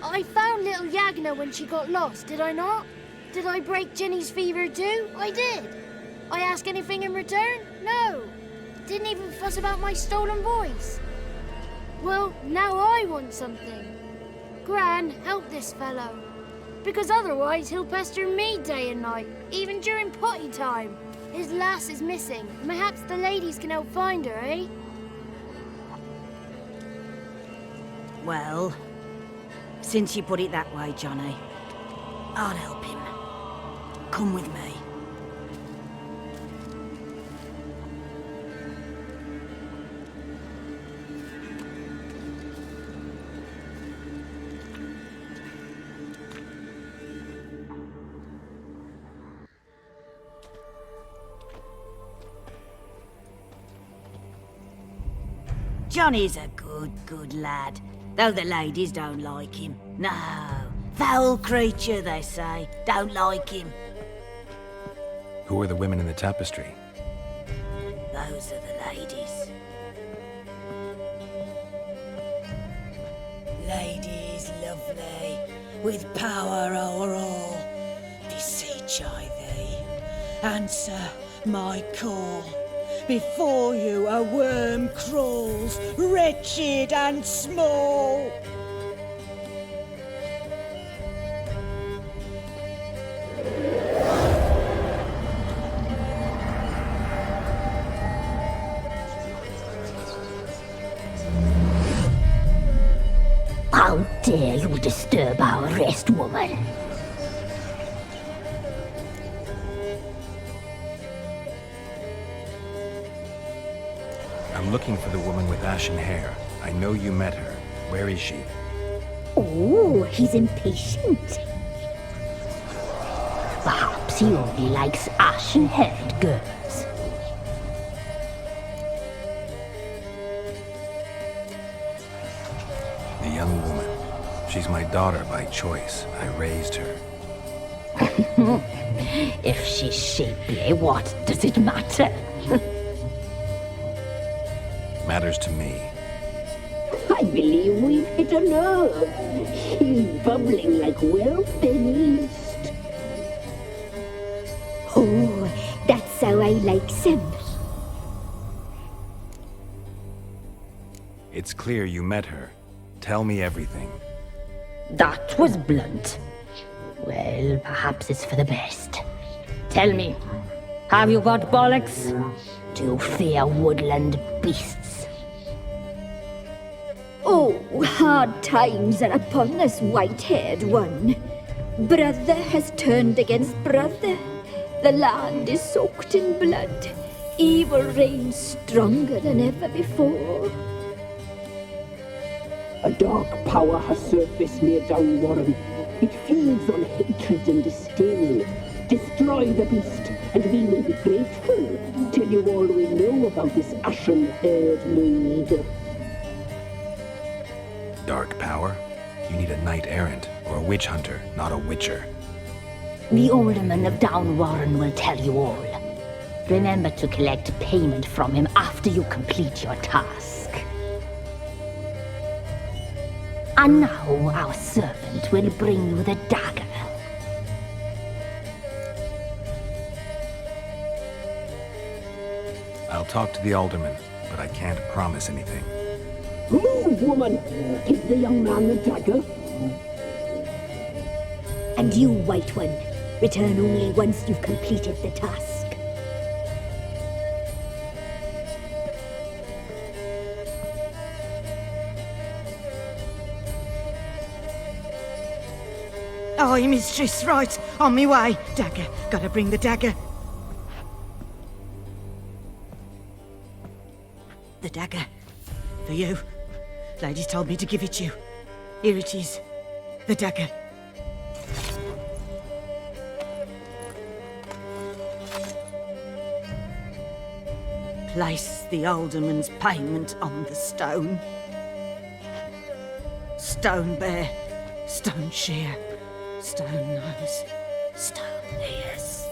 S: I found little Yagna when she got lost, did I not? Did I break Jenny's fever too? I did. I ask anything in return? No. Didn't even fuss about my stolen voice. Well, now I want something. Gran, help this fellow. Because otherwise he'll pester me day and night, even during potty time. His lass is missing. Perhaps the ladies can help find her, eh?
T: Well, since you put it that way, Johnny, I'll help him. Come with me. Johnny's a good lad, though the ladies don't like him. No, foul creature, they say. Don't like him.
C: Who are the women in the tapestry?
T: Those are the ladies. Ladies lovely, with power o'er all. Beseech I thee, answer my call. Before you a worm crawls, wretched and small.
R: How dare you disturb our rest, woman?
C: I'm looking for the woman with ashen hair. I know you met her. Where is she?
R: Oh, he's impatient. Perhaps he only likes ashen-haired girls.
C: The young woman. She's my daughter by choice. I raised her.
R: If she's shapely, what does it matter?
C: Matters to me.
R: I believe we've hit a nerve. He's bubbling like well-fed yeast. Oh, that's how I like him.
C: It's clear you met her. Tell me everything.
R: That was blunt. Well, perhaps it's for the best. Tell me, have you got bollocks? Do you fear woodland beasts?
U: Oh, hard times are upon us, white-haired one. Brother has turned against brother. The land is soaked in blood. Evil reigns stronger than ever before.
V: A dark power has surfaced near Downwarren. It feeds on hatred and disdain. Destroy the beast, and we will be grateful. Tell you all we know about this ashen-haired maid.
C: Dark power? You need a knight-errant, or a witch hunter, not a witcher.
R: The alderman of Downwarren will tell you all. Remember to collect payment from him after you complete your task. And now our servant will bring you the dagger.
C: I'll talk to the alderman, but I can't promise anything.
V: Move, woman! Give the young man the dagger.
R: And you, White One, return only once you've completed the task.
T: Aye, mistress, right. On me way. Dagger. Gotta bring the dagger. The dagger. For you. Ladies told me to give it you. Here it is. The dagger. Place the alderman's payment on the stone. Stone bear. Stone shear. Stone nose. Stone ears.